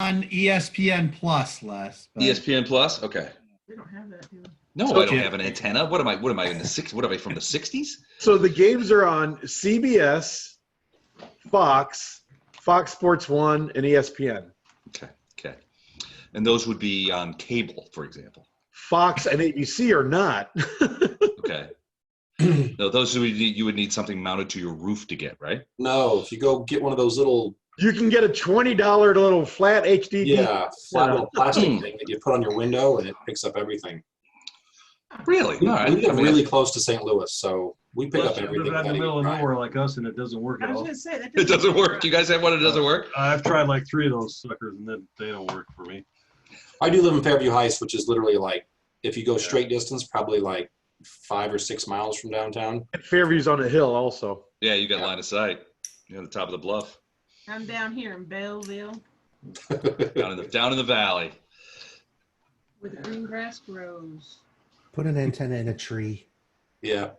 on ESPN Plus, Les. But ESPN Plus? Okay. We don't have that here. No, So I don't have an antenna. What am I in the what am I from the 60s? So the games are on CBS, Fox, Fox Sports 1, and ESPN. Okay. And those would be on cable, for example. Fox and ABC are not. Okay. No, those you would need something mounted to your roof to get, right? No, if you go get one of those little You can get a $20 little flat HD. flat little plastic thing that you put on your window and it picks up everything. Really? We, All right. we live really close to St. Louis, so we pick up everything. Out in the middle of nowhere like us, and it doesn't work I at was all. going to say that It doesn't work. You guys have one that doesn't work? I've tried like 3 of those suckers, and then they don't work for me. I do live in Fairview Heights, which is literally like, if you go straight distance, probably like 5 or 6 miles from downtown. Fairview's on a hill also. Yeah, you got line of sight. You're on the top of the bluff. I'm down here in Belleville down in the valley. where the green grass grows. Put an antenna in a tree. Yeah.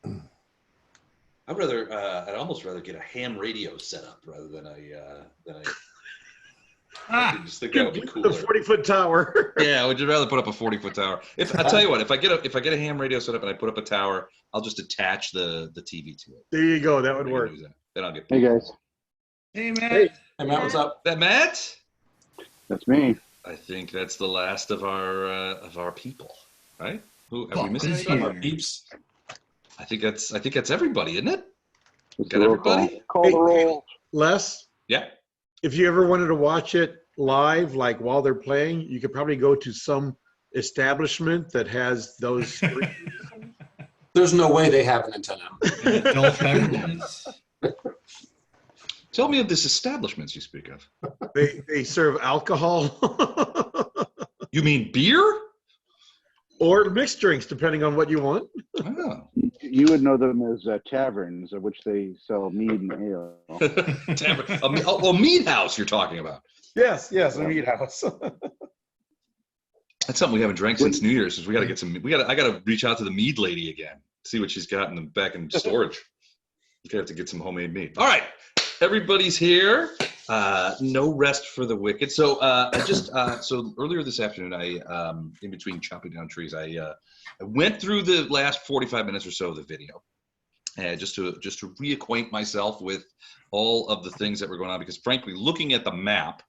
I'd almost rather get a ham radio set up rather than a I just think that would be The cooler. 40-foot tower. Yeah, would you rather put up a 40-foot tower? I tell you what, if I get a ham radio set up and I put up a tower, I'll just attach the TV to it. There you go. That would work. Then I'll get. Hey guys, hey, man. Hey, Matt, what's up? That Matt? that's me. I think that's the last of our people, right? Who have we missed Buck is anybody? here. Our peeps. I think that's everybody, isn't it? It's Got the roll call. everybody? Call the roll. Les, Yeah. if you ever wanted to watch it live, like while they're playing, you could probably go to some establishment that has those screens. There's no way they have an antenna. Adult beverages. Tell me of this establishments you speak of. They serve alcohol You mean beer? or mixed drinks, depending on what you want. Oh. You would know them as taverns, of which they sell mead and ale. A mead house you're talking about. Yes, a meat house. That's something we haven't drank since New Year's. We got to get some. I got to reach out to the mead lady again. See what she's got in the back in storage. We're gonna have to get some homemade mead. All right, everybody's here. No rest for the wicked. So so earlier this afternoon, I in between chopping down trees, I went through the last 45 minutes or so of the video, just to reacquaint myself with all of the things that were going on. Because frankly, looking at the map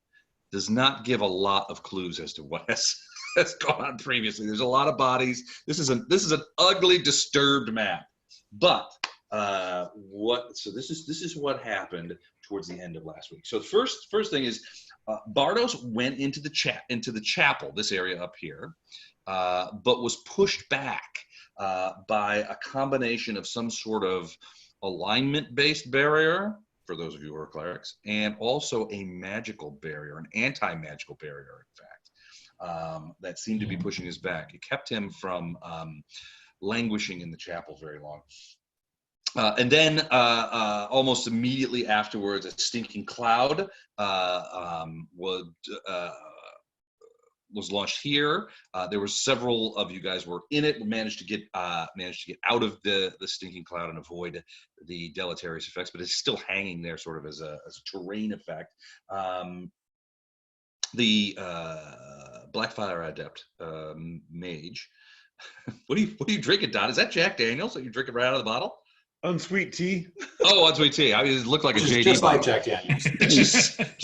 does not give a lot of clues as to what has gone on previously. There's a lot of bodies. This is an ugly, disturbed map. But so this is what happened towards the end of last week. So the first thing is Bardos went into the chapel, this area up here, but was pushed back by a combination of some sort of alignment-based barrier, for those of you who are clerics, and also a magical barrier, an anti-magical barrier, in fact, that seemed to be pushing us back. It kept him from languishing in the chapel very long. And then almost immediately afterwards, a stinking cloud was launched here. There were several of you guys were in it, managed to get out of the stinking cloud and avoid the deleterious effects, but it's still hanging there sort of as a terrain effect. The Blackfire Adept mage. What are you drinking, Don? Is that Jack Daniels that you're drinking right out of the bottle? Unsweet tea. Oh, unsweet tea. I mean, it looked like a JD Just like bottle. Jack Daniels. Did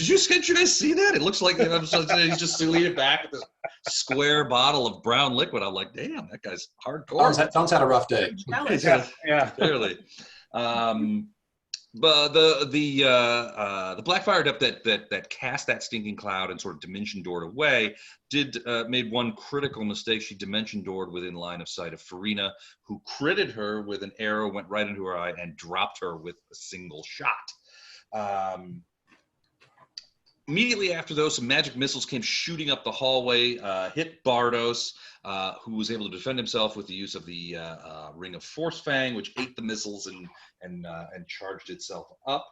you guys see that? It looks like he's just leaning back with this square bottle of brown liquid. I'm like, damn, that guy's hardcore. Don's had a rough day. Yeah. Clearly. But the Blackfire Adept that cast that stinking cloud and sort of dimension doored away made one critical mistake. She dimension doored within line of sight of Farina, who critted her with an arrow, went right into her eye, and dropped her with a single shot. Immediately after those, some magic missiles came shooting up the hallway, hit Bardos, who was able to defend himself with the use of the Ring of Force Fang, which ate the missiles and charged itself up.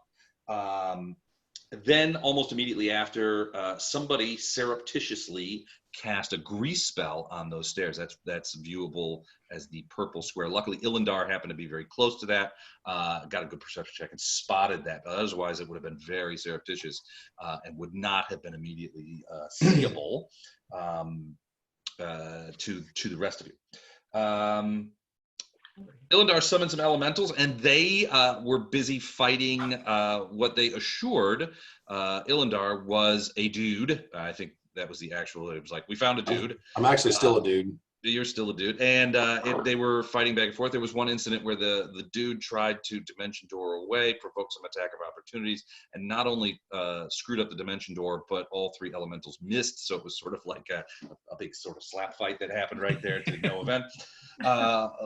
Then, almost immediately after, somebody surreptitiously cast a grease spell on those stairs. That's viewable as the purple square. Luckily, Ilindar happened to be very close to that, got a good perception check and spotted that. But otherwise, it would have been very surreptitious and would not have been immediately seeable to the rest of you. Ilindar summoned some elementals, and they were busy fighting what they assured Ilindar was a dude. I think that was the actual, it was like, we found a dude. I'm actually still a dude. You're still a dude. And they were fighting back and forth. There was one incident where the dude tried to dimension door away, provoke some attack of opportunities, and not only screwed up the dimension door, but all three elementals missed. So it was sort of like a big sort of slap fight that happened right there to no event.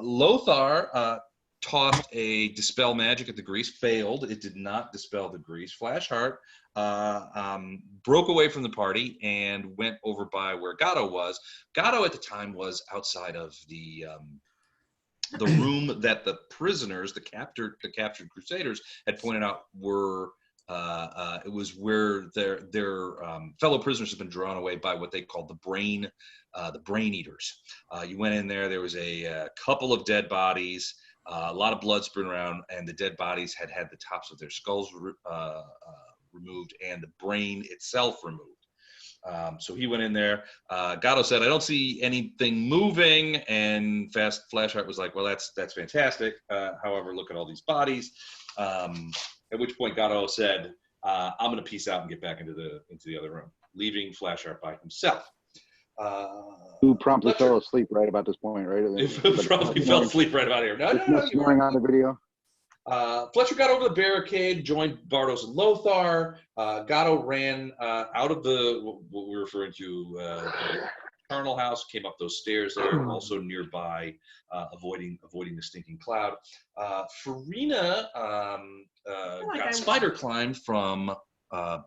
Lothar tossed a dispel magic at the grease, failed. It did not dispel the grease. Flashheart broke away from the party and went over by where Gatto was. Gatto at the time was outside of the room that the prisoners, the captured Crusaders, had pointed out were it was where their fellow prisoners had been drawn away by what they called the brain eaters. You went in there. There was a couple of dead bodies. A lot of blood spewing around, and the dead bodies had the tops of their skulls removed and the brain itself removed. So he went in there. Gatto said, "I don't see anything moving," and Flashheart was like, "Well, that's fantastic. However, look at all these bodies." At which point Gatto said, "I'm going to peace out and get back into the other room," leaving Flashheart by himself. Who promptly fell asleep right about this point, right? Probably fell asleep right about here. No, you weren't on the video. Fletcher got over the barricade, joined Bardos and Lothar. Gatto ran out of what we're referring to, the charnel house, came up those stairs there, also nearby, avoiding the stinking cloud. Farina got spider climbed from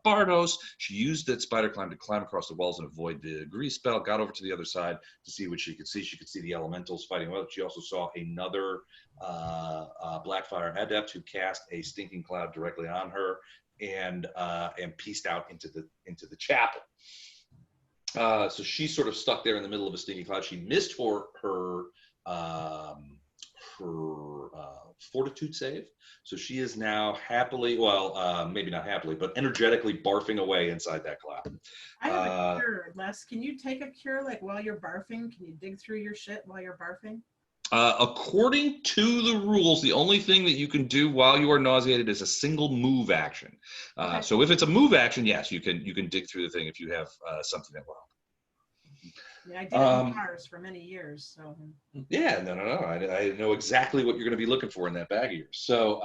Bardos. She used that spider climb to climb across the walls and avoid the grease spell, got over to the other side to see what she could see. She could see the elementals fighting well. She also saw another Blackfire Adept who cast a stinking cloud directly on her and pieced out into the chapel. So she's sort of stuck there in the middle of a stinking cloud. She missed her fortitude save. So she is now happily, maybe not happily, but energetically barfing away inside that cloud. I have a cure, Les. Can you take a cure like while you're barfing? Can you dig through your shit while you're barfing? According to the rules, the only thing that you can do while you are nauseated is a single move action. Okay. So if it's a move action, yes, you can dig through the thing if you have something that will help. Yeah, I did it in cars for many years. So. Yeah, no. I know exactly what you're going to be looking for in that bag of yours. So,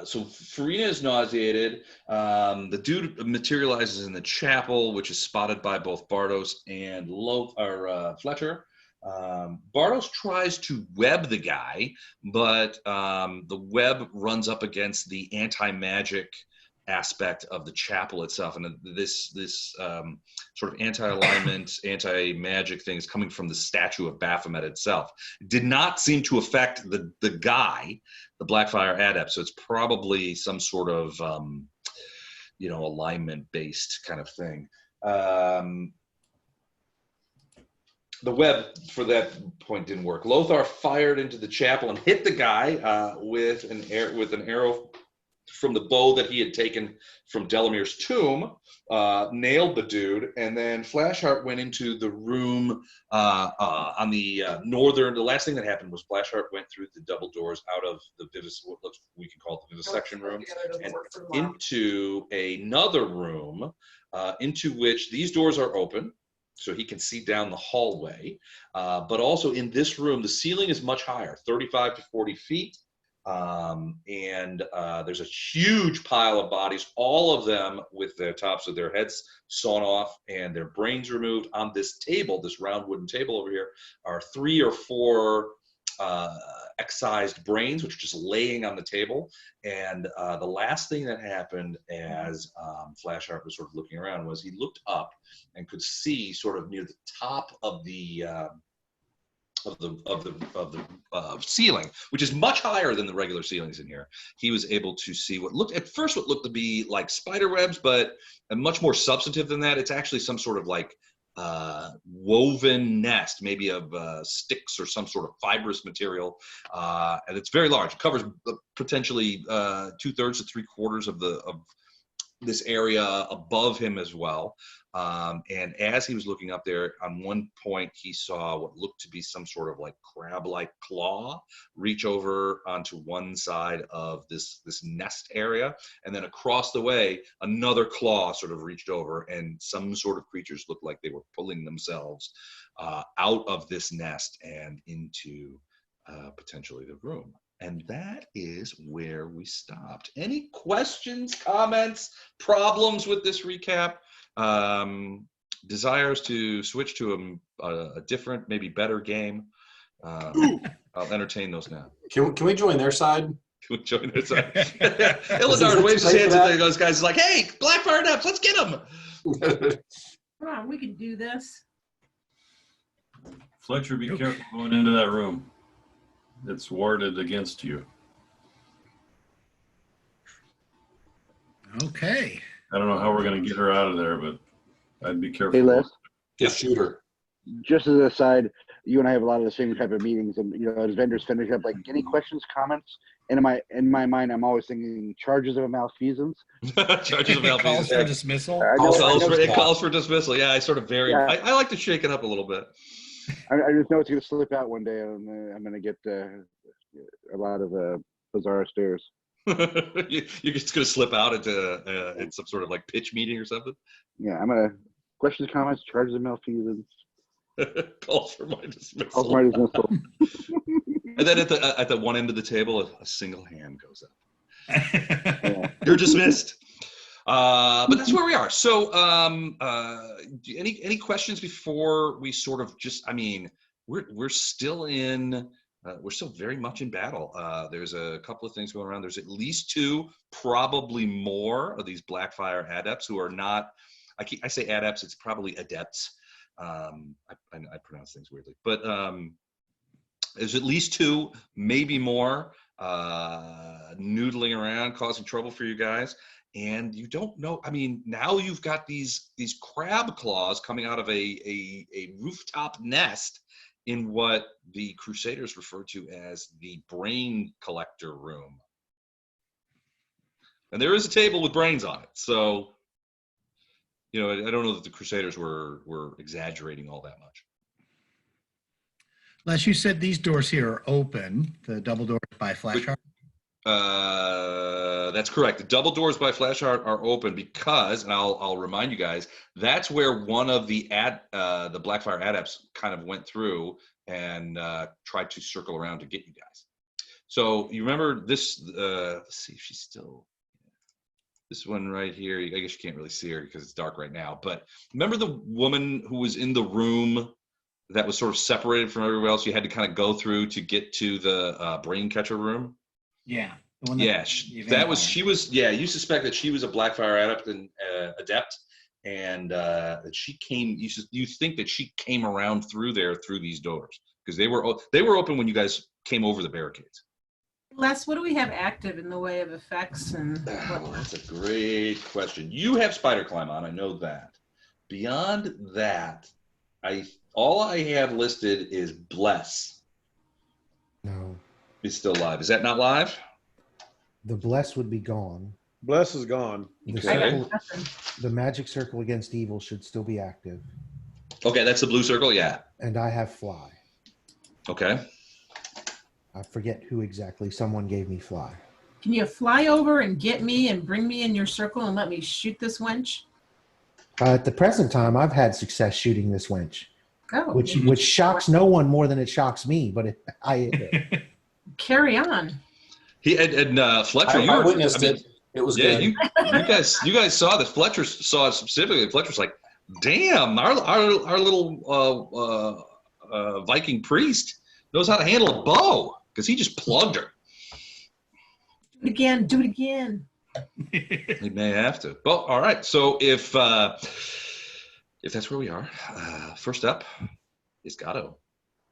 so Farina is nauseated. The dude materializes in the chapel, which is spotted by both Bardos and Fletcher. Bardos tries to web the guy, but the web runs up against the anti-magic aspect of the chapel itself, and this sort of anti-alignment, anti-magic thing is coming from the statue of Baphomet itself. It did not seem to affect the guy, the Blackfire Adept, so it's probably some sort of alignment-based kind of thing. The web for that point didn't work. Lothar fired into the chapel and hit the guy with an arrow from the bow that he had taken from Delamere's tomb, nailed the dude, and then Flashheart went into the room on the northern. The last thing that happened was Flashheart went through the double doors out of the we can call it the vivisection room, and into another room, into which these doors are open, so he can see down the hallway. But also in this room, the ceiling is much higher, 35 to 40 feet. And there's a huge pile of bodies, all of them with the tops of their heads sawn off and their brains removed. On this table, this round wooden table over here, are 3 or 4 excised brains, which are just laying on the table. And the last thing that happened as Flashheart was sort of looking around was he looked up and could see sort of near the top of the of the ceiling, which is much higher than the regular ceilings in here. He was able to see what looked to be like spider webs, but much more substantive than that. It's actually some sort of like woven nest, maybe of sticks or some sort of fibrous material, and it's very large. It covers potentially 2/3 to 3/4 of this area above him as well. And as he was looking up there, on one point he saw what looked to be some sort of like crab-like claw reach over onto one side of this nest area, and then across the way another claw sort of reached over, and some sort of creatures looked like they were pulling themselves out of this nest and into potentially the room. And that is where we stopped. Any questions, comments, problems with this recap? Desires to switch to a different, maybe better game? I'll entertain those now. Can we join their side? Can we join their side? Illidan waves his hands at those guys like, hey, Blackfire Adepts, let's get them. Come on, we can do this. Fletcher, be careful going into that room. It's warded against you. Okay. I don't know how we're going to get her out of there, but I'd be careful. Hey, Les, Just shoot her. just as an aside, you and I have a lot of the same type of meetings, and as vendors finish up, like any questions, comments. And in my mind, I'm always thinking charges of malfeasance. Charges of Calls for malfeasance. dismissal. It calls for dismissal. Yeah, I sort of vary. Yeah. I like to shake it up a little bit. I just know it's going to slip out one day, and I'm going to get a lot of bizarre stares. You're just going to slip out into in some sort of like pitch meeting or something. Yeah, I'm going to questions, comments, charges of malfeasance. Calls for my dismissal. Calls for my dismissal. And then at the one end of the table, a single hand goes up. Yeah. You're dismissed. But that's where we are. So, any questions before we sort of just? I mean, we're still in. We're still very much in battle. There's a couple of things going around. There's at least 2, probably more, of these Blackfire Adepts who are not. I say adepts. It's probably adepts. I pronounce things weirdly, but there's at least 2, maybe more, noodling around, causing trouble for you guys. And you don't know. I mean, now you've got these crab claws coming out of a rooftop nest in what the Crusaders refer to as the brain collector room. And there is a table with brains on it. So, I don't know that the Crusaders were exaggerating all that much. Les, you said these doors here are open, the double doors by Flashheart. That's correct. The double doors by Flashheart are open because, and I'll remind you guys, that's where one of the Blackfire Adepts kind of went through and tried to circle around to get you guys. So you remember this? Let's see if she's still. This one right here. I guess you can't really see her because it's dark right now. But remember the woman who was in the room that was sort of separated from everywhere else? You had to kind of go through to get to the brain catcher room. Yeah. You suspect that she was a Blackfire Adept and adept, and that she came. You think that she came around through these doors because they were open when you guys came over the barricades. Les, what do we have active in the way of effects and? That's a great question. You have spider climb on. I know that. Beyond that, all I have listed is bless. No. It's still live. Is that not live? The bless would be gone. Bless is gone. Okay. The magic circle against evil should still be active. Okay, that's the blue circle. Yeah. And I have fly. Okay. I forget who exactly. Someone gave me fly. Can you fly over and get me and bring me in your circle and let me shoot this wench? At the present time, I've had success shooting this wench, Oh, which shocks no one more than it shocks me. But carry on. He and Fletcher. I witnessed it. It was good. You guys saw this. Fletcher saw it specifically. Fletcher's like, damn, our little Viking priest knows how to handle a bow because he just plugged her. Do it again. Do it again. He may have to. Well, all right. So if that's where we are, first up is Gatto.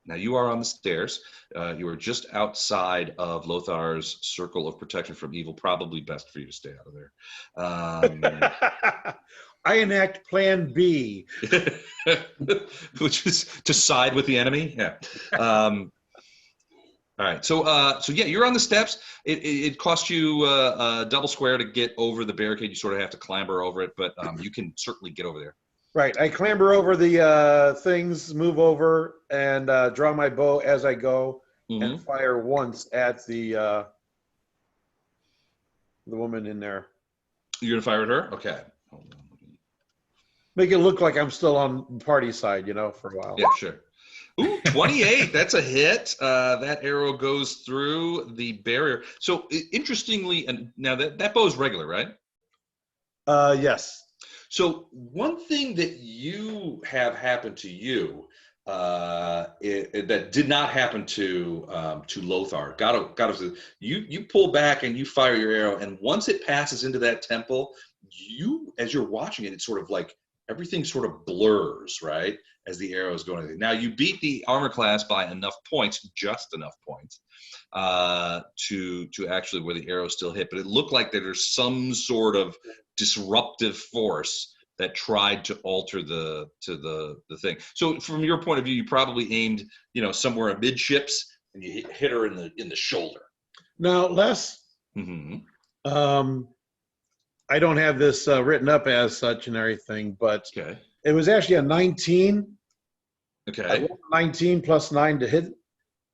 Now you are on the stairs. You are just outside of Lothar's circle of protection from evil. Probably best for you to stay out of there. I enact Plan B. Which is to side with the enemy. Yeah. All right. So yeah, you're on the steps. It costs you a double square to get over the barricade. You sort of have to clamber over it, but you can certainly get over there. Right. I clamber over the things, move over, and draw my bow as I go, and fire once at the woman in there. You're gonna fire at her? Okay. Hold on. Make it look like I'm still on party side, for a while. Yeah, sure. Ooh, 28. That's a hit. That arrow goes through the barrier. So interestingly, and now that bow is regular, right? Yes. So one thing that you have happened to you that did not happen to Lothar. Gatto, you pull back and you fire your arrow, and once it passes into that temple, as you're watching it, it's sort of like everything sort of blurs, right, as the arrow is going. Now you beat the armor class by enough points, just enough points, to actually where the arrow still hit. But it looked like there's some sort of disruptive force that tried to alter the thing. So from your point of view, you probably aimed, somewhere amidships, and you hit her in the shoulder. Now, Les, I don't have this written up as such and everything, but Okay. it was actually a 19. Okay. I rolled 19 plus 9 to hit.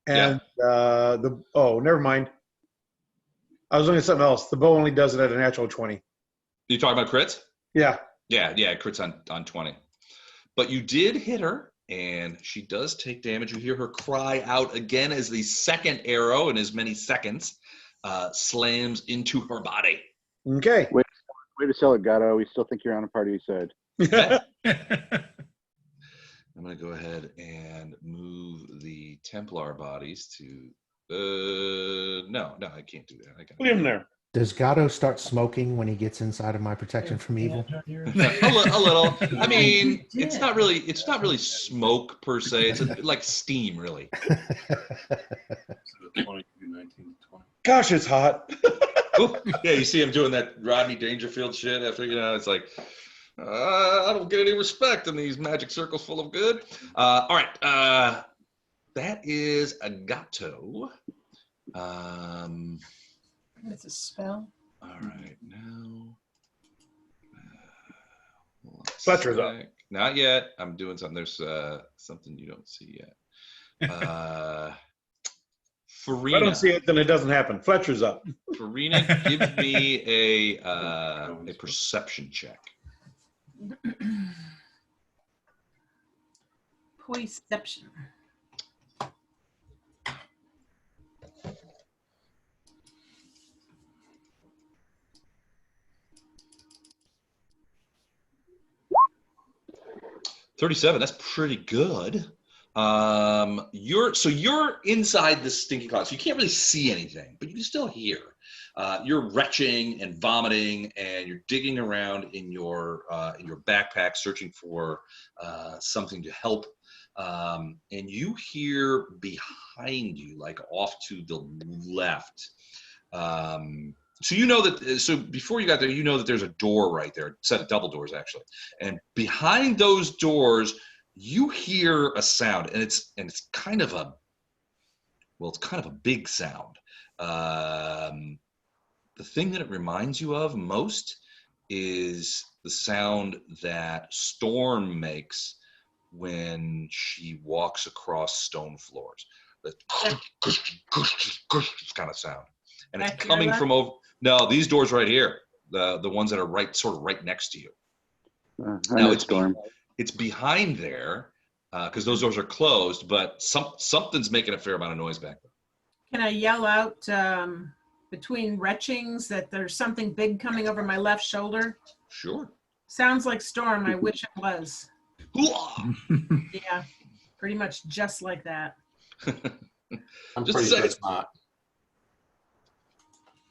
And never mind. I was looking at something else. The bow only does it at a natural 20. You talking about crits? Yeah. Yeah, crits on 20. But you did hit her, and she does take damage. You hear her cry out again as the second arrow in as many seconds slams into her body. Okay. Way to sell it, Gatto. We still think you're on a party side. I'm going to go ahead and move the Templar bodies to... No, I can't do that. Leave him there. Does Gatto start smoking when he gets inside of my protection from evil? a little. I mean, it's not really smoke per se. It's like steam, really. 20, 19, 20. Gosh, it's hot. Ooh, yeah, you see him doing that Rodney Dangerfield shit after, it's like, I don't get any respect in these magic circles full of good. All right. That is a Gatto. It's a spell. All right, now. Fletcher's up. Not yet. I'm doing something. There's something you don't see yet. Farina. If I don't see it, then it doesn't happen. Fletcher's up. Farina, give me a perception check. Perception. $37. That's pretty good. You're inside this stinky cloud, so you can't really see anything, but you can still hear. You're retching and vomiting, and you're digging around in your backpack, searching for something to help. And you hear behind you, like off to the left. So you know that. So before you got there, you know that there's a door right there, a set of double doors actually, and behind those doors, you hear a sound, and it's kind of a big sound. The thing that it reminds you of most is the sound that Storm makes when she walks across stone floors. That kind of sound, and it's coming from over. No, these doors right here, the ones that are right next to you. Now it's Storm. It's behind there because those doors are closed, but something's making a fair amount of noise back there. Can I yell out between retchings that there's something big coming over my left shoulder? Sure. Sounds like Storm. I wish it was. Yeah, pretty much just like that. I'm Just pretty say sure it. it's not.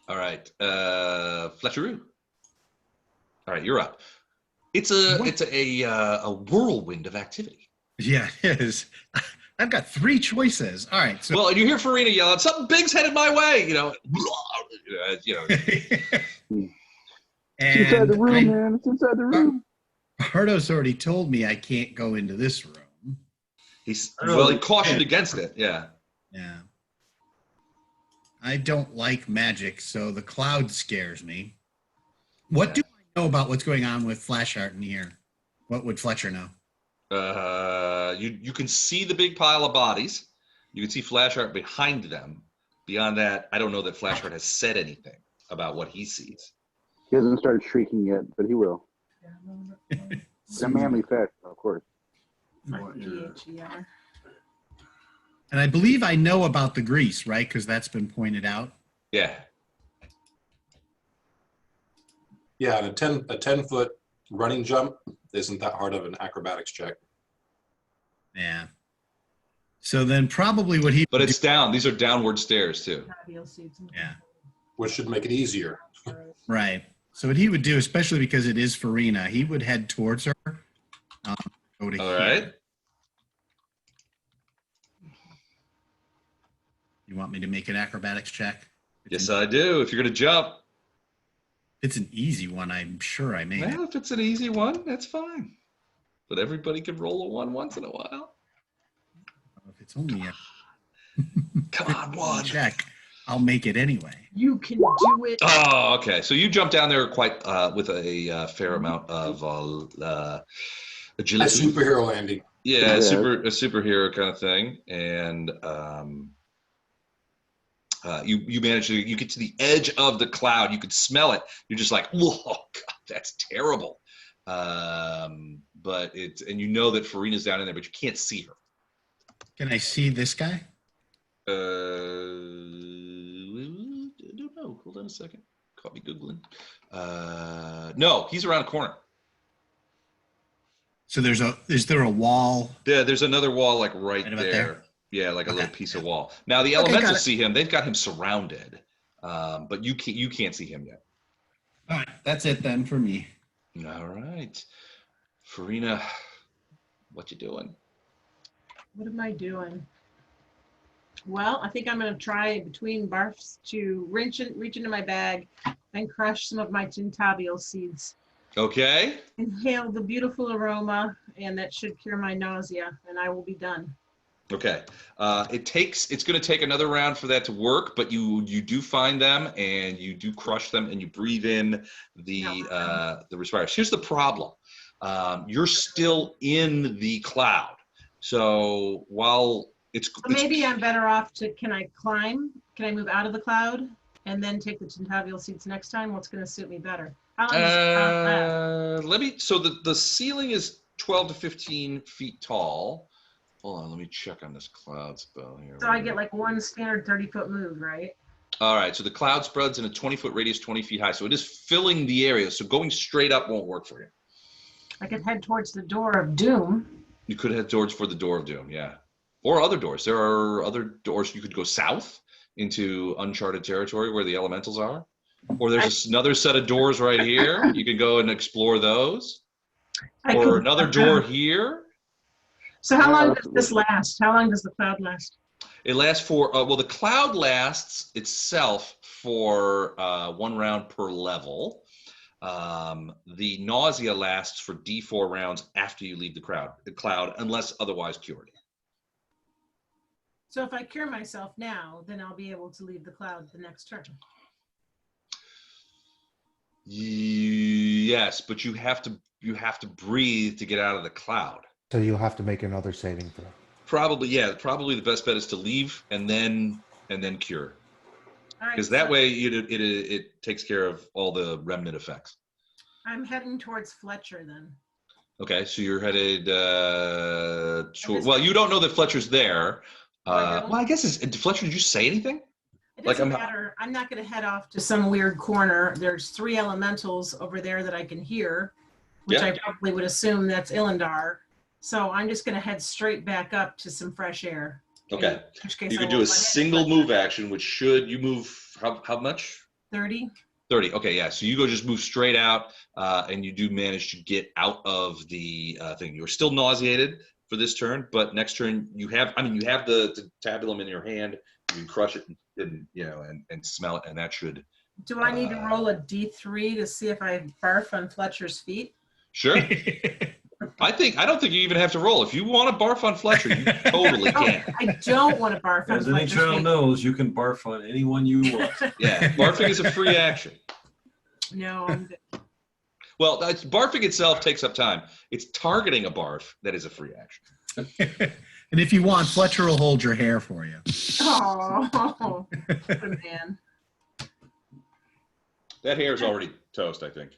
All right, Fletcheroo. All right, you're up. It's a whirlwind of activity. Yeah, it is. I've got 3 choices. All right. So Well, and you hear Farina yell out, something big's headed my way, you know. It's inside the room, and man. It's inside the room. Hardo's already told me I can't go into this room. He cautioned against it. Yeah. Yeah. I don't like magic, so the cloud scares me. What do I know about what's going on with Flashheart in here? What would Fletcher know? You can see the big pile of bodies. You can see Flashheart behind them. Beyond that, I don't know that Flashheart has said anything about what he sees. He hasn't started shrieking yet, but he will. It's a manly fact, of course. GHER. And I believe I know about the grease, right? Because that's been pointed out. Yeah. Yeah, and a 10-foot running jump isn't that hard of an acrobatics check. Yeah. So then probably what he But it's down. These are downward stairs too. yeah. Which should make it easier. Right. So what he would do, especially because it is Farina, he would head towards her. Go to All here. right. You want me to make an acrobatics check? Yes, I do. If you're going to jump. It's an easy one. I'm sure I made it. Well, if it's an easy one, that's fine. But everybody can roll a 1 once in a while. If it's only a Come on, 1. check, I'll make it anyway. You can do it. Oh, okay. So you jump down there quite with a fair amount of A agility. superhero landing. Yeah, Yeah. a superhero kind of thing, and you manage to get to the edge of the cloud. You could smell it. You're just like, whoa, God, that's terrible. But it's and you know that Farina's down in there, but you can't see her. Can I see this guy? I don't know. Hold on a second. Caught me googling. No, he's around a corner. So is there a wall? Yeah, there's another wall like right Right about there. there? Yeah, like a Okay. little piece of wall. Now the Okay, got elementals it. see him. They've got him surrounded, but you can't see him yet. All right, that's it then for me. All right, Farina, what you doing? What am I doing? Well, I think I'm going to try between barfs to reach into my bag and crush some of my tintabule seeds. Okay. Inhale the beautiful aroma, and that should cure my nausea, and I will be done. Okay. It's going to take another round for that to work, but you do find them and you do crush them and you breathe in the respirers. Here's the problem. You're still in the cloud. So while it's Maybe I'm better off can I climb? Can I move out of the cloud and then take the tintabule seeds next time? What's going to suit me better? How long does the cloud last? So the ceiling is 12 to 15 feet tall. Hold on, let me check on this cloud spell here. So I get like one standard 30-foot move, right? All right, so the cloud spreads in a 20-foot radius, 20 feet high. So it is filling the area. So going straight up won't work for you. I could head towards the door of doom. You could head towards for the door of doom, yeah. Or other doors. There are other doors. You could go south into uncharted territory where the elementals are. Or there's another set of doors right here. You could go and explore those. Or another door here. So how long does this last? How long does the cloud last? It lasts for, the cloud lasts itself for 1 round per level. The nausea lasts for D4 rounds after you leave the cloud, unless otherwise cured. So if I cure myself now, then I'll be able to leave the cloud the next turn. Yes, but you have to breathe to get out of the cloud. So you'll have to make another saving throw. Probably, yeah. Probably the best bet is to leave and then cure, All right, because that so way it takes care of all the remnant effects. I'm heading towards Fletcher then. Okay, so you're headed. Well, you don't know that Fletcher's there. Well, I guess Fletcher. Did you say anything? It Like, doesn't matter. I'm not going to head off to some weird corner. There's 3 elementals over there that I can hear, which Yeah. I probably would assume that's Illendar. So I'm just going to head straight back up to some fresh air. Okay. In which case You I can do will a run into single Fletcher. move action, which should you move how much? 30. 30. Okay, yeah. So you go just move straight out, and you do manage to get out of the thing. You're still nauseated for this turn, but next turn you have the tabulum in your hand. You can crush it and smell it, and that should. Do I need to roll a D3 to see if I barf on Fletcher's feet? Sure. I don't think you even have to roll. If you want to barf on Fletcher, you totally can. I don't want to barf on As any Fletcher's child feet. knows, you can barf on anyone you want. Yeah, barfing is a free action. No, I'm good. Well, barfing itself takes up time. It's targeting a barf that is a free action. And if you want, Fletcher will hold your hair for you. Oh, good man. That hair is already toast, I think.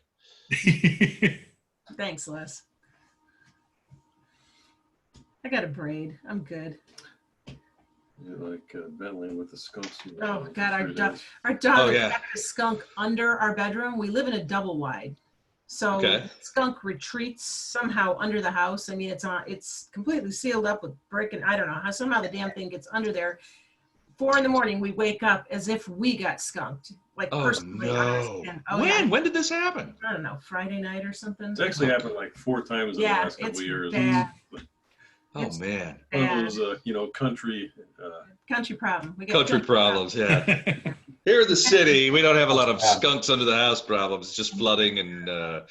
Thanks, Les. I got a braid. I'm good. You're like Bentley with the skunks. Oh God, our dog Oh, yeah. kept a skunk under our bedroom. We live in a double wide, so Okay. skunk retreats somehow under the house. I mean, it's completely sealed up with brick, and I don't know how somehow the damn thing gets under there. 4 a.m, we wake up as if we got skunked. Like Oh, personally, no. honest. And, When? yeah, When did this happen? I don't know, Friday night or something. It's actually happened like 4 times in the Yeah, last couple it's of years. bad. Oh, It's man. One bad. of those, country. Country problem. We got Country problems, yeah. Here in the city, we don't have a lot of skunks under the house problems. It's just flooding and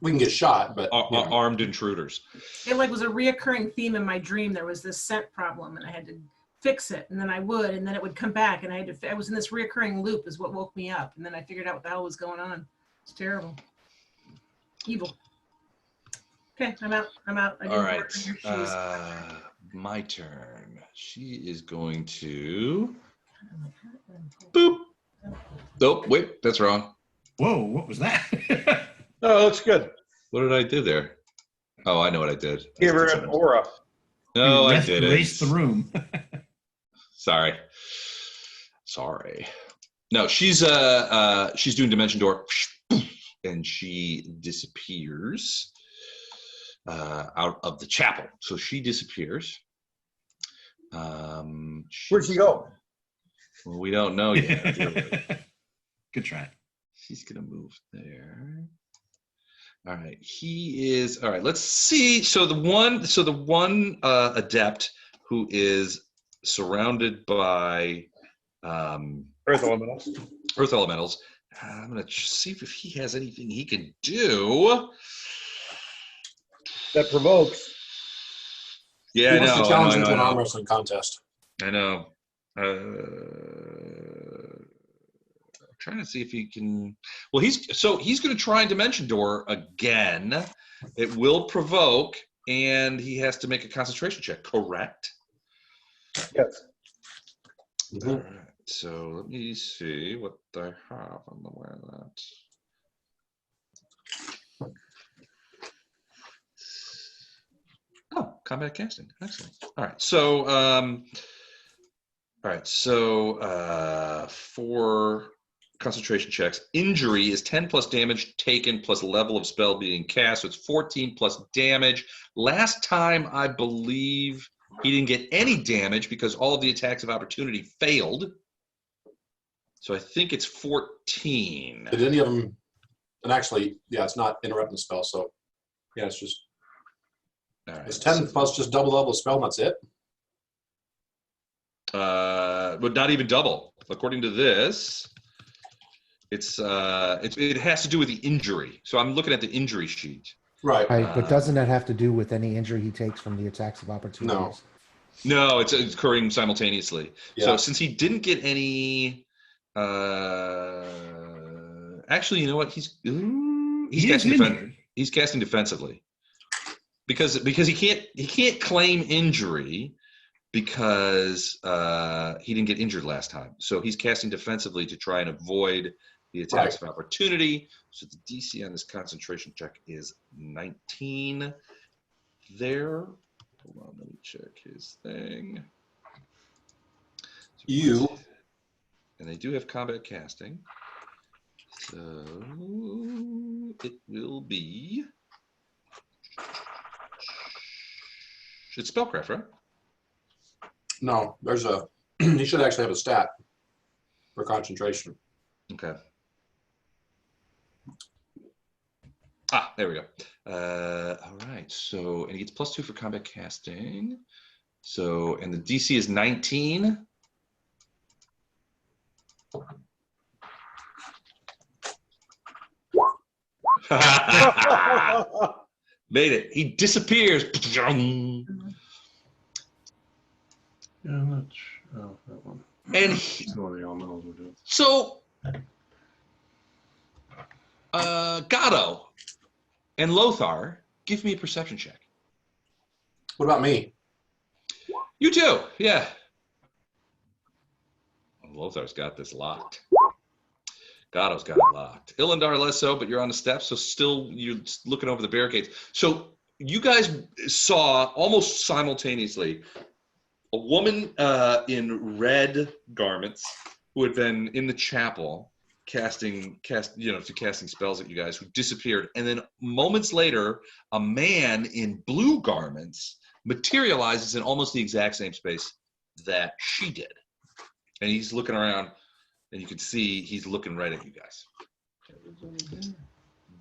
We can get shot, but armed intruders. It was a reoccurring theme in my dream. There was this scent problem, and I had to fix it, and then I would, and then it would come back, and I was in this reoccurring loop is what woke me up, and then I figured out what the hell was going on. It's terrible. Evil. Okay, I'm out. I All right. work on your shoes. My turn. She is going to boop. Nope, wait, that's wrong. Whoa, what was that? No, that's good. What did I do there? Oh, I know what I did. Give her an aura. No, I Erase didn't. the room. Sorry. No, she's doing Dimension Door, and she disappears out of the chapel. So she disappears. Where'd she go? Well, we don't know yet. Good try. She's gonna move there. All right, all right. Let's see. So the one adept who is surrounded by Earth elementals. Earth elementals. I'm gonna see if he has anything he can do. That provokes. Yeah, he I wants know. to challenge him to an I arm know. wrestling contest. I know. I'm trying to see if he can. Well, he's going to try and Dimension Door again. It will provoke, and he has to make a concentration check. Correct? Yes. Mm-hmm. All right. So let me see what I have on the way of that. Oh, combat casting. Excellent. All right. So, for concentration checks, injury is 10 plus damage taken plus level of spell being cast. So it's 14 plus damage. Last time, I believe he didn't get any damage because all of the attacks of opportunity failed. So I think it's 14. Did any of them? And actually, yeah, it's not interrupting the spell. So, yeah, it's just All right. it's 10 plus just double level of spell. And that's it. But not even double. According to this, it has to do with the injury. So I'm looking at the injury sheet. Right. Right, but doesn't that have to do with any injury he takes from the attacks of opportunities? No, it's occurring simultaneously. Yeah. So since he didn't get any, actually, you know what? He's casting defensively because he can't claim injury because he didn't get injured last time. So he's casting defensively to try and avoid the attacks of opportunity. So the DC on this concentration check is 19 there. Hold on, let me check his thing. And they do have combat casting. So it will be. It's spellcraft, right? No, there's a. He should actually have a stat. for concentration. Okay. Ah, there we go. All right. So, and he gets +2 for combat casting. So, and the DC is 19. Made it. He disappears. Yeah, I'm not sure. Oh, that one. And It's one of the elementals we do. so, Gatto and Lothar, give me a perception check. What about me? You too, yeah. Lothar's got this locked. Gatto's got it locked. Ilendar less so, but you're on the steps, so still you're looking over the barricades. So you guys saw almost simultaneously a woman in red garments who had been in the chapel casting spells at you guys, who disappeared, and then moments later, a man in blue garments materializes in almost the exact same space that she did, and he's looking around, and you can see he's looking right at you guys.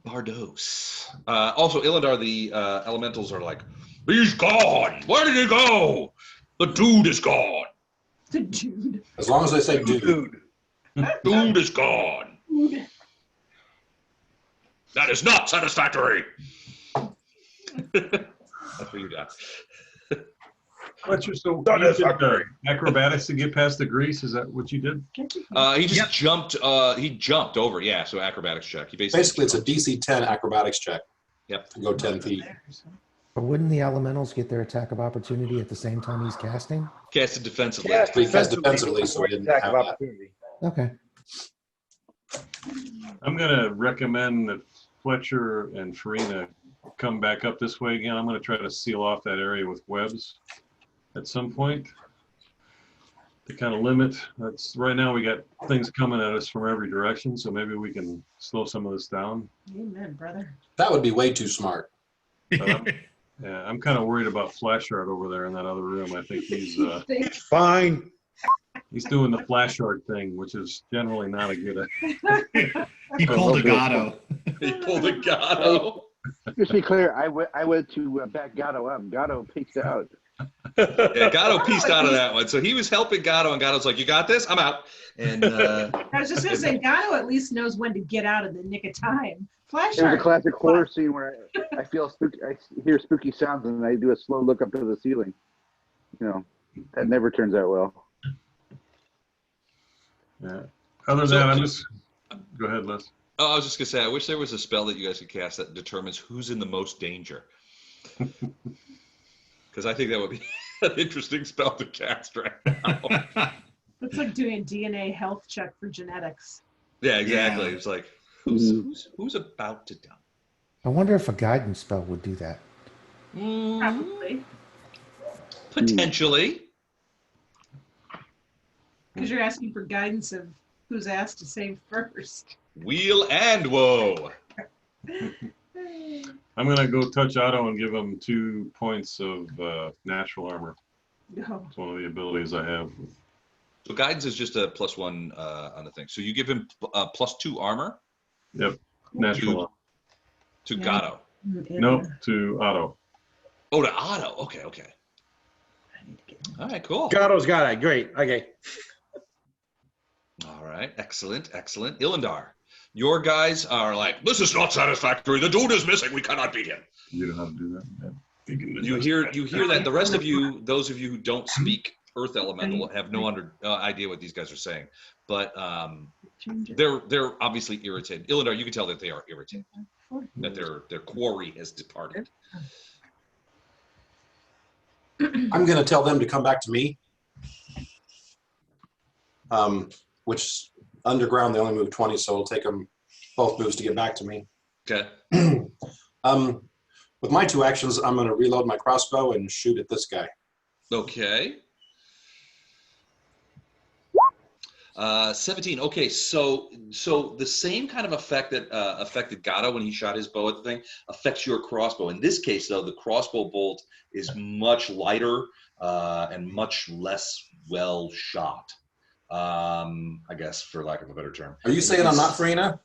Bardos. Also, Ilendar, the elementals are like, he's gone. Where did he go? The dude is gone. The dude. As long as they say dude. Dude is gone. That is not satisfactory. That's what you got. Fletcher, so you did acrobatics to get past the grease. Is that what you did? He just jumped. He jumped over. Yeah, so acrobatics check. He Basically, it's a DC 10 acrobatics check. Yep. To go 10 feet. But wouldn't the elementals get their attack of opportunity at the same time he's casting? Casted defensively. Yeah, He cast defensively, so we didn't attack have of that. opportunity. Okay. I'm going to recommend that Fletcher and Farina come back up this way again. I'm going to try to seal off that area with webs at some point to kind of limit. That's right now we got things coming at us from every direction, so maybe we can slow some of this down. Amen, brother. That would be way too smart. Yeah, I'm kind of worried about Flashard over there in that other room. I think he's Fine. he's doing the Flashard thing, which is generally not a good idea. He pulled a Gatto. He pulled a Gatto. Just to be clear, I went to back Gatto up. Gatto peeked out. Yeah, Gatto pieced out of that one. So he was helping Gatto, and Gatto's like, you got this? I'm out. And I was just going to say, Gatto at least knows when to get out in the nick of time. There's a Flashard. classic horror scene where I feel spooky. I hear spooky sounds and I do a slow look up to the ceiling. You know, that never turns out well. Yeah. Other than that, I'm just go ahead, Les. I was just gonna say, I wish there was a spell that you guys could cast that determines who's in the most danger. Because I think that would be an interesting spell to cast right now. It's like doing a DNA health check for genetics. Yeah, exactly. Yeah. It's like, who's about to die? I wonder if a guidance spell would do that. Probably. Potentially. Because you're asking for guidance of who's asked to save first. Wheel and woe. I'm gonna go touch Otto and give him 2 points of natural armor. No. It's one of the abilities I have. So guidance is just a +1 on the thing. So you give him +2 armor. Yep. Natural. To Yeah. Gatto. Nope. To Otto. Oh, to Otto. Okay. All right, cool. Gatto's got it. Great. Okay. All right, excellent. Ilendar, your guys are like, this is not satisfactory. The dude is missing. We cannot beat him. You know how to do that. You hear that. The rest of you, those of you who don't speak Earth Elemental, have no idea what these guys are saying. But they're obviously irritated. Ilendar, you can tell that they are irritated, that their quarry has departed. I'm going to tell them to come back to me. Which underground, they only move 20, so it'll take them both moves to get back to me. Okay. With my 2 actions, I'm going to reload my crossbow and shoot at this guy. Okay. 17. Okay, so the same kind of effect that affected Gatto when he shot his bow at the thing affects your crossbow. In this case, though, the crossbow bolt is much lighter and much less well shot. I guess, for lack of a better term. Are you saying I'm not Farina?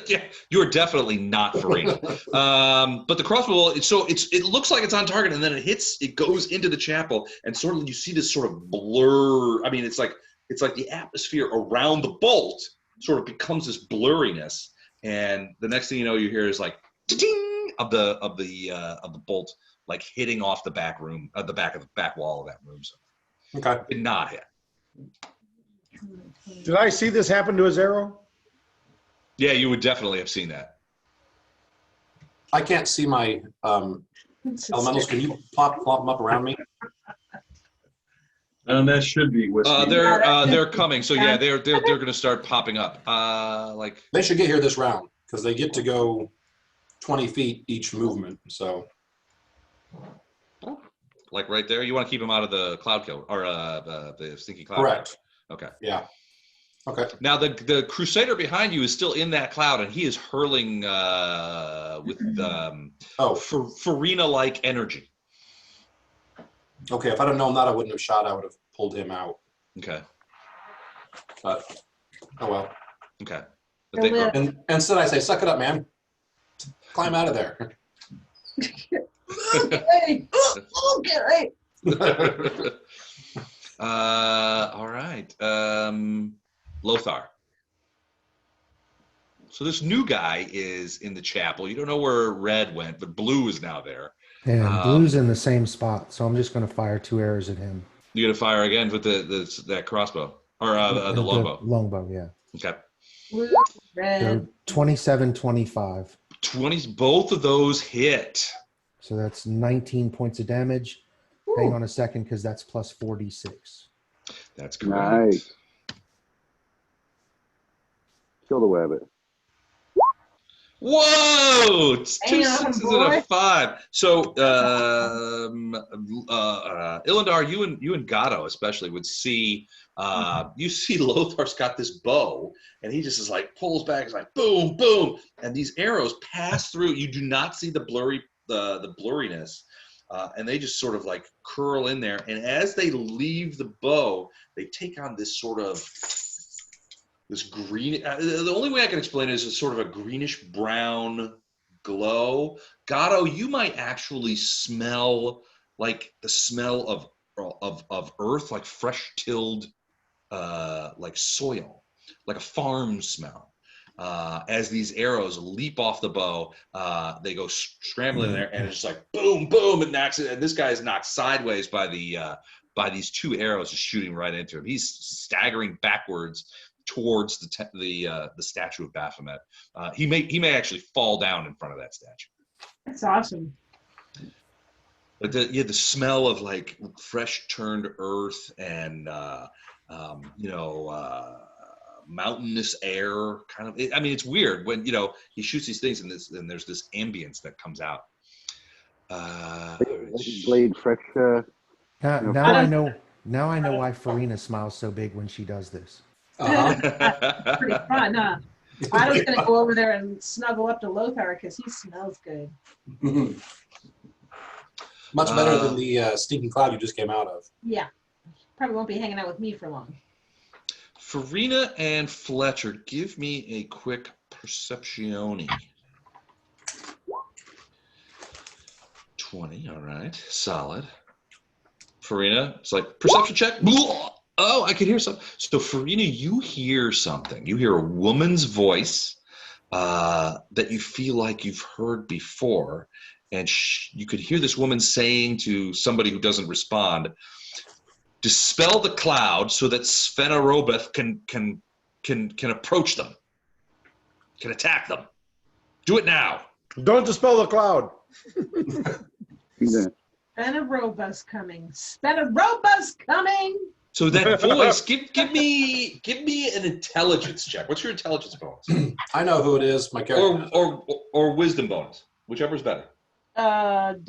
Yeah, you're definitely not Farina. But the crossbow, it looks like it's on target, and then it goes into the chapel, and sort of you see this sort of blur. I mean, it's like the atmosphere around the bolt sort of becomes this blurriness, and the next thing you know, you hear is like ding of the bolt like hitting off the back room, the back wall of that room. So Okay. it did not hit. Did I see this happen to his arrow? Yeah, you would definitely have seen that. I can't see my elementals. Can you plop them up around me? And that should be whiskey. They're coming. So yeah, they're going to start popping up. Like They should get here this round because they get to go 20 feet each movement. So like right there. You want to keep them out of the cloud killer or the stinky cloud. correct. Okay. Yeah. Okay. Now the Crusader behind you is still in that cloud, and he is hurling with Farina-like energy. Okay. If I'd have known that, I wouldn't have shot. I would have pulled him out. Okay. But oh well. Okay. And instead, I say, "Suck it up, man. Climb out of there." Okay. Okay. All right. Lothar. So this new guy is in the chapel. You don't know where Red went, but Blue is now there. And Blue's in the same spot, so I'm just going to fire 2 arrows at him. You're gonna fire again with that crossbow or the longbow. Longbow, yeah. Okay. Blue, red. They're 27, 25. 20s. Both of those hit. So that's 19 points of damage. Hang on a second, because that's plus 46. That's correct. Nice. Kill the rabbit. Whoa! It's 2 Damn, 6s boy. and a 5. So, Ilindar, you and Gato especially would see. You see Lothar's got this bow, and he just is like pulls back. It's like boom, boom, and these arrows pass through. You do not see the blurriness, and they just sort of like curl in there. And as they leave the bow, they take on this sort of this green. The only way I can explain it is it's sort of a greenish brown glow. Gato, you might actually smell like the smell of earth, like fresh tilled, like soil, like a farm smell. As these arrows leap off the bow, they go scrambling in there, and it's just like boom, boom, it knocks it. And this guy is knocked sideways by these 2 arrows just shooting right into him. He's staggering backwards towards the statue of Baphomet. He may actually fall down in front of that statue. That's awesome. But the smell of like fresh turned earth and mountainous air kind of. I mean, it's weird when he shoots these things and there's this ambience that comes out. Blade fresh. Now I know why Farina smiles so big when she does this. Pretty fun, huh? I was going to go over there and snuggle up to Lothar because he smells good. Much better than the stinking cloud you just came out of. Yeah. Probably won't be hanging out with me for long. Farina and Fletcher, give me a quick perceptione. 20, all right, solid. Farina, it's like perception check. Oh, I could hear something. So Farina, you hear something. You hear a woman's voice that you feel like you've heard before, and you could hear this woman saying to somebody who doesn't respond, "Dispel the cloud so that Svenna Robeth can approach them, can attack them. Do it now." Don't dispel the cloud. Spenarobus coming. Spenarobus coming. So that voice, give me an intelligence check. What's your intelligence bonus? I know who it is. My character. Or wisdom bonus, whichever's better. 1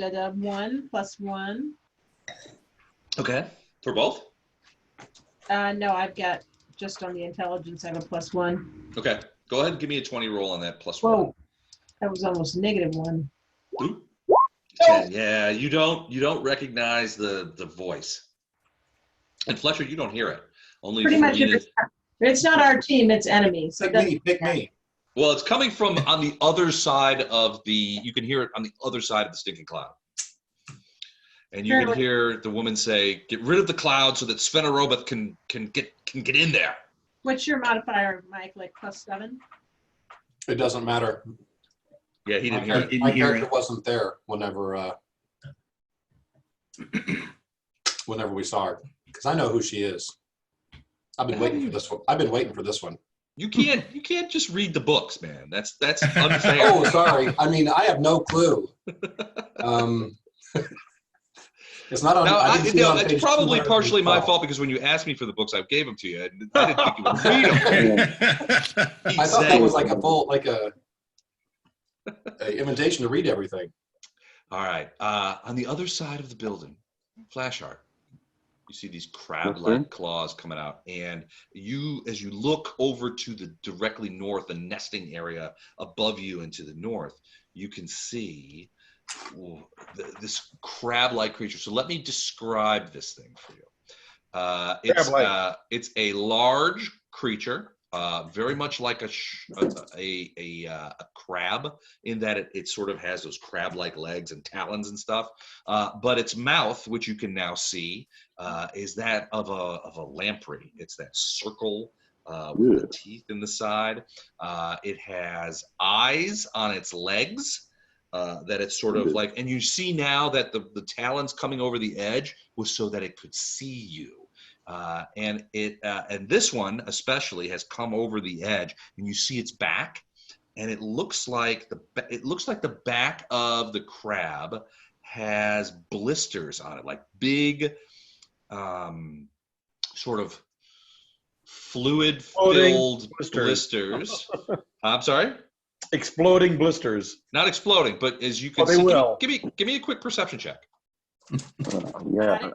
+ 1. Okay, for both. No, I've got just on the intelligence. I have a +1. Okay, go ahead and give me a 20 roll on that +1. Whoa, that was almost -1. Ooh. 10. Yeah, you don't recognize the voice. And Fletcher, you don't hear it. Only Pretty much, Farina- it's not our team, it's enemy. So Pick me. Well, it's coming from on the other side of the. You can hear it on the other side of the stinking cloud. And you can hear the woman say, "Get rid of the cloud so that Svenarobot can get in there." What's your modifier, Mike? Like +7? It doesn't matter. Yeah, he didn't hear it. My character wasn't there whenever whenever we saw her, because I know who she is. I've been waiting for this one. I've been waiting for this one. You can't just read the books, man. That's unfair. Oh, sorry. I mean, I have no clue. It's not on. Now, it's it's probably partially my fault because when you asked me for the books, I gave them to you. And I didn't think you would read them. I thought that was like a full, like a invitation to read everything. All right. On the other side of the building, flash art. You see these crab-like claws coming out, and as you look over to the directly north, the nesting area above you and to the north, you can see this crab-like creature. So let me describe this thing for you. It's a large creature, very much like a crab, in that it sort of has those crab-like legs and talons and stuff. But its mouth, which you can now see, is that of a lamprey. It's that circle with the teeth in the side. It has eyes on its legs. That it's sort of like, and you see now that the talons coming over the edge was so that it could see you. And this one especially has come over the edge, and you see its back, and it looks like the back of the crab has blisters on it, like big, sort of fluid-filled blisters. I'm sorry. Exploding blisters. Not exploding, but as you can they see, will. give me a quick perception check. Yeah.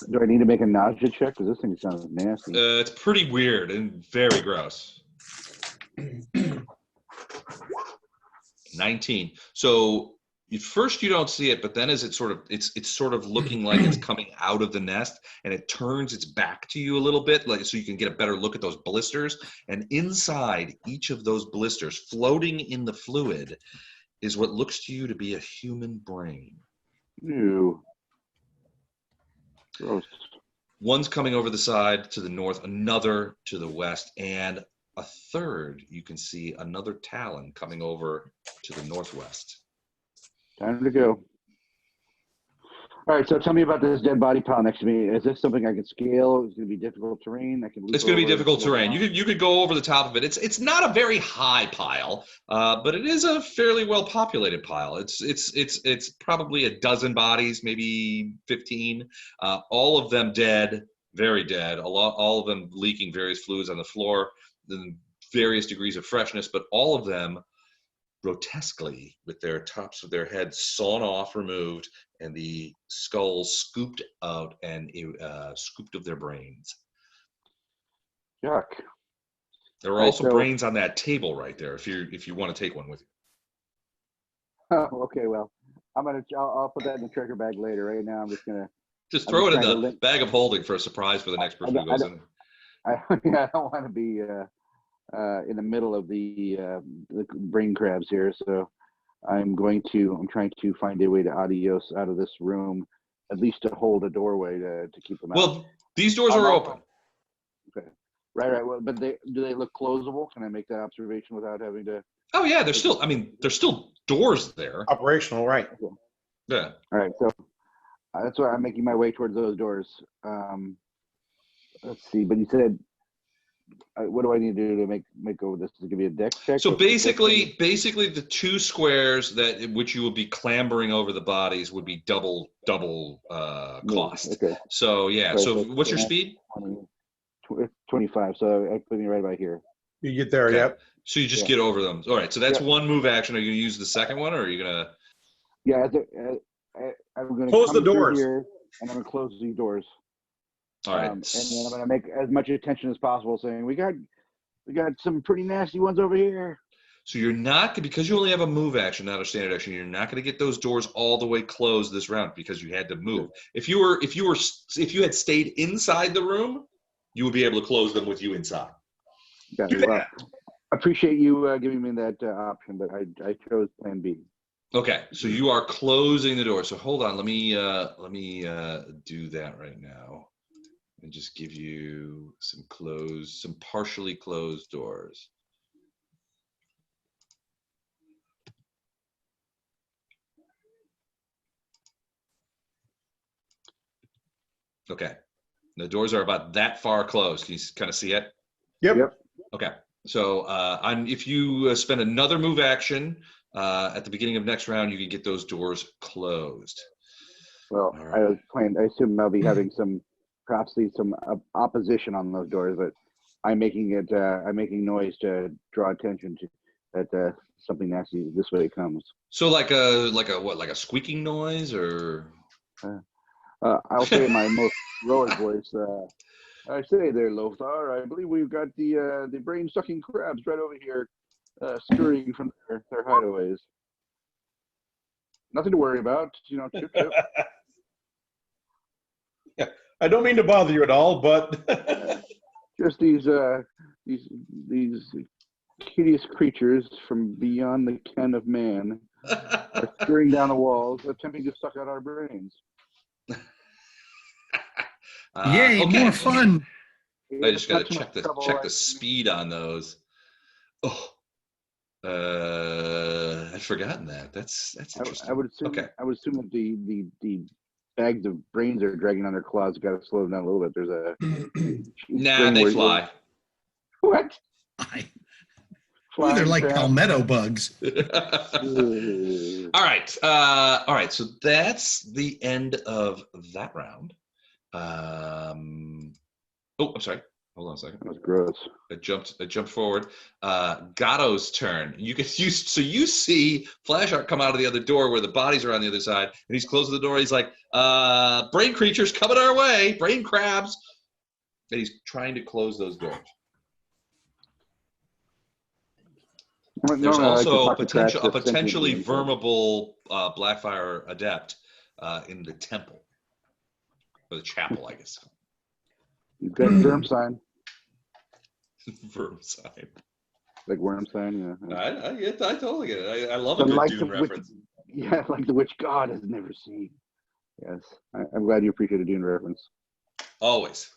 Do I need to make a nausea check? Because this thing sounds nasty. It's pretty weird and very gross. 19. So at first you don't see it, but then as it's sort of looking like it's coming out of the nest, and it turns its back to you a little bit, like so you can get a better look at those blisters. And inside each of those blisters, floating in the fluid, is what looks to you to be a human brain. Ew. Gross. One's coming over the side to the north, another to the west, and a third, you can see another talon coming over to the northwest. Time to go. All right, so tell me about this dead body pile next to me. Is this something I can scale? Is it going to be difficult terrain? It's going to be difficult terrain. You could go over the top of it. It's not a very high pile, but it is a fairly well populated pile. It's probably a dozen bodies, maybe 15. All of them dead, very dead. All of them leaking various fluids on the floor, then various degrees of freshness, but all of them grotesquely with their tops of their heads sawn off, removed, and the skulls scooped out and scooped of their brains. Yuck. There are also brains on that table right there if you want to take one with you. Oh, okay, well, I'll put that in the treasure bag later. Right now, I'm just gonna throw it in the bag of holding for a surprise for the next person who goes in. I don't want to be in the middle of the brain crabs here, so I'm trying to find a way to adios out of this room, at least to hold a doorway to keep them out. Well, these doors are open. Okay. Right. Well, but do they look closable? Can I make that observation without having to? Oh yeah, there's still doors there. Operational, right? Okay. Yeah. All right, so that's why I'm making my way towards those doors. Let's see, but you said, what do I need to do to make over this? Does it give me a dex check? So basically the two squares that which you would be clambering over the bodies would be double cost. Okay. So yeah. Right, So what's your speed? 25. So I put me right about here. You get there, Okay. yep. So you just get over them. All right. So that's one move action. Are you gonna use the second one, or are you gonna? Yeah, I'm going to close the doors here, and I'm going to close these doors. All right. And then I'm going to make as much attention as possible, saying we got some pretty nasty ones over here. So you're not, because you only have a move action, not a standard action, you're not going to get those doors all the way closed this round because you had to move. If you had stayed inside the room, you would be able to close them with you inside. Got it. Well, I appreciate you giving me that option, but I chose Plan B. Okay, so you are closing the door. So hold on, let me do that right now, and just give you some partially closed doors. Okay, the doors are about that far closed. Can you kind of see it? Yep. Okay, so if you spend another move action at the beginning of next round, you can get those doors closed. Well, Right. I assume I'll be having some opposition on those doors, but I'm making noise to draw attention to that something nasty this way comes. So like a squeaking noise, or I'll say in my most heroic voice. I say there, Lothar. I believe we've got the brain-sucking crabs right over here, scurrying from their hideaways. Nothing to worry about, Chip, chip. Yeah, I don't mean to bother you at all, but Just these hideous creatures from beyond the ken of man are scurrying down the walls, attempting to suck out our brains. Yay, okay. more fun. I just got to Not too much check trouble, the speed on those. Oh, I'd forgotten that. That's interesting. I would assume. Okay. I would assume that the bags of brains are dragging on their claws. Got to slow them down a little bit. There's a Nah, they fly. What? Ooh, they're like crab? palmetto bugs. All right. So that's the end of that round. I'm sorry. Hold on a second. That was gross. I jumped forward. Gatto's turn. You see Flashheart come out of the other door where the bodies are on the other side, and he's closing the door. He's like, brain creatures coming our way, brain crabs. And he's trying to close those doors. There's also a potentially vermable Blackfire Adept in the temple. Or the chapel, I guess. You've got Worm sign. Worm sign. Like Worm sign, yeah. I totally get it. I love a good Dune reference. Yeah, like the which God has never seen. Yes, I'm glad you appreciate a Dune reference. Always.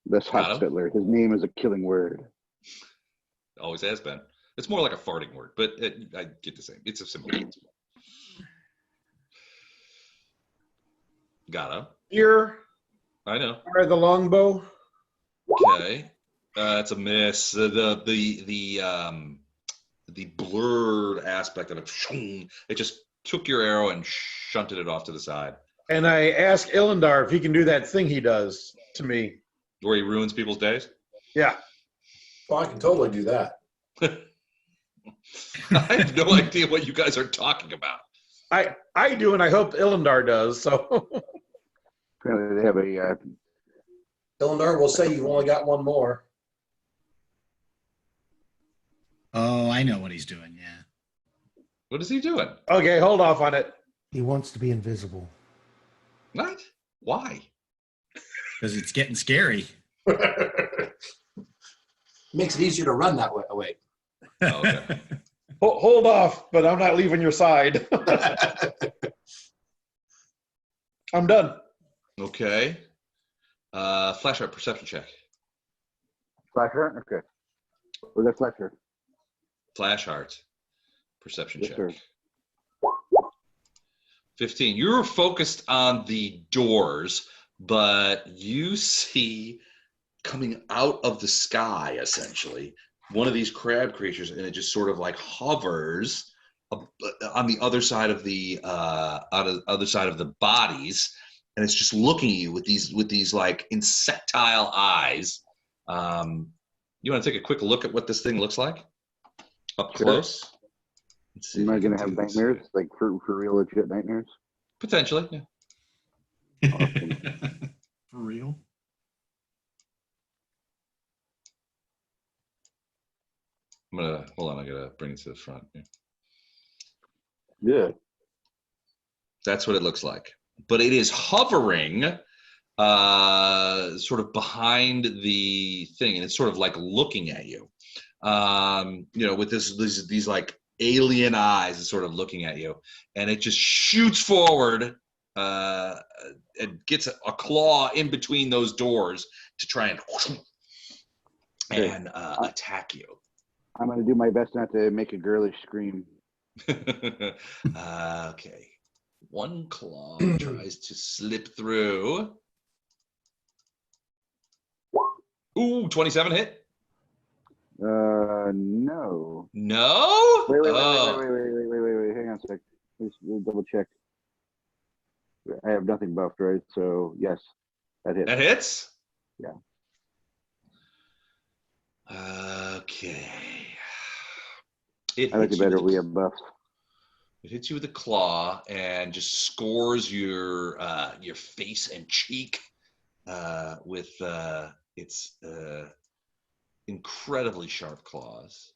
That's Hospitler. His name is a killing word. Always has been. It's more like a farting word, but I get the same. It's a simple principle. Gatto. here. I know. Fire the longbow. Okay. It's a miss. The blurred aspect of it just took your arrow and shunted it off to the side. And I ask Illendar if he can do that thing he does to me. Where he ruins people's days? Yeah. Well, I can totally do that. I have no idea what you guys are talking about. I do, and I hope Illendar does. So Apparently they have a Illinois will say you've only got one more. Oh, I know what he's doing. Yeah. What is he doing? okay, hold off on it. He wants to be invisible. What? Why? Because it's getting scary. Makes it easier to run that way. Away. Oh, okay. Hold off, but I'm not leaving your side. I'm done. Okay. Flashlight perception check. Flasher? Okay. Was that Flasher? Flashheart perception Yes, check. sir. 15. You're focused on the doors, but you see coming out of the sky, essentially, one of these crab creatures, and it just sort of like hovers on the other side of the bodies, and it's just looking at you with these like insectile eyes. You want to take a quick look at what this thing looks like up close? Let's see. Am I going to have nightmares? Like for real legit nightmares? Potentially, yeah. Awesome. For real? hold on. I gotta bring it to the front. Yeah. Good. That's what it looks like. But it is hovering sort of behind the thing, and it's sort of like looking at you. With these like alien eyes, it's sort of looking at you, and it just shoots forward and gets a claw in between those doors to try and attack you. I'm going to do my best not to make a girlish scream. Okay. One claw tries to slip through. Ooh, 27 hit? No. No? Wait. Oh. Wait. Hang on a sec. Let's double check. I have nothing buffed, right? So, yes, that hits. That hits? Yeah. Okay. I like it better we have buffs. It hits you with a claw and just scores your face and cheek with its incredibly sharp claws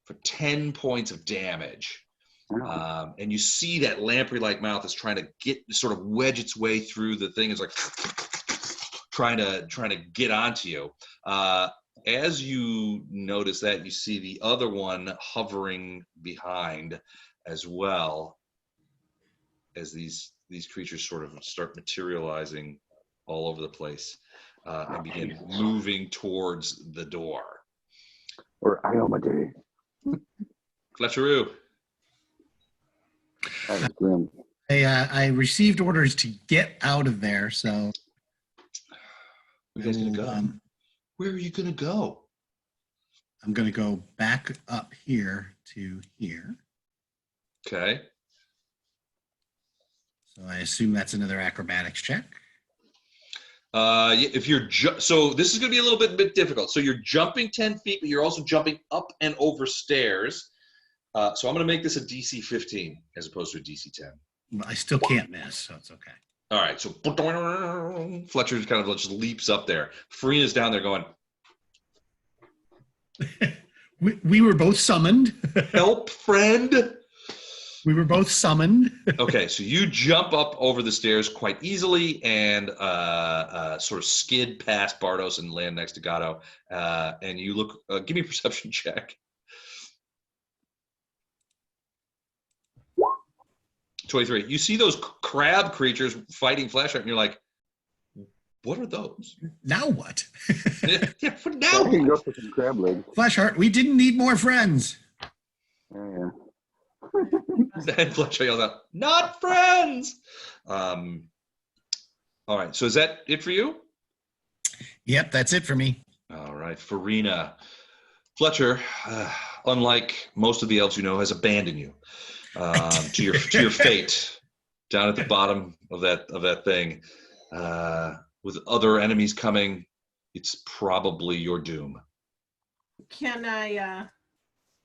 for 10 points of damage. And you see that lamprey-like mouth is trying to sort of wedge its way through the thing. It's like trying to get onto you. As you notice that, you see the other one hovering behind as well, as these creatures sort of start materializing all over the place and begin moving towards the door. Or Iomade. Fletcheroo. That was grim. I received orders to get out of there, so. Where are you guys gonna go? Where are you gonna go? I'm gonna go back up here to here. Okay. So I assume that's another acrobatics check. If you're so this is going to be a little bit difficult. So you're jumping 10 feet, but you're also jumping up and over stairs. So I'm going to make this a DC 15 as opposed to a DC 10. I still can't miss, so it's okay. All right. So Fletcher kind of just leaps up there. Farina's down there going, we were both summoned. help, friend. We were both summoned. Okay, so you jump up over the stairs quite easily and sort of skid past Bardos and land next to Gatto. And you look, give me a perception check. 23. You see those crab creatures fighting Flashlight, and you're like, what are those? Now what? Yeah, for now. I can go for some crab legs. Flashheart, we didn't need more friends. Yeah. And Fletcher yells out, not friends. All right, so is that it for you? Yep, that's it for me. All right, Farina. Fletcher, unlike most of the elves you know, has abandoned you to your fate down at the bottom of that thing. With other enemies coming, it's probably your doom. Can I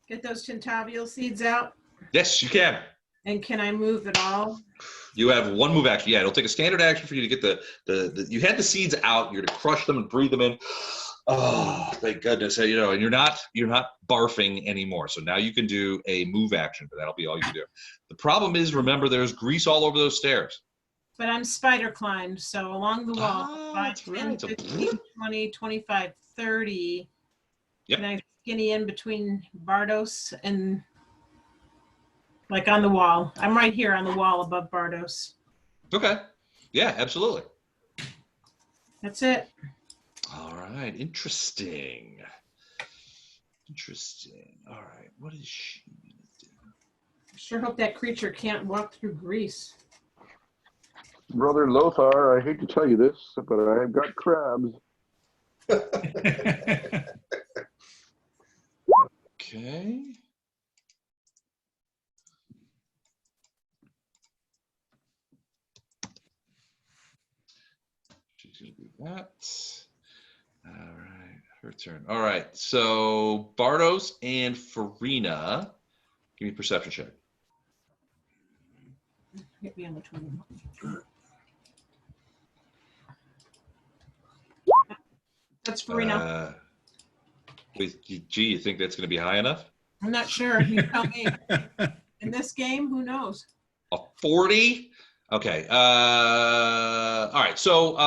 get those Tintavio seeds out? Yes, you can. And can I move at all? You have one move action. Yeah, it'll take a standard action for you to get the you had the seeds out. You're to crush them and breathe them in. Oh, thank goodness. And you're not barfing anymore. So now you can do a move action, but that'll be all you can do. The problem is, remember, there's grease all over those stairs. But I'm spider climbed, so along the wall, 5, that's 10, right. 15, 20, 25, 30. Yep. Can I skinny in between Bardos and like on the wall? I'm right here on the wall above Bardos. Okay. Yeah, absolutely. That's it. All right. Interesting. All right. What is she gonna do? I sure hope that creature can't walk through grease. Brother Lothar, I hate to tell you this, but I've got crabs. Okay. She's gonna do that. All right, her turn. All right, so Bardos and Farina, give me a perception check. Hit me on the 20. That's Farina. Gee, you think that's going to be high enough? I'm not sure. You tell me. In this game, who knows? A 40? Okay. All right. So,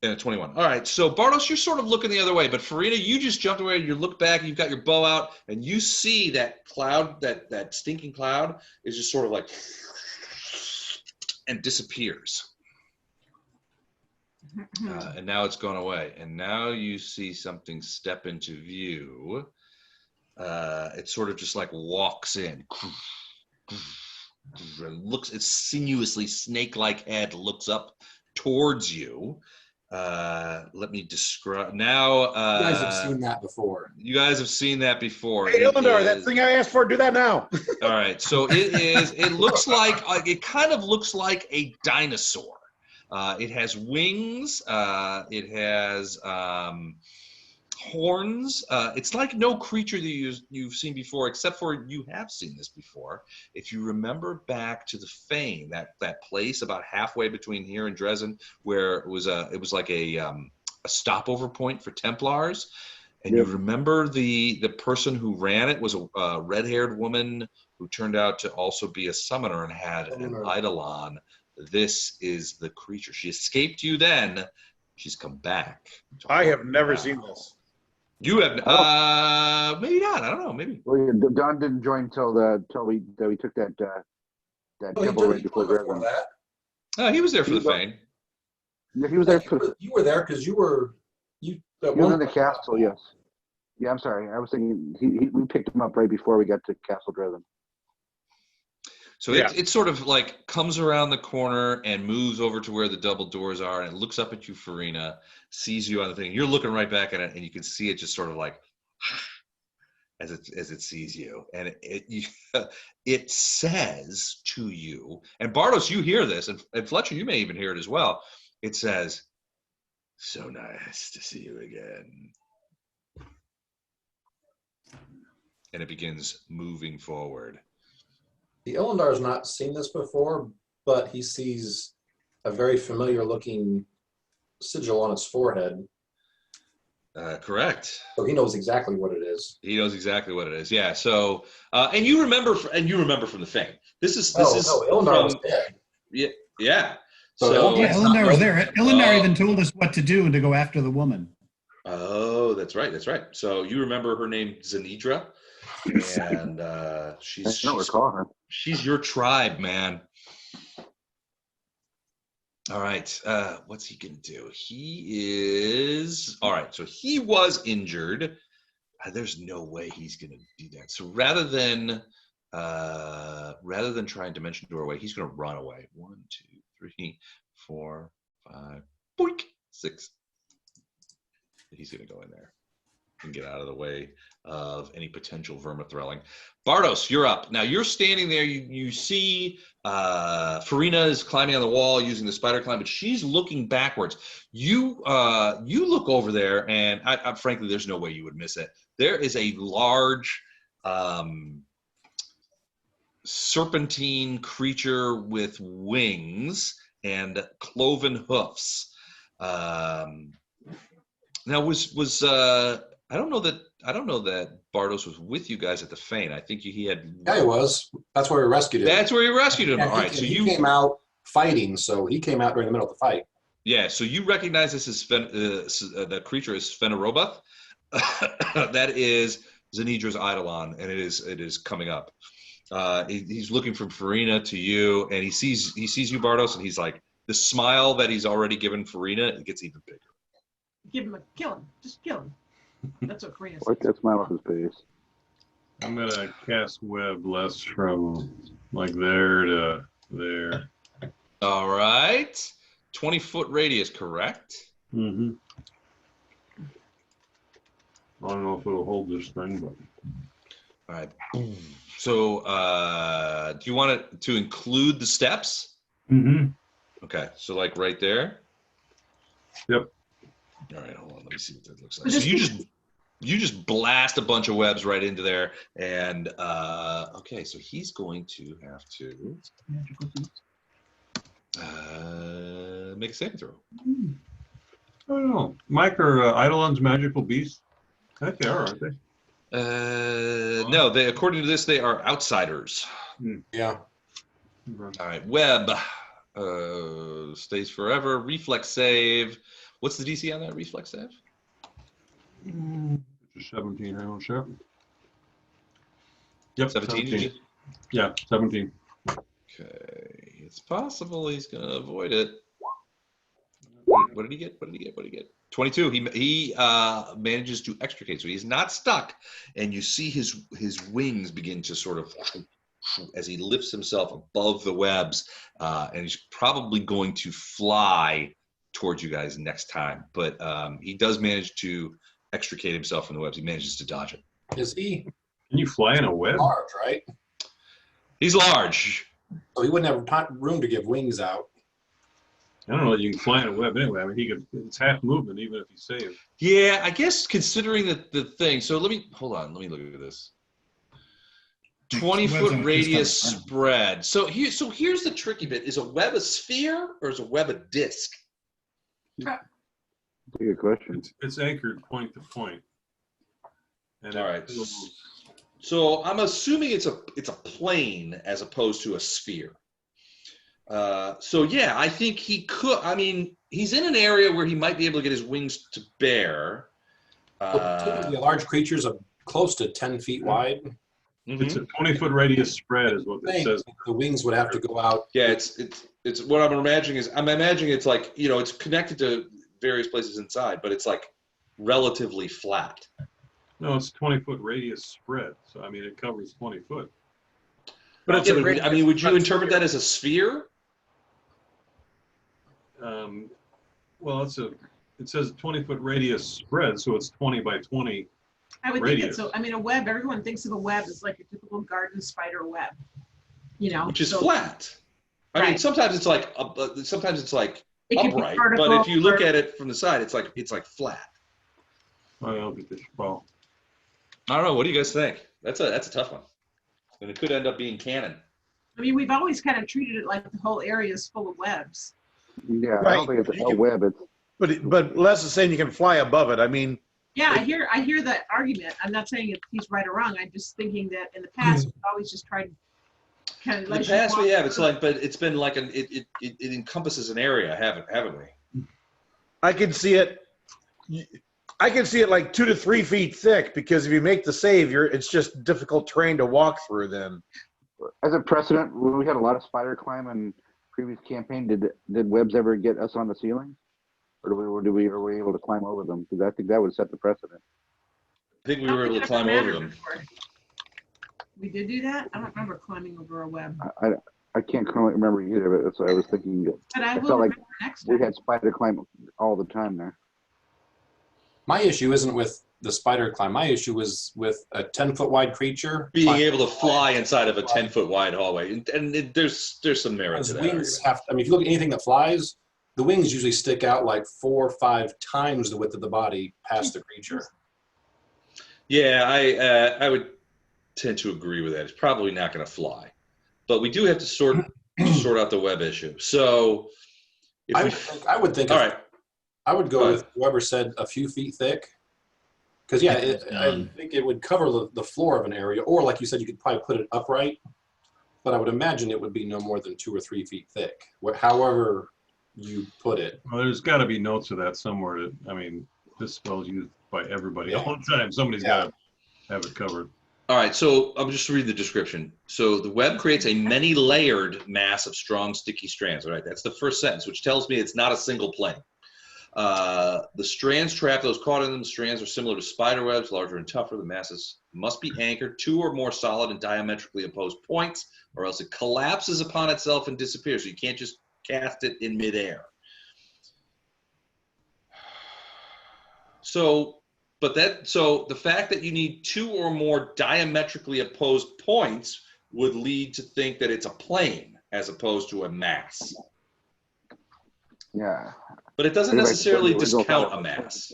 and a 21. All right. So, Bartos, you're sort of looking the other way, but Farina, you just jumped away. You look back. You've got your bow out, and you see that cloud, that stinking cloud, is just sort of like and disappears. And now it's gone away. And now you see something step into view. It sort of just like walks in. Looks, its sinuously snake-like head looks up towards you. Let me describe now. You guys have seen that before. You guys have seen that before. Hey, Illendar, that thing I asked for, do that now. All right, so it looks like, it kind of looks like a dinosaur. It has wings. It has horns. It's like no creature that you've seen before, except for you have seen this before. If you remember back to the Fane, that place about halfway between here and Dresden, where it was like a stopover point for Templars. And you remember the person who ran it was a red-haired woman who turned out to also be a summoner and had an eidolon. This is the creature. She escaped you then. She's come back. I have never seen this. You have maybe not. I don't know. Maybe. Well, yeah, Don didn't join till we took that temple right before Dresden. He was there for the Fane. Yeah, he was there for. You were there because you was in the castle. Yes. Yeah, I'm sorry. I was thinking we picked him up right before we got to Castle Dresden. So it sort of like comes around the corner and moves over to where the double doors are, and it looks up at you, Farina, sees you on the thing. You're looking right back at it, and you can see it just sort of like as it sees you, and it says to you, and Bartos, you hear this, and Fletcher, you may even hear it as well. It says, "So nice to see you again," and it begins moving forward. The Illendar has not seen this before, but he sees a very familiar looking sigil on its forehead. Correct. So he knows exactly what it is. He knows exactly what it is. Yeah. So, and you remember from the Fane. This is Illendar was dead. Yeah. So Illendar was there. Illendar even told us what to do and to go after the woman. Oh, that's right. That's right. So you remember her name, Zenidra, and I don't recall her. She's your tribe, man. All right. What's he gonna do? He is all right. So he was injured. There's no way he's gonna do that. So rather than trying dimension door away, he's gonna run away. 1, 2, 3, 4, 5, boink, 6. He's gonna go in there and get out of the way of any potential vermithrelling. Bartos, you're up. Now you're standing there. You see Farina is climbing on the wall using the spider climb, but she's looking backwards. You look over there, and I frankly, there's no way you would miss it. There is a large serpentine creature with wings and cloven hoofs. Now was I don't know that Bartos was with you guys at the Fane. I think he had. Yeah, he was. That's where we rescued him. That's where you rescued him. Yeah, all right, so he came out fighting. So he came out during the middle of the fight. Yeah, so you recognize this as that creature is Phenerobath. That is Zenidra's eidolon, and it is coming up. He's looking from Farina to you, and he sees you, Bartos, and he's like, the smile that he's already given Farina, it gets even bigger. Give him kill him. Just kill him. That's what Farina says. Wipe that smile off his face. I'm gonna cast web less from like there to there. All right, 20-foot radius, correct? Mm-hmm. I don't know if it'll hold this thing, but. All right. So, do you want it to include the steps? Mm-hmm. Okay, so like right there. Yep. All right, hold on. Let me see what that looks like. So you just blast a bunch of webs right into there, and okay, so he's going to have to make a saving throw. I don't know. Mike, are Eidolon's magical beasts? I think they are, aren't they? No, according to this, they are outsiders. Yeah. All right, web stays forever. Reflex save. What's the DC on that reflex save? 17, I don't sure. Yep, 17. Yeah, 17. Okay, it's possible he's gonna avoid it. What did he get? What did he get? What did he get? 22. He manages to extricate, so he's not stuck, and you see his wings begin to sort of as he lifts himself above the webs, and he's probably going to fly towards you guys next time. But he does manage to extricate himself from the webs. He manages to dodge it. Is he Can you fly in a web? large, right? He's large. So he wouldn't have room to give wings out. I don't know that you can fly in a web anyway. I mean, it's half movement even if he's saved. Yeah, I guess considering the thing. So let me look at this. 20-foot radius spread. So here's the tricky bit. Is a web a sphere or is a web a disc? That's a good question. It's anchored point to point. And All right. So I'm assuming it's a plane as opposed to a sphere. So yeah, I think he could. I mean, he's in an area where he might be able to get his wings to bear. Typically, a large creature's close to 10 feet wide. It's a 20-foot radius spread is what it says. The wings would have to go out. Yeah, it's what I'm imagining is it's like, it's connected to various places inside, but it's like relatively flat. No, it's 20-foot radius spread. So I mean, it covers 20 foot. But it's would you interpret that as a sphere? Well, it says 20-foot radius spread, so it's 20 by 20. I would Radius. think it's so. I mean, a web. Everyone thinks of a web as like a typical garden spider web. Which is flat. I mean, sometimes it's like it can be upright, vertical, but if you look at it from the side, it's like flat. Well, I don't know. What do you guys think? That's a tough one, and it could end up being canon. I mean, we've always kind of treated it like the whole area is full of webs. Yeah, Right. I don't think it's a web. It's But Les is saying you can fly above it. I mean, Yeah, I hear that argument. I'm not saying if he's right or wrong. I'm just thinking that in the past we've always just tried to kind of In the past, we have. But it's been like it encompasses an area, haven't we? I can see it. I can see it like 2 to 3 feet thick because if you make the save, it's just difficult terrain to walk through. Then, as a precedent, when we had a lot of spider climb in previous campaign, did webs ever get us on the ceiling, or were we able to climb over them? Because I think that would set the precedent. I think we were able to climb over them. We did do that? I don't remember climbing over a web. I can't quite remember either of it, so I was thinking that But I will felt like remember next time. we had spider climb all the time there. My issue isn't with the spider climb. My issue was with a 10-foot wide creature Being able to fly inside of a 10-foot wide hallway, and there's some merit to that. Wings if you look at anything that flies, the wings usually stick out like 4 or 5 times the width of the body past the creature. Yeah, I would tend to agree with that. It's probably not going to fly, but we do have to sort out the web issue. So, I would think. All right. I would go with whoever said a few feet thick. Because, I think it would cover the floor of an area. Or, like you said, you could probably put it upright. But I would imagine it would be no more than 2 or 3 feet thick. However you put it. Well, there's got to be notes of that somewhere. This spell's used by everybody all the time. Somebody's got to have it covered. All right, so I'll just read the description. So the web creates a many-layered mass of strong, sticky strands. All right, that's the first sentence, which tells me it's not a single plane. The strands trap those caught in them. The strands are similar to spider webs, larger and tougher. The masses must be anchored 2 or more solid and diametrically opposed points, or else it collapses upon itself and disappears. So you can't just cast it in midair. So the fact that you need 2 or more diametrically opposed points would lead to think that it's a plane as opposed to a mass. Yeah. But it doesn't necessarily discount a mass.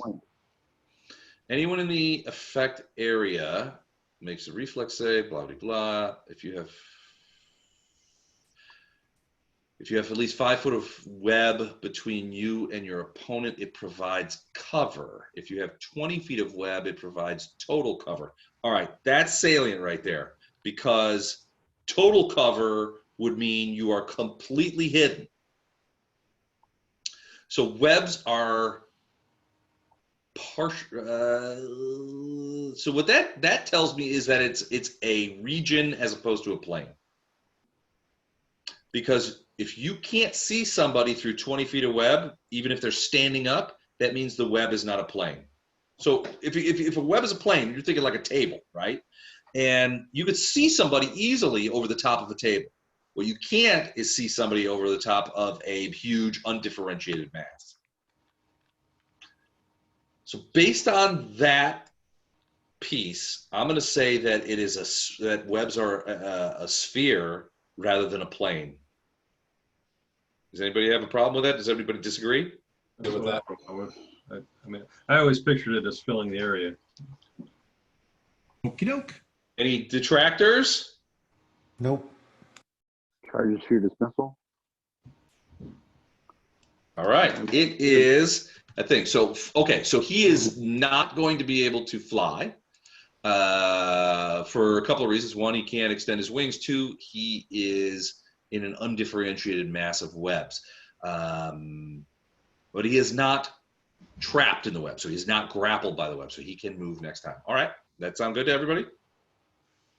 Anyone in the effect area makes a reflex save, blah, blah, blah. If you have... If you have at least 5 foot of web between you and your opponent, it provides cover. If you have 20 feet of web, it provides total cover. All right, that's salient right there, because total cover would mean you are completely hidden. So webs are partial. So what that tells me is that it's a region as opposed to a plane. Because if you can't see somebody through 20 feet of web, even if they're standing up, that means the web is not a plane. So if a web is a plane, you're thinking like a table, right? And you could see somebody easily over the top of the table. What you can't is see somebody over the top of a huge undifferentiated mass. So based on that piece, I'm going to say that it is that webs are a sphere rather than a plane. Does anybody have a problem with that? Does everybody disagree? That's what I mean, I always pictured it as filling the area. Okie doke. Any detractors? Nope. Charges for your dismissal. All right, it is a thing. So, okay, so he is not going to be able to fly for a couple of reasons. One, he can't extend his wings. Two, he is in an undifferentiated mass of webs. But he is not trapped in the web, so he's not grappled by the web, so he can move next time. All right, that sound good to everybody?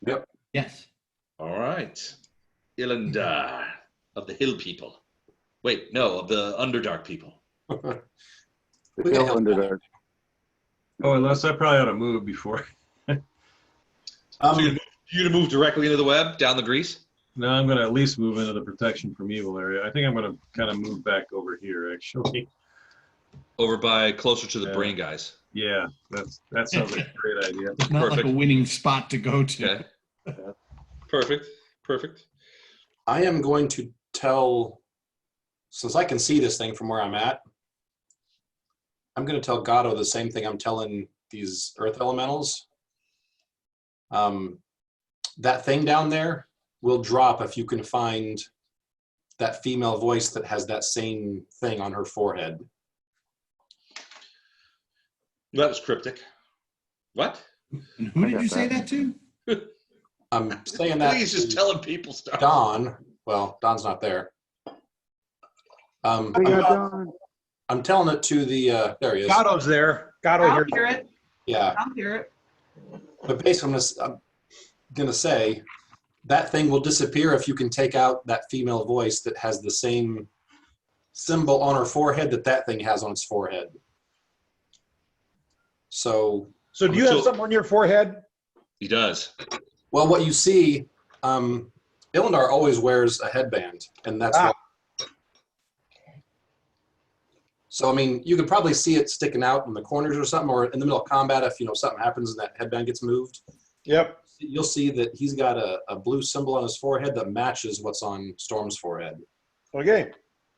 Yep. Yes. All right. Illandar of the Hill People. Wait, no, of the Underdark people. The We Hill got Underdark. Oh, unless I probably ought to move before. So you're gonna move directly into the web, down the grease? No, I'm going to at least move into the protection from evil area. I think I'm going to kind of move back over here, actually. Over by closer to the Yeah. brain guys. Yeah, that sounds like a great idea. It's not like Perfect. a winning spot to go to. Okay. Perfect. Perfect. I am going to tell, since I can see this thing from where I'm at, I'm going to tell Gatto the same thing I'm telling these earth elementals. That thing down there will drop if you can find that female voice that has that same thing on her forehead. That was cryptic. What? And who I did got you say that. that to? I'm saying I that think he's just to telling people stuff. Don. Well, Don's not there. I got Don. I'm telling it to the, there he is. Gatto's there. Gatto I'll here. hear it. Yeah, I'll hear it. but basically I'm gonna say that thing will disappear if you can take out that female voice that has the same symbol on her forehead that thing has on its forehead. So So do you have something on your forehead? He does. well, what you see, Illandar always wears a headband, and that's why. So, I mean, you could probably see it sticking out in the corners or something, or in the middle of combat if, something happens and that headband gets moved. Yep. You'll see that he's got a blue symbol on his forehead that matches what's on Storm's forehead. Okay.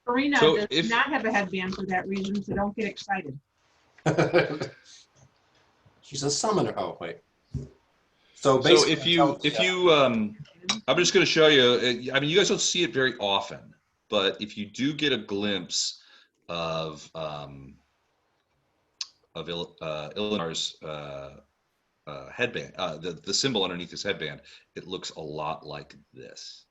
Karina So does if- not have a headband for that reason, so don't get excited. She's a summoner. Oh, wait. So So basically, I'm just going to show you, I mean, you guys don't see it very often, but if you do get a glimpse of Illinar's headband, the symbol underneath his headband, it looks a lot like this.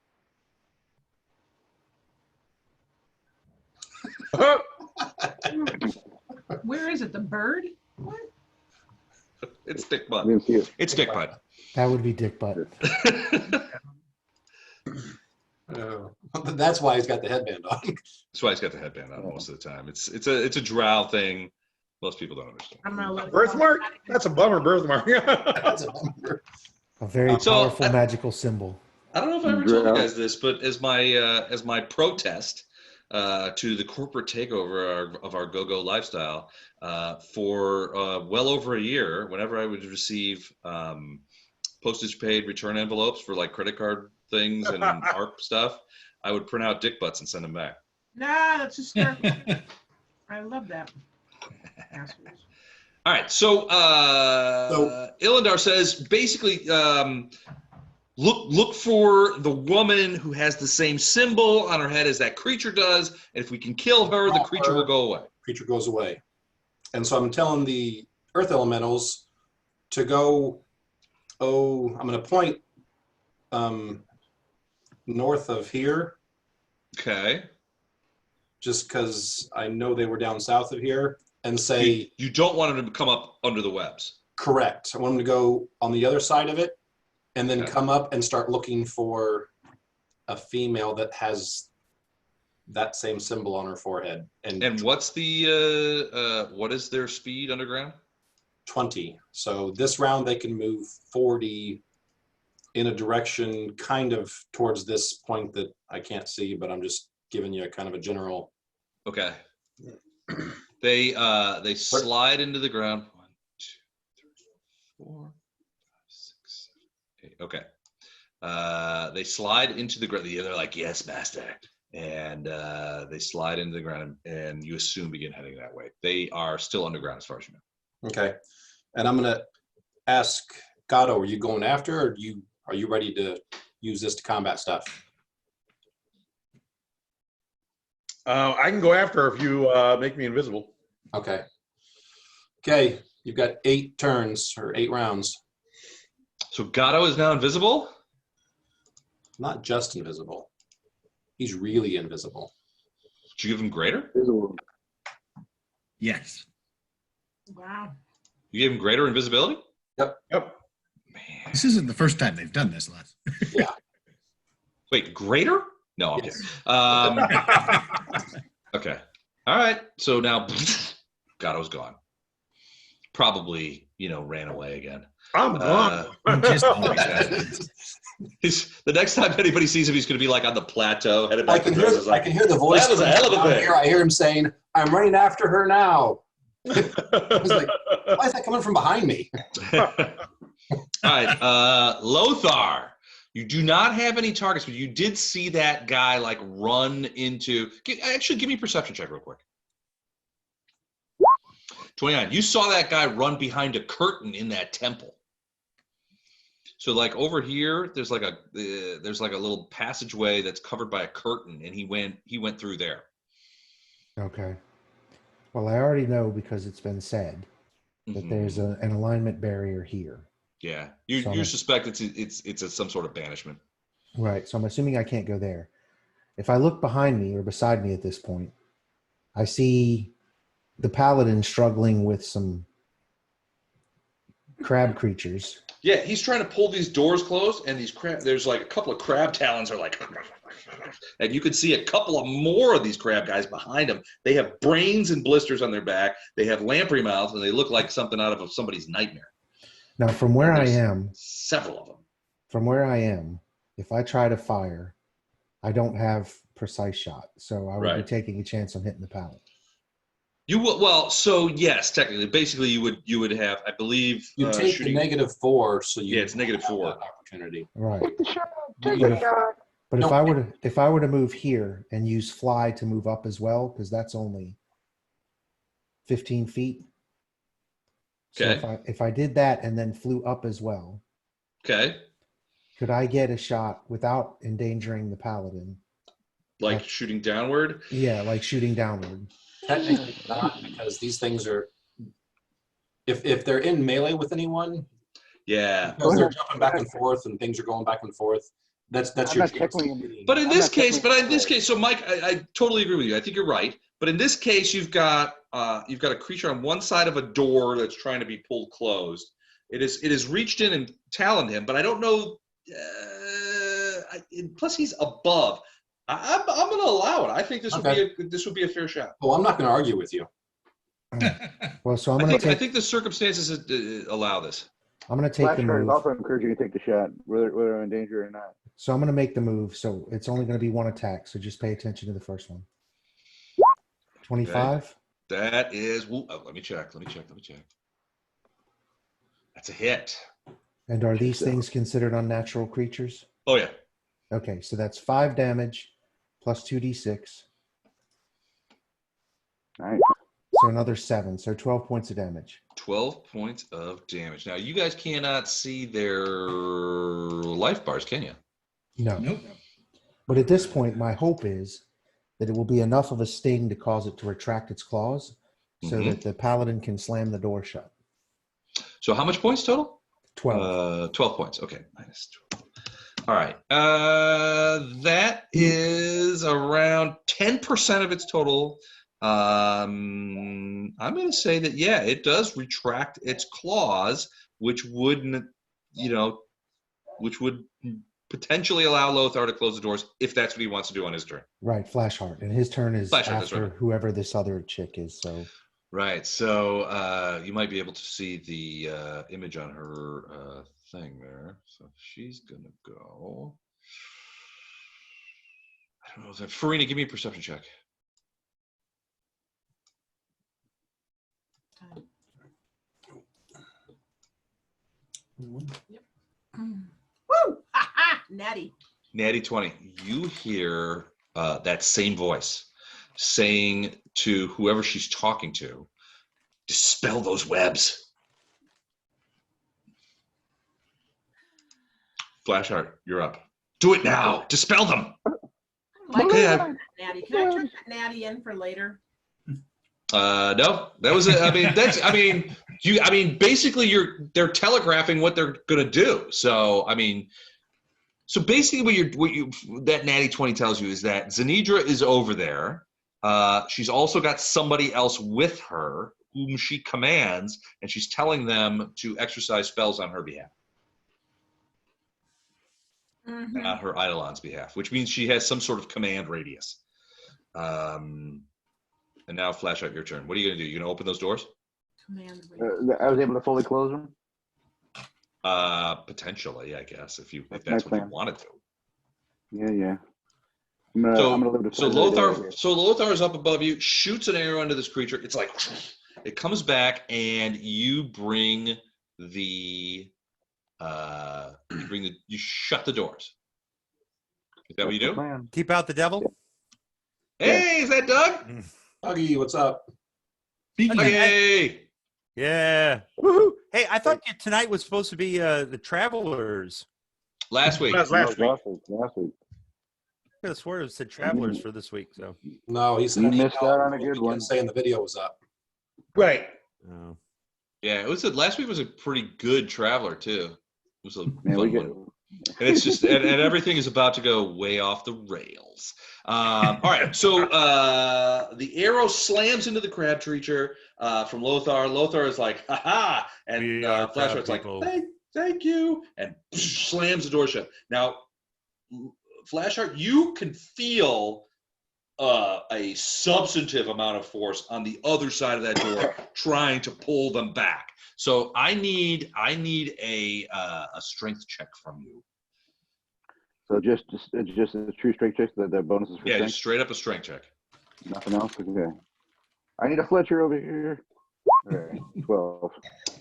Where is it? The bird? What? It's Dick I Butt. didn't see it. It's Dick Butt. That would be Dick Butt. that's why he's got the headband on. That's why he's got the headband on most of the time. It's a drow thing. Most people don't understand. I'm gonna let it Birthmark? That's a bummer birthmark. That's a bummer. A very So, powerful magical symbol. I don't know if I ever told you guys this, but as my protest to the corporate takeover of our go-go lifestyle, for well over a year, whenever I would receive postage paid return envelopes for like credit card things and ARP stuff, I would print out dick butts and send them back. Nah, that's hysterical. I love that. Assholes. All right, so Illandar says basically look for the woman who has the same symbol on her head as that creature does. And if we can kill her, the creature will go away. Creature goes away. And so I'm telling the earth elementals to go, I'm going to point north of here, Okay. just because I know they were down south of here, and say, You don't want them to come up under the webs. correct. I want them to go on the other side of it, and then Okay. come up and start looking for a female that has that same symbol on her forehead. And what's the what is their speed underground? 20. So this round they can move 40 in a direction kind of towards this point that I can't see, but I'm just giving you a kind of a general. Okay. They slide into the ground. 1, 2, 3, 4, 5, 6, 7, 8. Okay. They slide into the ground. They're like, yes, master. And they slide into the ground, and you assume begin heading that way. They are still underground as far as you know. Okay. And I'm going to ask Gato, are you going after, or are you ready to use this to combat stuff? I can go after her if you make me invisible. Okay. Okay. You've got 8 turns or 8 rounds. So Gato is now invisible? Not just invisible. He's really invisible. Did you give him greater? Visible. Yes. Wow. You gave him greater invisibility? Yep. Man. This isn't the first time they've done this, Les. Yeah. Wait, greater? No, I'm Yes. kidding. Okay. All right. So now Gato's gone. Probably, ran away again. I'm gone. Just always happens. The next time anybody sees him, he's going to be like on the plateau, headed I back can to hear Dresden's I like, can hear the voice. that was a hell of a down thing. here. I hear him saying, "I'm running after her now." I was like, why is that coming from behind me? All right, Lothar, you do not have any targets, but you did see that guy like run into. Actually, give me a perception check real quick. 29. You saw that guy run behind a curtain in that temple. So like over here, there's like a little passageway that's covered by a curtain, and he went through there. Okay. Well, I already know because it's been said that there's an alignment barrier here. Yeah, So you suspect it's some sort of banishment. Right. So I'm assuming I can't go there. If I look behind me or beside me at this point, I see the paladin struggling with some crab creatures. Yeah, he's trying to pull these doors closed, and there's like a couple of crab talons are like, and you can see a couple of more of these crab guys behind him. They have brains and blisters on their back. They have lamprey mouths, and they look like something out of somebody's nightmare. Now, from where I am, several of them. From where I am, if I try to fire, I don't have precise shot, so I would be taking a chance on hitting the paladin. You will, well, so yes, technically, basically, you would have, I believe, you take shooting, the -4, so you it's -4 opportunity. Right. Take the shot. But if I were to move here and use fly to move up as well, because that's only 15 feet. Okay. So if I did that and then flew up as well, okay, could I get a shot without endangering the paladin? like shooting downward? Yeah, like shooting downward. Technically not, because these things are, if they're in melee with anyone, yeah, because they're jumping back and forth and things are going back and forth, that's I'm your not technically- But in this case, so Mike, I totally agree with you. I think you're right. But in this case, you've got a creature on one side of a door that's trying to be pulled closed. It has reached in and taloned him, but I don't know. Plus, he's above. I'm going to allow it. I think this would be a fair shot. Well, I'm not going to argue with you. Well, so I I think the circumstances allow this. I'm going to take the Blackfire is move. also encouraging you to take the shot, whether I'm in danger or not. So I'm going to make the move. So it's only going to be one attack. So just pay attention to the first one. 25. Okay. That is. Let me check. That's a hit. And are these things considered unnatural creatures? Oh yeah. Okay, so that's 5 damage plus 2d6. All right. So another 7. So 12 points of damage. 12 points of damage. Now, you guys cannot see their life bars, can you? No. Nope. But at this point, my hope is that it will be enough of a sting to cause it to retract its claws so that the paladin can slam the door shut. So how much points total? 12. 12 points. Okay, minus 12. All right. That is around 10% of its total. I'm going to say that, yeah, it does retract its claws, which would, potentially allow Lothar to close the doors if that's what he wants to do on his turn. Right, Flashheart. And his turn is Flashheart, that's after right. whoever this other chick is. So Right. So you might be able to see the image on her thing there. So she's going to go. I don't know. Is that Farina? Give me a perception check. Yep. Woo! Ha ha! Natty. Natty 20. You hear that same voice saying to whoever she's talking to, dispel those webs. Flashheart, you're up. Do it now. Dispel them. Like Natty. Can I turn that Natty in for later? No, that was it. I mean, that's. I mean, you. I mean, basically, they're telegraphing what they're gonna do. So, I mean, so basically, that Natty 20 tells you is that Zenidra is over there. She's also got somebody else with her whom she commands, and she's telling them to exercise spells on her behalf. Mm-hmm. Not her Eidolon's behalf, which means she has some sort of command radius. And now, Flashheart, your turn. What are you going to do? You going to open those doors? Command. I was able to fully close them. Potentially, I guess, if that's what you wanted to. Yeah. I'm gonna live to So fight another day. Lothar is up above you, shoots an arrow into this creature. It's like it comes back, and you bring the you shut the doors. Is that what you do? Plan. Keep out the devil. Hey, is that Doug? Dougie, what's up? Hey. Yeah. Woohoo! Hey, I thought tonight was supposed to be the Travelers. Last week. Last week. Last week. I could have sworn it said Travelers for this week. So. No, he said You missed out on a good one. saying the video was up. Right. Oh. Yeah, last week was a pretty good Traveler too. It was a Man, fun one. And it's just and everything is about to go way off the rails. All right, so the arrow slams into the crab creature from Lothar. Lothar is like, "Ha ha!" And Flashheart's like, "Thank you," and slams the door shut. Now, Flashheart, you can feel a substantive amount of force on the other side of that door, trying to pull them back. So I need a strength check from you. So just a true strength check. The bonuses for Yeah, strength. just straight up a strength check. Nothing else. Okay. I need a Fletcher over here. All right, 12.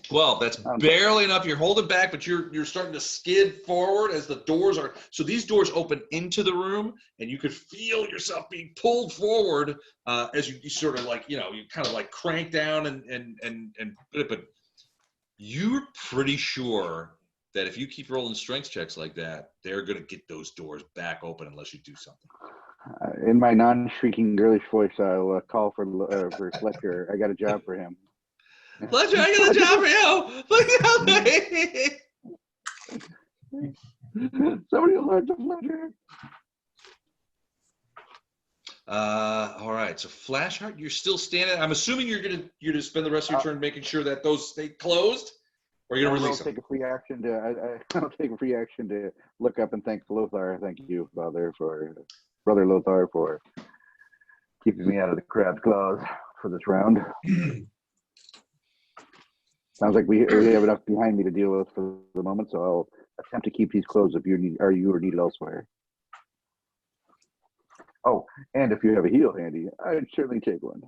12. That's barely enough. You're holding back, but you're starting to skid forward as the doors are. So these doors open into the room, and you could feel yourself being pulled forward as you sort of like, you kind of like crank down and but you're pretty sure that if you keep rolling strength checks like that, they're going to get those doors back open unless you do something. In my non-shrieking girlish voice, I'll call for Fletcher. I got a job for him. Fletcher, I got a job for you. Somebody alert the Fletcher. All right. So Flashheart, you're still standing. I'm assuming you're gonna spend the rest of your turn making sure that those stay closed, or you're gonna release them. I'll take a free action to look up and thank Lothar. Thank you, brother Lothar, for keeping me out of the crab's claws for this round. Sounds like we have enough behind me to deal with for the moment, so I'll attempt to keep these closed if you are needed elsewhere. Oh, and if you have a heal handy, I'd certainly take one.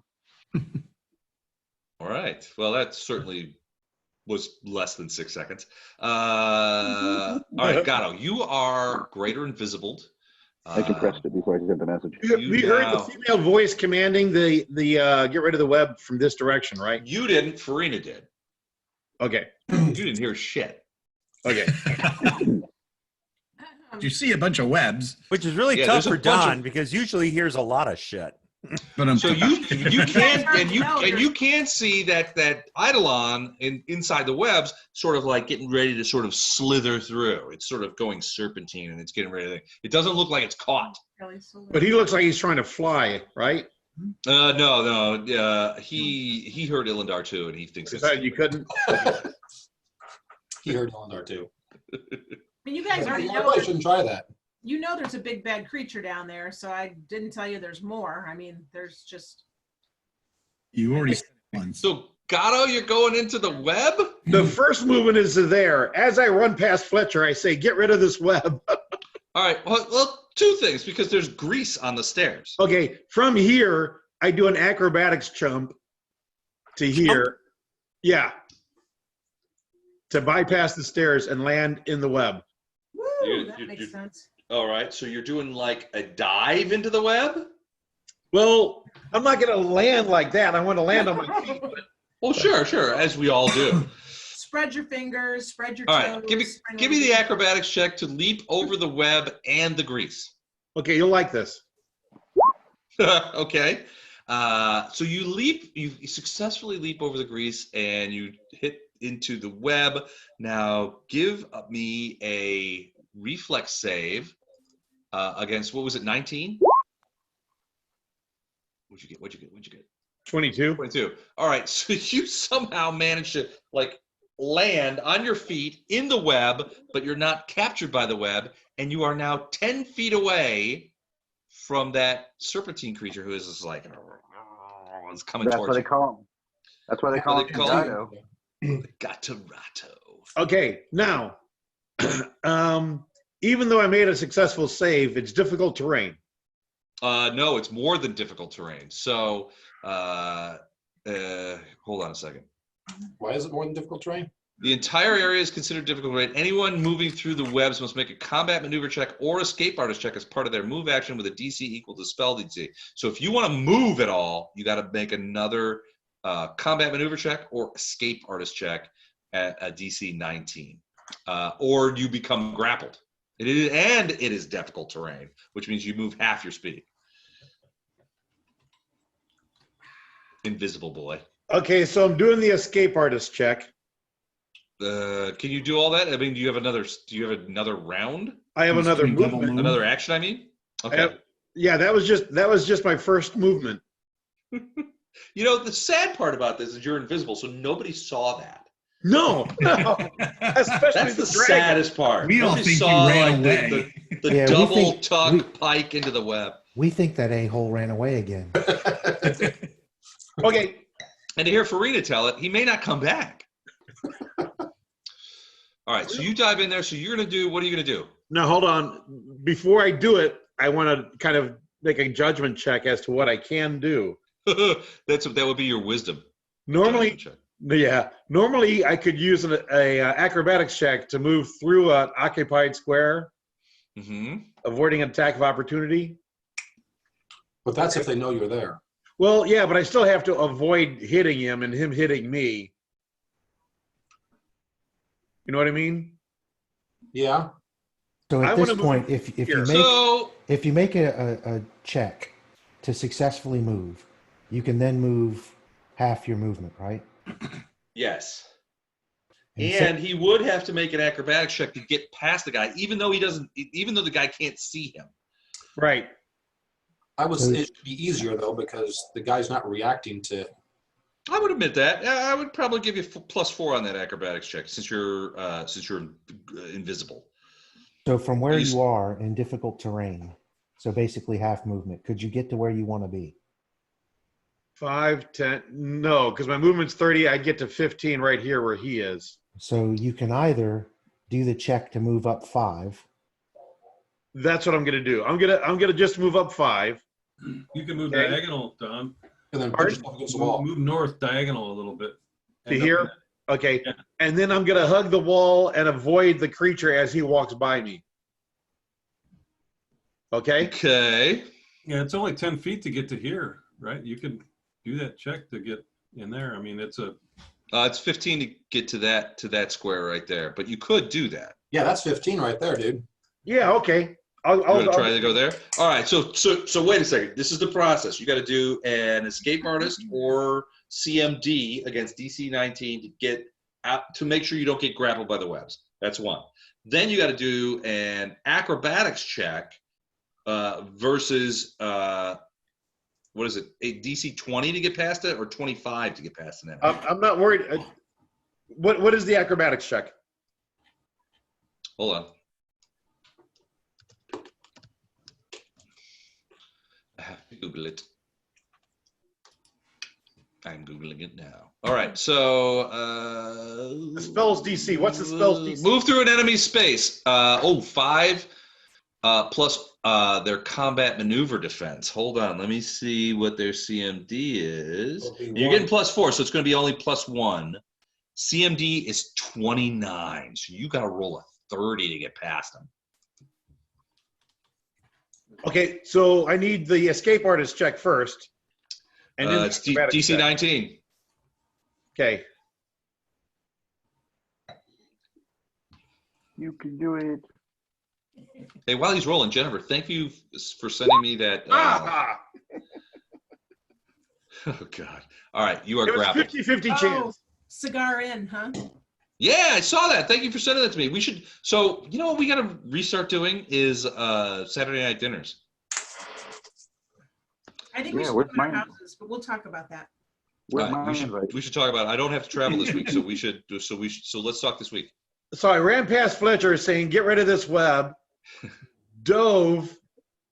All right. Well, that certainly was less than 6 seconds. All right, Gatto, you are greater invisibled. I compressed it before I sent the message. We heard the female voice commanding the get rid of the web from this direction, right? You didn't. Farina did. Okay. You didn't hear shit. Okay. You see a bunch of webs. Which is really Yeah, tough there's a for bunch Don of- because usually he hears a lot of shit. But So you can see that Eidolon inside the webs, sort of like getting ready to sort of slither through. It's sort of going serpentine, and it's getting ready. It doesn't look like it's caught. But he looks like he's trying to fly, right? No. He heard Ilindar too, and he thinks it's You couldn't. He heard Elendar too. I mean, you guys already I know. probably shouldn't try that. You know there's a big bad creature down there, so I didn't tell you there's more. I mean, there's just. You already said it once. So, Gatto, you're going into the web? The first movement is there. As I run past Fletcher, I say, get rid of this web. All right. Well, two things, because there's grease on the stairs. Okay, from here, I do an acrobatics jump to here. Yeah. To bypass the stairs and land in the web. Woo, that makes sense. All right. So you're doing like a dive into the web? Well, I'm not going to land like that. I want to land on my feet. Well, sure, as we all do. Spread your fingers, spread your All toes. right. Give me the acrobatics check to leap over the web and the grease. Okay, you'll like this. Okay. So you successfully leap over the grease and you hit into the web. Now give me a reflex save against, what was it, 19? What'd you get? 22. 22. All right. So you somehow managed to land on your feet in the web, but you're not captured by the web, and you are now 10 feet away from that serpentine creature who is just like, it's coming That's towards what you. they call him. That's why they call him Gato. Gatarato. Okay, now, even though I made a successful save, it's difficult terrain. No, it's more than difficult terrain. So, hold on a second. Why is it more than difficult terrain? The entire area is considered difficult terrain. Anyone moving through the webs must make a combat maneuver check or escape artist check as part of their move action with a DC equal to spell DC. So if you want to move at all, you got to make another combat maneuver check or escape artist check at a DC 19. Or you become grappled. It is difficult terrain, which means you move half your speed. Invisible boy. Okay, so I'm doing the escape artist check. Can you do all that? I mean, do you have another round? I have another movement. Another action, I mean? Okay. Yeah, that was just my first movement. You know, the sad part about this is you're invisible, so nobody saw that. No. Especially That's the saddest part. We all Nobody think you saw, ran like, away. the Yeah, we double think- tuck pike into the web. We think that a-hole ran away again. Okay. And to hear Farina tell it, he may not come back. All right, so you dive in there. So you're going to do, what are you going to do? Now, hold on. Before I do it, I want to kind of make a judgment check as to what I can do. That would be your wisdom. Normally, Judgment normally I could use an acrobatics check to move through an occupied square, check. Mm-hmm. avoiding an attack of opportunity. But that's if they know you're there. Well, yeah, but I still have to avoid hitting him and him hitting me. You know what I mean? Yeah. So I at this wanna move point, if you here. make So, if you make a check to successfully move, you can then move half your movement, right? yes. And so- And he would have to make an acrobatics check to get past the guy, even though the guy can't see him. Right. It should be easier though because the guy's not reacting to. I would admit that. I would probably give you +4 on that acrobatics check since you're invisible. So from where You s- you are in difficult terrain, so basically half movement, could you get to where you want to be? 5, 10. No, because my movement's 30. I get to 15 right here where he is. So you can either do the check to move up 5. That's what I'm gonna do. I'm gonna just move up 5. You can move Okay. diagonal, Don. And then push Pardon? yourself against the wall. Move north diagonal a little bit. To End up here? in that- Okay. Yeah. And then I'm gonna hug the wall and avoid the creature as he walks by me. Okay. Okay. Yeah, it's only 10 feet to get to here, right? You can do that check to get in there. I mean, it's 15 to get to that square right there, but you could do that. Yeah, that's 15 right there, dude. Yeah. Okay. You want to try to go there? All right. So wait a second. This is the process. You got to do an escape artist or CMD against DC 19 to get out, to make sure you don't get grappled by the webs. That's one. Then you got to do an acrobatics check versus what is it? A DC 20 to get past it, or 25 to get past an enemy? I'm not worried. What is the acrobatics check? Hold on. I have to Google it. I'm Googling it now. All right, so The spell's DC. What's the spell's DC? move through an enemy space. 5 plus their combat maneuver defense. Hold on, let me see what their CMD is. You're getting +4, so it's going to be only +1. CMD is 29, so you got to roll a 30 to get past them. Okay, so I need the escape artist check first. And then It's DC 19. Okay. You can do it. Hey, while he's rolling, Jennifer, thank you for sending me that. Ah! Oh, God. All right, you are It was grappled. 50-50 chance. Cigar in, huh? Yeah, I saw that. Thank you for sending that to me. We should. So, you know what we got to restart doing is Saturday night dinners. I think we Yeah, should where's go to our mine? houses, but we'll talk about that. Where's All right, my invite? we should talk about it. I don't have to travel this week, so we should. So let's talk this week. So I ran past Fletcher saying, get rid of this web, dove,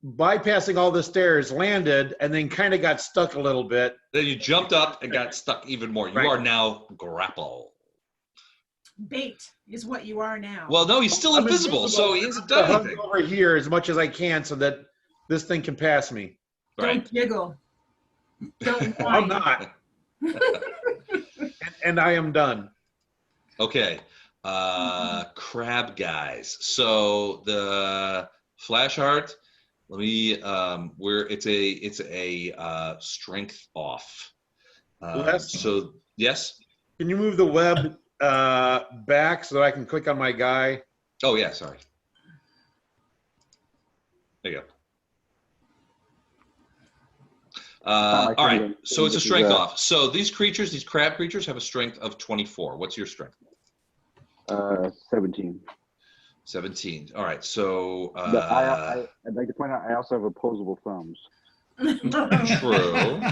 bypassing all the stairs, landed, and then kind of got stuck a little bit. Then you jumped up and got stuck even more. You Right. are now grappled. Bait is what you are now. Well, no, he's still I'm invisible, so he hasn't done hung anything. over here as much as I can so that this thing can pass me. Don't jiggle. Don't I'm whine. not. and I am done. Okay, crab guys. So the flash art. Let me. It's a strength off. Les? So yes. Can you move the web back so that I can click on my guy? Oh yeah, sorry. There you go. All right, so it's a strength off. So these crab creatures have a strength of 24. What's your strength? 17. 17. All right, so I'd like to point out I also have opposable thumbs. true.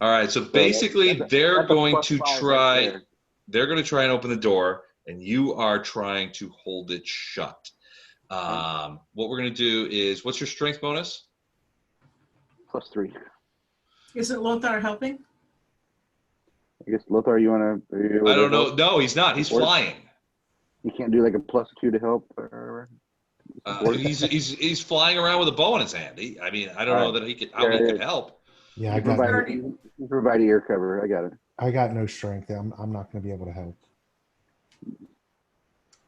All right, so basically they're going to try. Right, They're going to try and open the door, and you are trying to hold it shut. What we're going to do is, what's your strength bonus? +3. Isn't Lothar helping? I guess Lothar, you want to? I don't know. No, he's not. He's flying. You can't do like a +2 to help. Or He's flying around with a bow in his hand. I mean, I don't know that he could help. Yeah, I got provide ear cover. I got it. I got no strength. I'm not going to be able to help.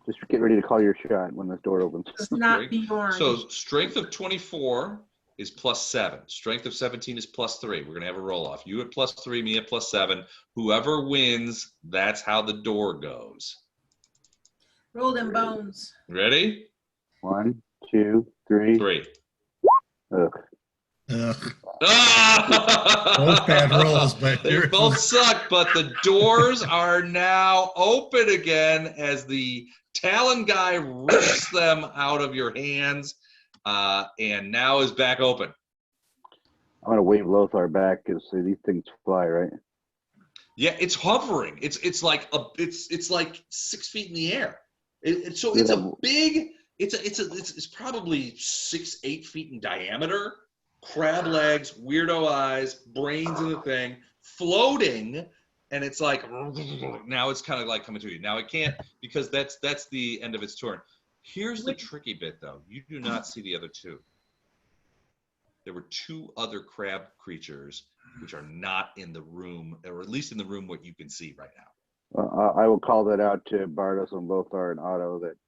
Just get ready to call your shot when this door opens. Does not be orange. So strength of 24 is +7. Strength of 17 is +3. We're going to have a roll off. You at +3, me at +7. Whoever wins, that's how the door goes. Roll them bones. Ready? 1, 2, 3. 3. Ugh. Both bad rolls, but they both suck. But the doors are now open again as the Talon guy rips them out of your hands, and now is back open. I'm gonna wave Lothar back because these things fly, right? Yeah, it's hovering. It's like 6 feet in the air. It's probably 6-8 feet in diameter. Crab legs, weirdo eyes, brains in the thing, floating, and it's like now it's kind of like coming to you. Now it can't because that's the end of its turn. Here's the tricky bit though. You do not see the other two. There were 2 other crab creatures which are not in the room, or at least in the room what you can see right now. I will call that out to Bardos and Lothar and Otto that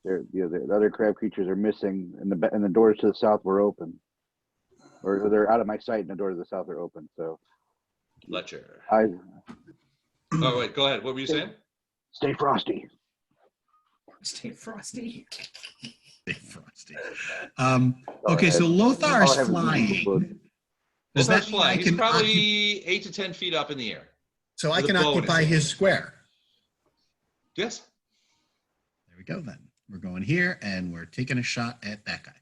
The other crab creatures are missing, and the doors to the south were open, or they're out of my sight, and the doors to the south are open. So, Fletcher. I Oh wait, go ahead. What were you saying? stay frosty. Stay frosty. Stay frosty. Okay, so Lothar's flying. Does that mean I He's can probably 8 to 10 feet up in the air. so I with a can occupy bonus. his square? Yes. There we go then. We're going here and we're taking a shot at that guy.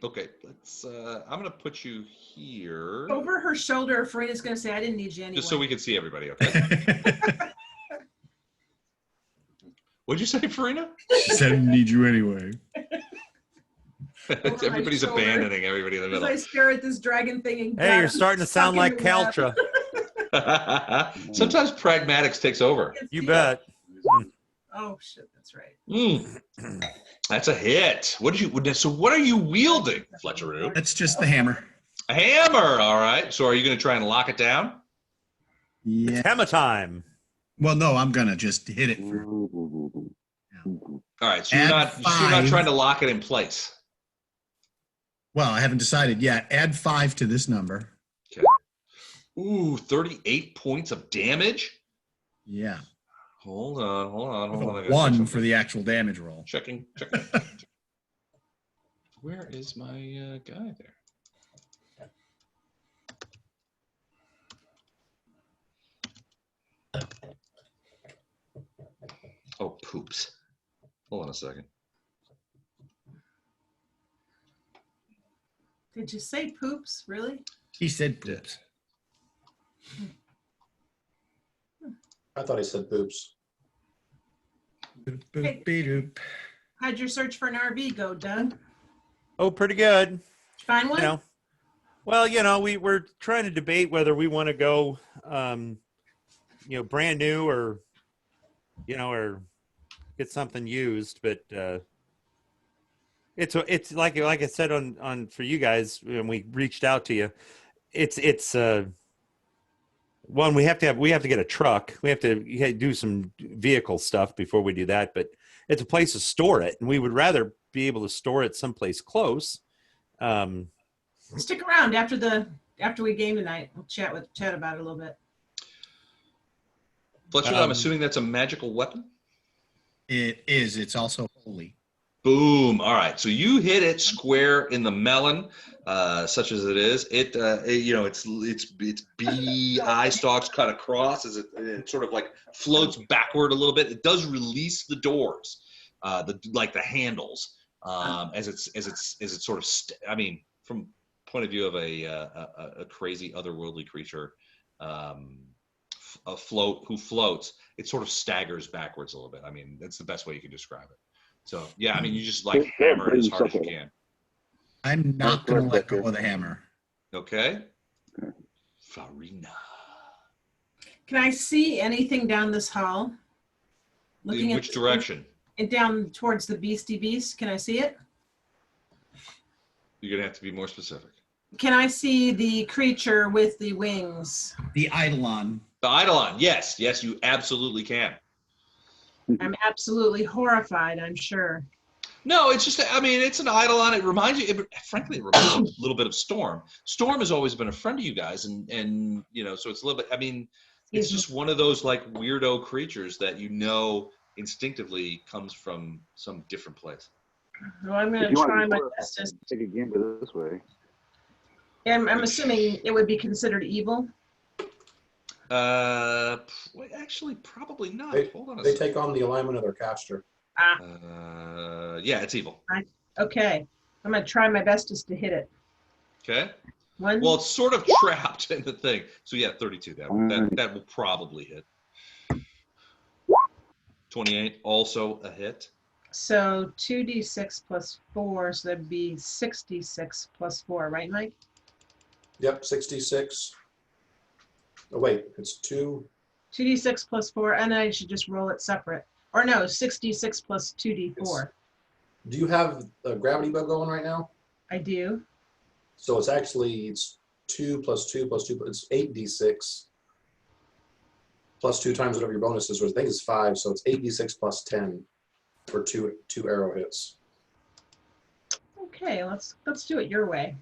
Okay, let's. I'm gonna put you here, Over her shoulder, Farina's going to say, I didn't need you anyway. just so we can see everybody. Okay. What'd you say, Farina? She said, "I need you anyway." Over my Everybody's shoulder. abandoning everybody in the As middle. I stare at this dragon thing and Hey, you're starting to sound like Kaltra. Sometimes pragmatics takes over. You bet. Oh shit, that's right. That's a hit. So what are you wielding, Fletcheroo? That's just the hammer. A hammer. All right. So are you going to try and lock it down? Yeah. It's hammer time. Well, no, I'm gonna just hit it for. All right. So Add you're not 5. trying to lock it in place. Well, I haven't decided yet. Add 5 to this number. Okay. Ooh, 38 points of damage. Yeah. Hold on. I gotta check 1 something. for the actual damage roll. Checking. Where is my guy there? Oh, poops. Hold on a second. Did you say poops? Really? He said poops. I thought he said poops. Boop, boop, beep, doop. How'd your search for an RV go, Doug? Oh, pretty good. Did you find one? You know, well, we're trying to debate whether we want to go, brand new or get something used. But it's like I said on for you guys when we reached out to you, it's one, we have to get a truck. We have to do some vehicle stuff before we do that, but it's a place to store it, and we would rather be able to store it someplace close. Stick around after we game tonight. We'll chat about it a little bit. Fletcher, I'm assuming that's a magical weapon? It is. It's also holy. Boom. All right. So you hit it square in the melon, such as it is. Its beady eye stalks cut across as it sort of like floats backward a little bit. It does release the doors, the handles, as it's sort of. From point of view of a crazy otherworldly creature, who floats, it sort of staggers backwards a little bit. I mean, that's the best way you can describe it. So yeah, you just hammer it as hard as you can. I'm not going to let go of the hammer. Okay. Farina. Can I see anything down this hall? In which direction? And down towards the Beastie Beast. Can I see it? You're gonna have to be more specific. Can I see the creature with the wings? The Eidolon. The Eidolon. Yes, you absolutely can. I'm absolutely horrified, I'm sure. No, it's just, it's an Eidolon. It reminds you, frankly, it reminds you a little bit of Storm. Storm has always been a friend of you guys, and so it's a little bit, it's just one of those like weirdo creatures that instinctively comes from some different place. Well, I'm going to try my best to take a gamble this way. I'm assuming it would be considered evil. Actually, probably not. Hold on a They second. take on the alignment of their caster. Yeah, it's evil. Okay. I'm going to try my bestest to hit it. Okay. One. Well, it's sort of trapped in the thing. So yeah, 32. That will probably hit. 28, also a hit. So 2d6 plus 4, so that'd be 66 plus 4, right, Mike? Yep, 66. Oh, wait, it's 2. 2d6 plus 4, and then I should just roll it separate. Or no, 66 plus 2d4. Do you have a gravity bug going right now? I do. So it's 2 plus 2 plus 2. It's 8d6 plus 2 times whatever your bonus is. Or I think it's 5, so it's 8d6 plus 10. for two arrow hits. Okay, let's do it your way.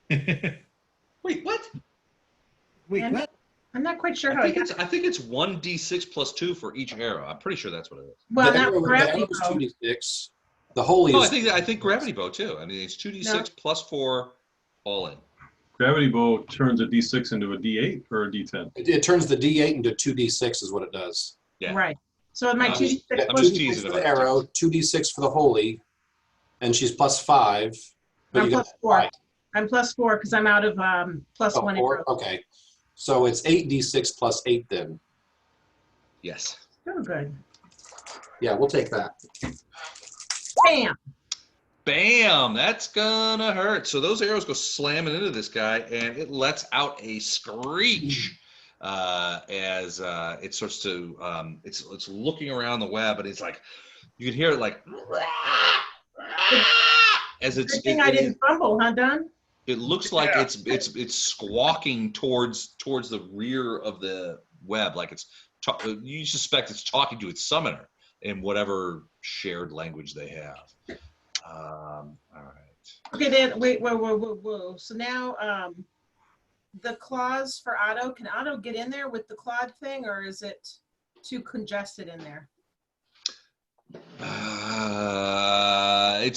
Wait, what? Wait, And what? I'm not quite sure how I think it got. I think it's 1d6 plus 2 for each arrow. I'm pretty sure that's what it is. Well, the not arrow, gravity is bow. 2d6. The holy Oh, is. I think gravity bow too. I mean, it's 2d6 No. plus 4 all in. Gravity bow turns a D6 into a D8 or a D10. It turns the d8 into 2d6 is what it does. Yeah. Right. So my I'm 2d6 just- yeah, I'm plus just 2d6 teasing for about the it. arrow, 2d6 for the holy, and she's +5. But I'm you got plus 4. fight. I'm +4 because I'm out of plus Oh, 1 4? arrow. Okay. So it's 8d6 plus 8 then. Yes. Oh, good. Yeah, we'll take that. Bam. Bam! That's gonna hurt. So those arrows go slamming into this guy, and it lets out a screech as it starts to. It's looking around the web, and it's like you can hear it like as it's. Good thing I didn't fumble, huh, Don? It looks like it's squawking towards the rear of the web, like you suspect it's talking to its summoner in whatever shared language they have. All right. Okay, then wait, whoa. So now the claws for Otto, can Otto get in there with the clawed thing, or is it too congested in there? I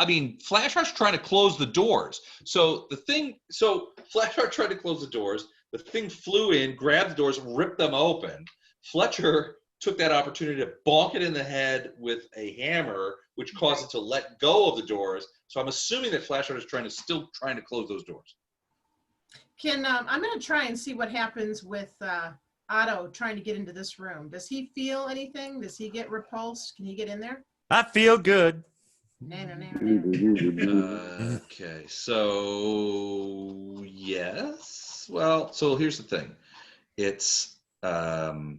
mean, Flashheart's trying to close the doors. So Flashheart tried to close the doors. The thing flew in, grabbed the doors, ripped them open. Fletcher took that opportunity to bonk it in the head with a hammer, which caused it to let go of the doors. So I'm assuming that Flashheart is still trying to close those doors. Can I'm going to try and see what happens with Otto trying to get into this room. Does he feel anything? Does he get repulsed? Can he get in there? I feel good. Okay, so yes. Well, so here's the thing. It's hold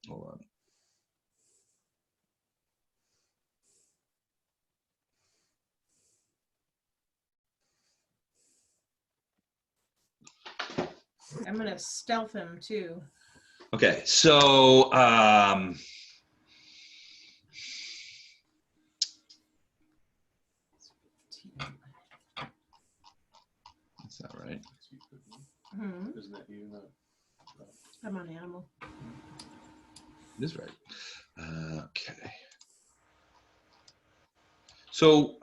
on. I'm going to stealth him too. Okay, so that's not right. Hmm. Isn't that you? I'm on animal. It is right. Okay. So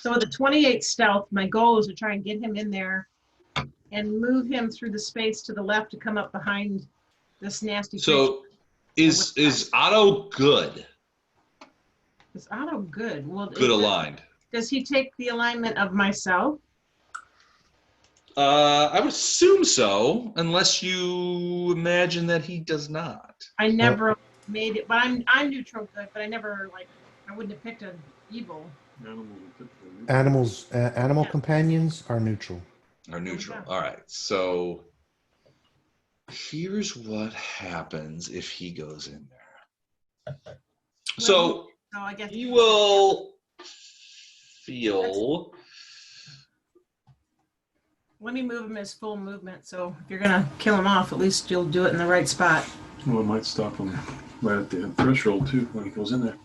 with a 28 stealth, my goal is to try and get him in there and move him through the space to the left to come up behind this nasty creature. So is Otto good? Is Otto good? Well, Good aligned. Does he take the alignment of myself? I would assume so, unless you imagine that he does not. I never made it, but I'm neutral good, but I never I wouldn't have picked an evil. Animal companions are neutral. Are neutral. All right. So here's what happens if he goes in there. So I guess he will feel. Let me move him as full movement. So if you're gonna kill him off, at least you'll do it in the right spot. Well, it might stop him right at the threshold too when he goes in there.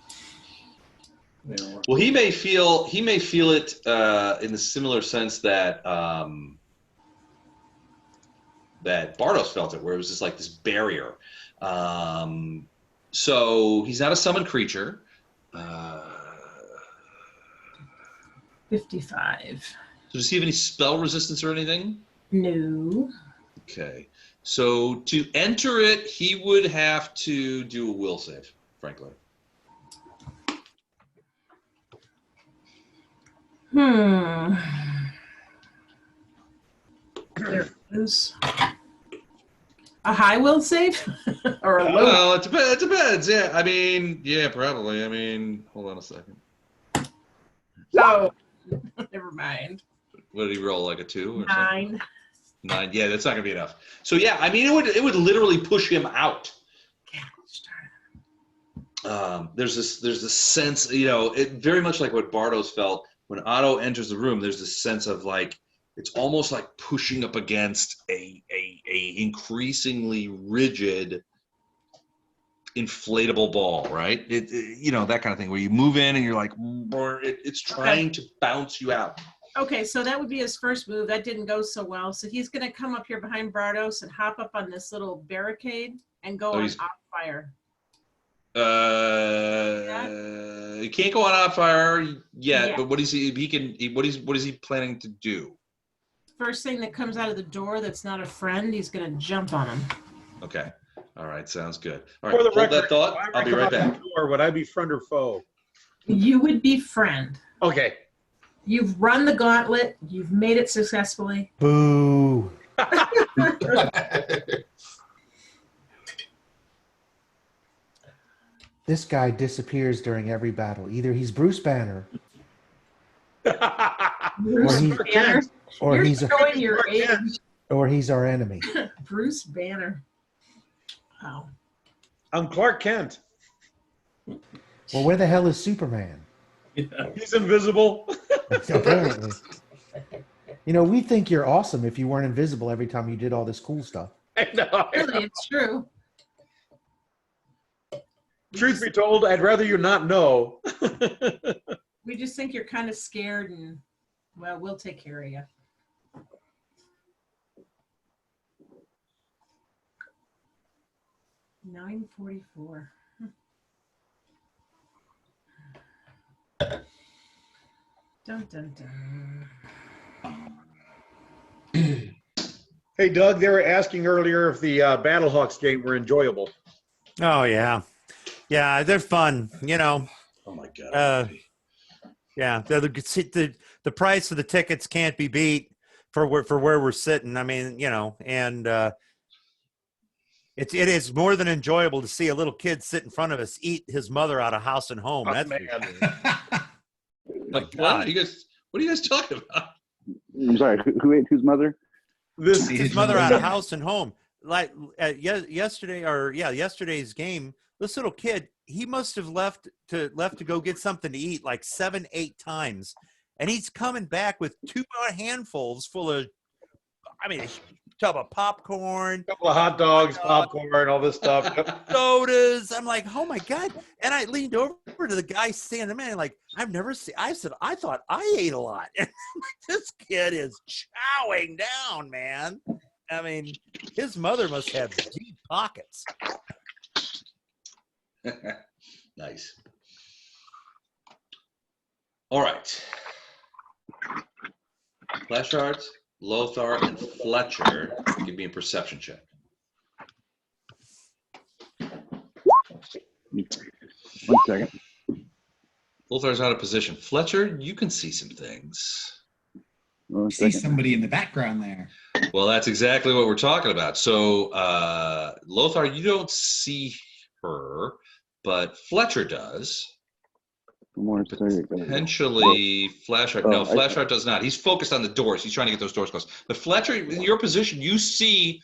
Yeah. Well, he may feel it in the similar sense that that Bardos felt it, where it was just like this barrier. So he's not a summoned creature. 55. So does he have any spell resistance or anything? No. Okay. So to enter it, he would have to do a will save, frankly. There is a high will save or a low? Well, it depends. Yeah, I mean, yeah, probably. I mean, hold on a second. Oh, never mind. What did he roll? Like a 2 or 9. something? 9. Yeah, that's not gonna be enough. So yeah, I mean, it would literally push him out. There's this sense, it very much like what Bardos felt when Otto enters the room. There's this sense of like It's almost like pushing up against a increasingly rigid inflatable ball, right? You know, that kind of thing where you move in and you're like, it's trying to bounce you out. Okay, so that would be his first move. That didn't go so well. So he's going to come up here behind Bardos and hop up on this little barricade and go on op fire. He can't go on op fire yet, but what is he? What is he planning to do? First thing that comes out of the door that's not a friend, he's going to jump on him. Okay. All right. Sounds good. All right. For the Hold record, that thought. if I I'll be come right out the back. door, would I be friend or foe? You would be friend. Okay. You've run the gauntlet. You've made it successfully. Boo. This guy disappears during every battle. Either he's Bruce Banner, Bruce Banner. or You're he's showing your age. or he's our enemy. Bruce Banner. Wow. I'm Clark Kent. Well, where the hell is Superman? He's invisible. Apparently. You know, we think you're awesome if you weren't invisible every time you did all this cool stuff. I know. Really, it's true. Truth be told, I'd rather you not know. We just think you're kind of scared and, well, we'll take care of you. $9.44. Dun, dun, dun. Hey, Doug, they were asking earlier if the Battlehawks game were enjoyable. Oh yeah, yeah, they're fun. You know. Oh my God. Yeah, the price of the tickets can't be beat for where we're sitting. I mean, you know, and it is more than enjoyable to see a little kid sit in front of us eat his mother out of house and home. That's for sure. Like, what are you guys talking about? I'm sorry. Who ate whose mother? His mother out of house and home. Like yesterday's game. This little kid, he must have left to go get something to eat like 7-8 times, and he's coming back with 2 more handfuls full of, I mean, a tub of popcorn, A couple of hot dogs, popcorn, all this stuff. Yep. sodas. I'm like, oh my God. And I leaned over to the guy standing there, like, I've never seen, I said, I thought I ate a lot. And this kid is chowing down, man. I mean, his mother must have deep pockets. Nice. All right. Flashcards, Lothar, and Fletcher. Give me a perception check. 1 second. Lothar's out of position. Fletcher, you can see some things. 1 See second. somebody in the background there. Well, that's exactly what we're talking about. So, Lothar, you don't see her, but Fletcher does. 1 second. Potentially, Flashheart. No, Oh, Flashheart does not. He's focused on the doors. He's trying to get those doors closed. But Fletcher, in your position, you see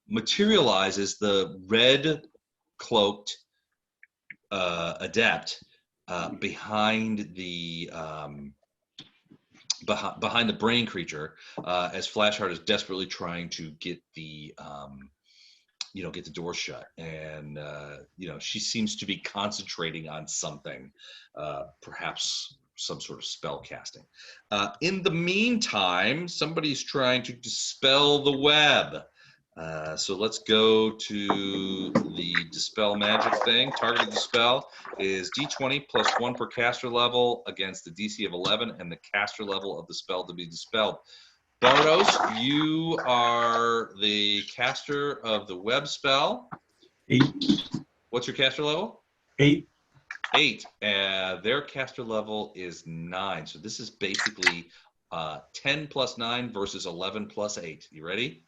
materializes the red cloaked adept behind the behind the brain creature, as Flashheart is desperately trying to get the get the door shut, and she seems to be concentrating on something, perhaps some sort of spell casting. In the meantime, somebody's trying to dispel the web. So let's go to the dispel magic thing. Targeted dispel is D20 plus 1 per caster level against the DC of 11 and the caster level of the spell to be dispelled. Bardos, you are the caster of the web spell. 8. What's your caster level? 8. 8. Their caster level is 9. So this is basically 10 plus 9 versus 11 plus 8. You ready?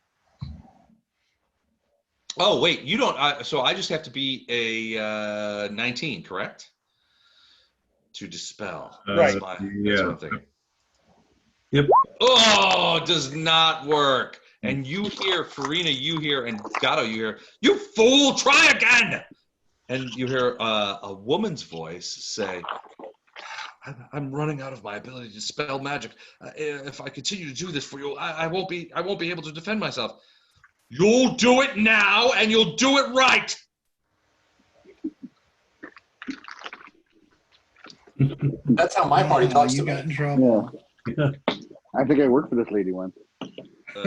Oh, wait, you don't. So I just have to be a 19, correct? To dispel. Right. That's what Yeah. I'm thinking. Yep. Oh, it does not work. And you hear, Farina, you hear, and Gatto, you hear, you fool, try again. And you hear a woman's voice say, I'm running out of my ability to spell magic. If I continue to do this for you, I won't be able to defend myself. You'll do it now, and you'll do it right. That's how my party talks to You me. got in trouble. Yeah. I think I worked for this lady once. For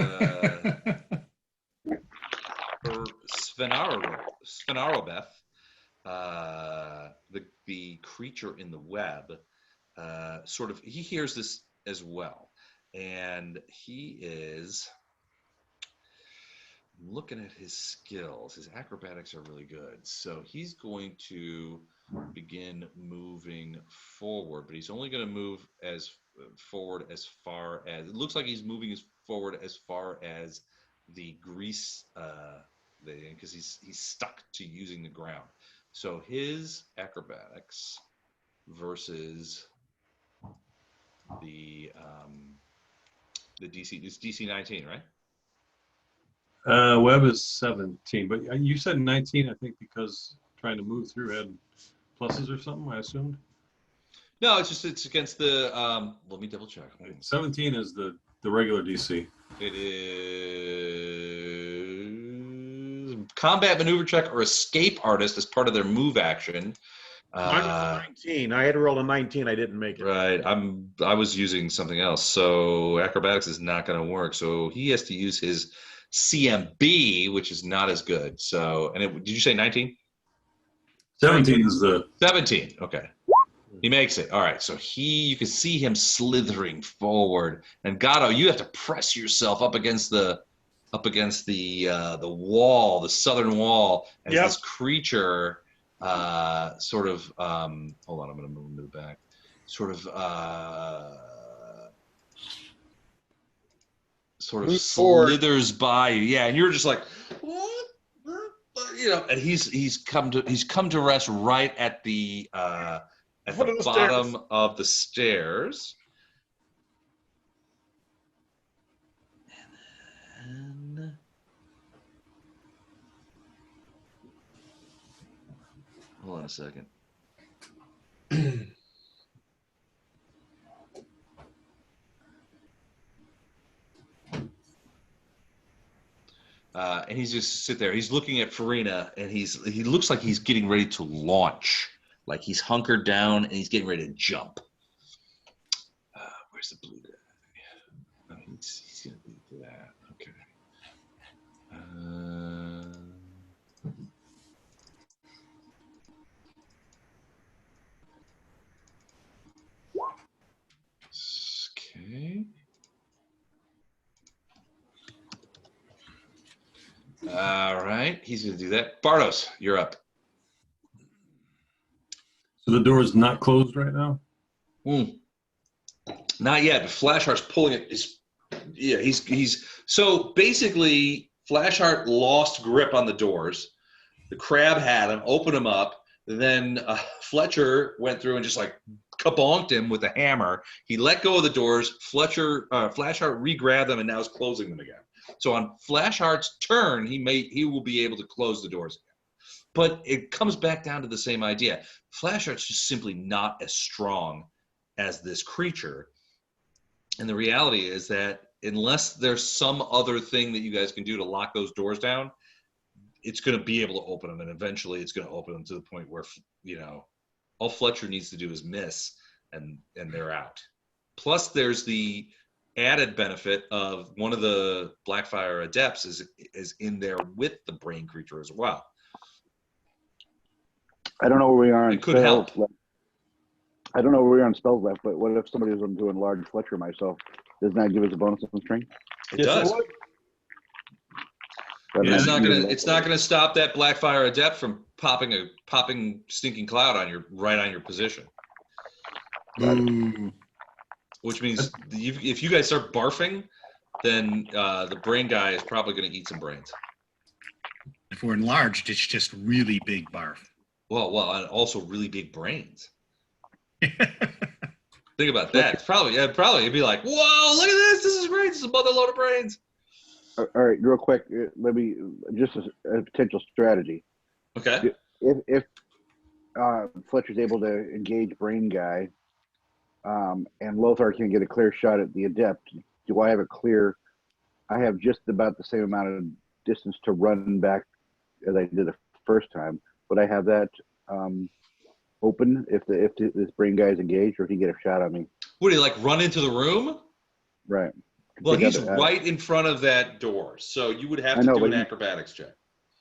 Svenarobeth, the creature in the web, he hears this as well, and he is looking at his skills. His acrobatics are really good, so he's going to begin moving forward, but he's only going to move as forward as far as it looks like he's moving as forward as far as the grease because he's stuck to using the ground. So his acrobatics versus the DC is DC 19, right? Web is 17, but you said 19, I think, because trying to move through had pluses or something, I assumed. No, it's against the let me double check. 17 is the regular DC. It is combat maneuver check or escape artist as part of their move action. Mine was a 19. I had to roll a 19. I didn't make it. Right. I was using something else. So acrobatics is not going to work. So he has to use his CMB, which is not as good. So, did you say 19? 17 is the 17. Okay. He makes it. All right. So you can see him slithering forward. And Gatto, you have to press yourself up against the wall, the southern wall, as this creature hold on, I'm going to move him to the back. Slithers by you. Yeah, and you're just like, what? And he's come to rest right at the bottom of the stairs. And then, hold on a second. And he's just sit there. He's looking at Farina, and he looks like he's getting ready to launch. Like he's hunkered down and he's getting ready to jump. Where's the blue guy? Oh, he's going to do that. Okay. Okay. All right. He's going to do that. Bardos, you're up. So the door is not closed right now? Not yet. But Flashheart's pulling it. He's so basically Flashheart lost grip on the doors. The crab had him, opened him up. Then Fletcher went through and just like kabonked him with a hammer. He let go of the doors. Flashheart re-grabbed them and now is closing them again. So on Flashheart's turn, he will be able to close the doors again. But it comes back down to the same idea. Flashheart's just simply not as strong as this creature. And the reality is that unless there's some other thing that you guys can do to lock those doors down, it's going to be able to open them. And eventually it's going to open them to the point where, all Fletcher needs to do is miss and they're out. Plus there's the added benefit of one of the Blackfire Adepts is in there with the brain creature as well. I don't know where we are on it could help. I don't know where we are on spells left, but what if somebody was to enlarge Fletcher myself? Doesn't that give us a bonus on strength? It does. It's not gonna stop that Blackfire Adept from popping stinking cloud on your position. Which means if you guys start barfing, then the brain guy is probably going to eat some brains. If we're enlarged, it's just really big barf. Well, and also really big brains. Think about that. It's probably it'd be like, whoa, look at this! This is great. This is a mother load of brains. All right, real quick, let me just a potential strategy. Okay. If Fletcher's able to engage Brain Guy, and Lothar can get a clear shot at the adept, do I have a clear? I have just about the same amount of distance to run back as I did the first time. Would I have that open if this brain guy is engaged, or if he get a shot on me? Would he like run into the room? Right. Well, Take out he's the- right in front of that door, so you would have I to know, do but an he- acrobatics check.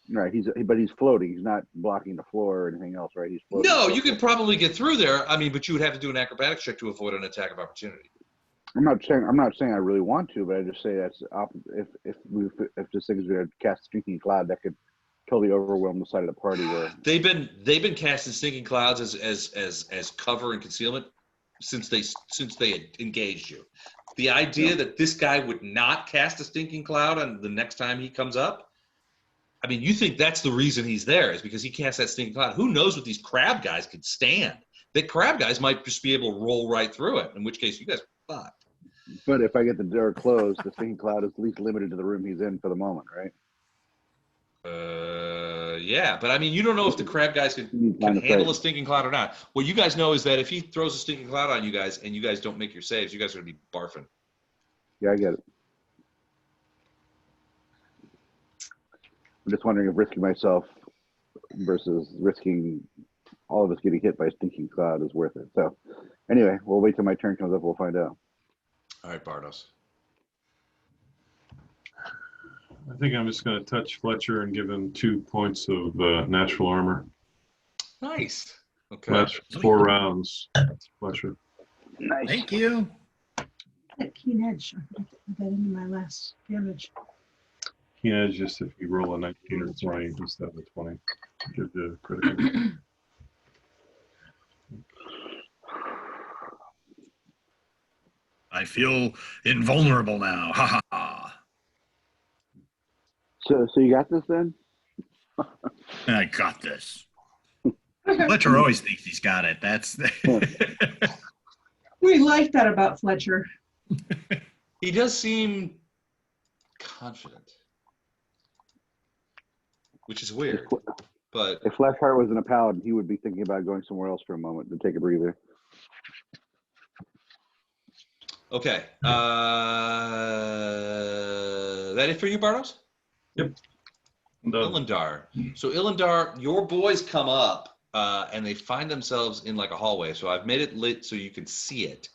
Right. But he's floating. He's not blocking the floor or anything else, right? He's floating. No, you could probably get through there. I mean, but you would have to do an acrobatics check to avoid an attack of opportunity. I'm not saying I really want to, but I just say that's if this thing is going to cast Stinking Cloud, that could totally overwhelm the side of the party. Where They've been casting stinking clouds as cover and concealment since they had engaged you. The idea that this guy would not cast a stinking cloud on the next time he comes up, I mean, you think that's the reason he's there is because he casts that stinking cloud. Who knows what these crab guys could stand? The crab guys might just be able to roll right through it, in which case you guys are fucked. But if I get the door closed, the Stinking Cloud is at least limited to the room he's in for the moment, right? Yeah, but I mean, you don't know if the crab guys can handle a stinking cloud or not. What you guys know is that if he throws a stinking cloud on you guys and you guys don't make your saves, you guys are going to be barfing. Yeah, I get it. I'm just wondering if risking myself versus risking all of us getting hit by a Stinking Cloud is worth it. So anyway, we'll wait till my turn comes up. We'll find out. All right, Bardos. I think I'm just going to touch Fletcher and give him 2 points of natural armor. Nice. Okay. That's 4 rounds, Fletcher. Nice. Thank you. That keen edge. I put that into my last damage. Keen edge, just if you roll a 19 or 20 instead of a 20. Give the critical. I feel invulnerable now. Ha ha ha. So you got this then? I got this. Fletcher always thinks he's got it. That's We like that about Fletcher. He does seem confident, which is weird. But If Flashheart wasn't a paladin, he would be thinking about going somewhere else for a moment to take a breather. okay, that it for you, Bardos? Yep. I'm done. Ilindar. So Ilindar, your boys come up and they find themselves in like a hallway. So I've made it lit so you can see it.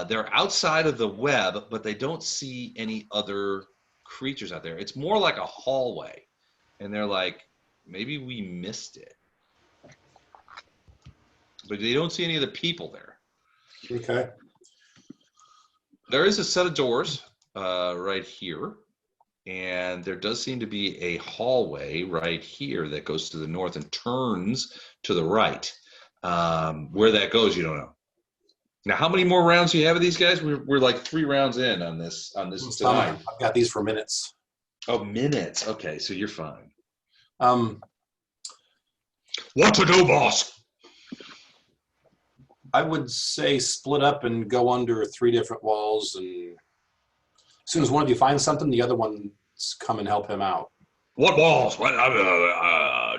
They're outside of the web, but they don't see any other creatures out there. It's more like a hallway. And they're like, maybe we missed it. But they don't see any of the people there. Okay. There is a set of doors right here. And there does seem to be a hallway right here that goes to the north and turns to the right. Where that goes, you don't know. Now, how many more rounds do you have of these guys? We're like 3 rounds in on this tonight. I've got these for minutes. Oh, minutes. Okay, so you're fine. What to do, boss? I would say split up and go under 3 different walls, and as soon as one of you finds something, the other ones come and help him out. What walls? What,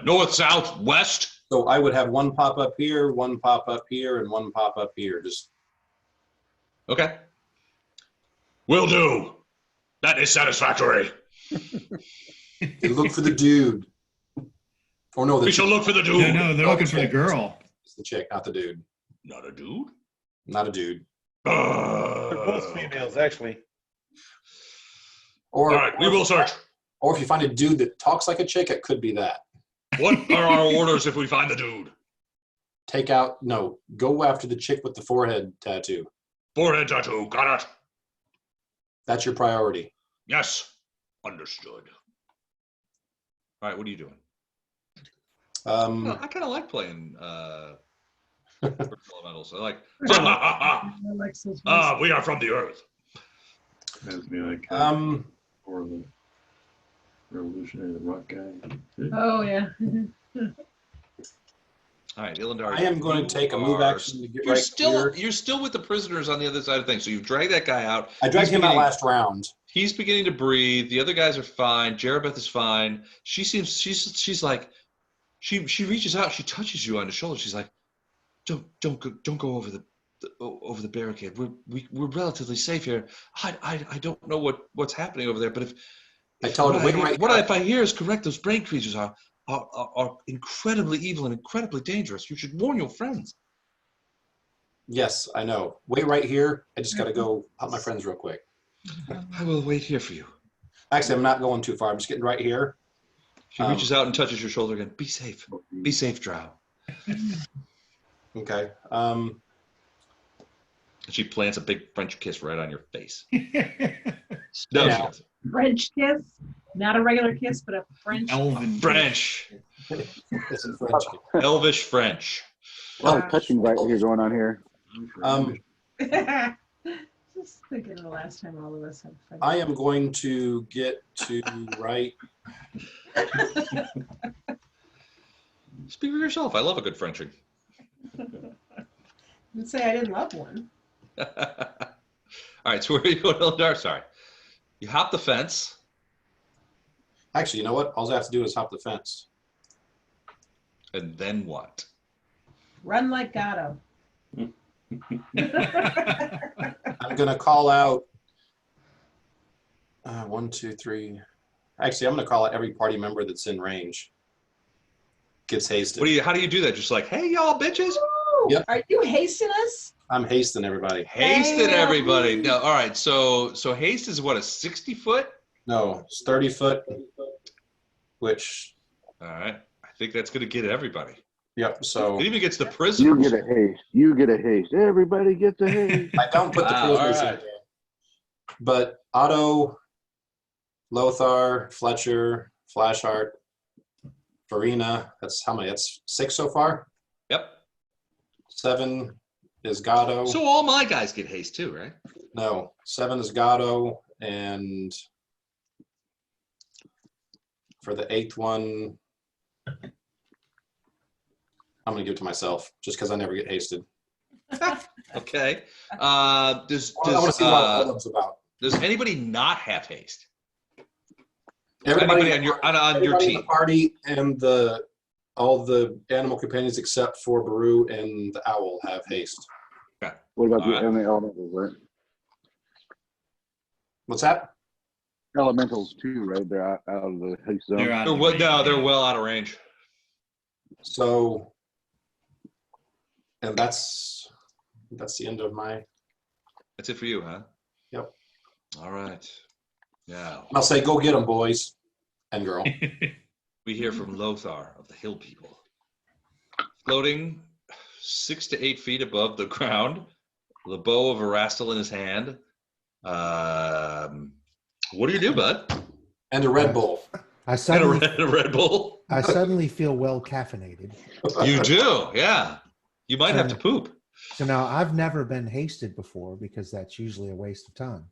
north, south, west? So I would have one pop up here, one pop up here, and one pop up here. Just Okay. Will do. That is satisfactory. look for the dude. Or no, We shall look for the dude. no, they're looking for the girl. It's the chick, not the dude. Not a dude? Not a dude. They're both females, actually. Or All right, we will search. Or if you find a dude that talks like a chick, it could be that. What are our orders if we find the dude? Go after the chick with the forehead tattoo. Forehead tattoo, got it. That's your priority. Yes, understood. All right, what are you doing? Um, I kind of like playing First Elementals. I like. We are from the earth. Reminds me like or the revolutionary, the rock guy. Oh, yeah. All right, Ilindar. I am going to take a move action to get right here. You're still with the prisoners on the other side of things. So you've dragged that guy out. I dragged him out last round. He's beginning to breathe. The other guys are fine. Jerabeth is fine. She's like, she reaches out. She touches you on the shoulder. She's like, don't go over over the barricade. We're relatively safe here. I don't know what's happening over there, but if I told him, wait right what here. if I hear is correct, those brain creatures are incredibly evil and incredibly dangerous. You should warn your friends. Yes, I know. Wait right here. I just got to go help my friends real quick. I will wait here for you. Actually, I'm not going too far. I'm just getting right here. She reaches out and touches your shoulder again. Be safe. Be safe, Drow. Okay. And she plants a big French kiss right on your face. No, she doesn't. French kiss, not a regular kiss, but a French. Elven French. It's in French. Elvish French. A lot of touching right here going on here. Just thinking of the last time all of us had French. I am going to get to right. Speak for yourself. I love a good Frenching. Didn't say I didn't love one. All right, so where are you going, Eldar? Sorry. You hop the fence. Actually, you know what? All I have to do is hop the fence. And then what? Run like Gato. I'm going to call out 1, 2, 3. Actually, I'm going to call out every party member that's in range. Gets hasted. How do you do that? Just like, hey, y'all bitches? Yep. Are you hasting us? I'm hasting everybody. Hasted everybody. No, all right, so haste is what, a 60 foot? No, it's 30 foot, which... All right. I think that's going to get everybody. Yep, so... It even gets the prisoners. You get a haste. You get a haste. Everybody gets a haste. I don't put the prisoners in there. But Otto, Lothar, Fletcher, Flashheart, Farina, that's how many? That's 6 so far? Yep. 7 is Gatto. So all my guys get haste too, right? No, 7 is Gatto, and for the 8th one, I'm going to give it to myself, just because I never get hasted. Okay. I want to see what Olim's about. Does anybody not have haste? Everybody on your everybody in team? the party and all the animal companions except for Baru and the owl have haste. Okay. What about All the right. elementals, right? What's that? Elementals too, right? They're out of the haste zone. They're out They're of well, range, no, they're yeah. well out of range. So, and that's the end of my. That's it for you, huh? Yep. All right. Now I'll say, go get them, boys and girl. we hear from Lothar of the Hill People, floating 6 to 8 feet above the ground, the bow of Erastil in his hand. What do you do, bud? And a Red Bull. I And suddenly, a Red Bull. I suddenly feel well caffeinated. You do, yeah. You might have to poop. So now I've never been hasted before because that's usually a waste of time.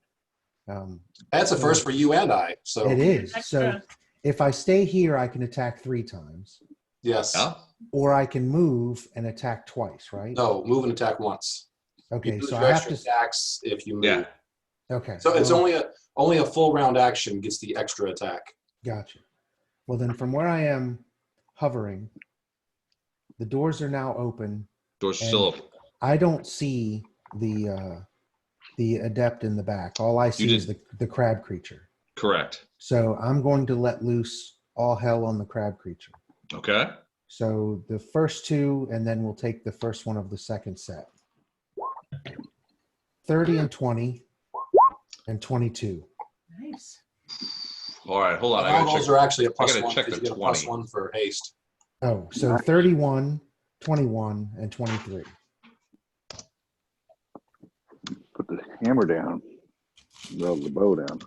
That's a first for you and I. So It is. So Extra. if I stay here, I can attack 3 times, yes. Yeah. or I can move and attack twice, right? No, move and attack once. Okay, You lose so your I have extra to. attacks if you move. Yeah. Okay. So it's well, only a full round action gets the extra attack. Gotcha. Well, then from where I am hovering, the doors are now open. Door's And- still open. I don't see the adept in the back. All I see is the crab creature. Correct. So I'm going to let loose all hell on the crab creature. Okay. So the first 2, and then we'll take the first one of the second set. 30 and 20 and 22. Nice. All right, hold on. I All gotta those check. are actually a plus gotta 1 check because the you get a plus 20. 1 for haste. Oh, so 31, 21, and 23. Put the hammer down. Roll the bow down.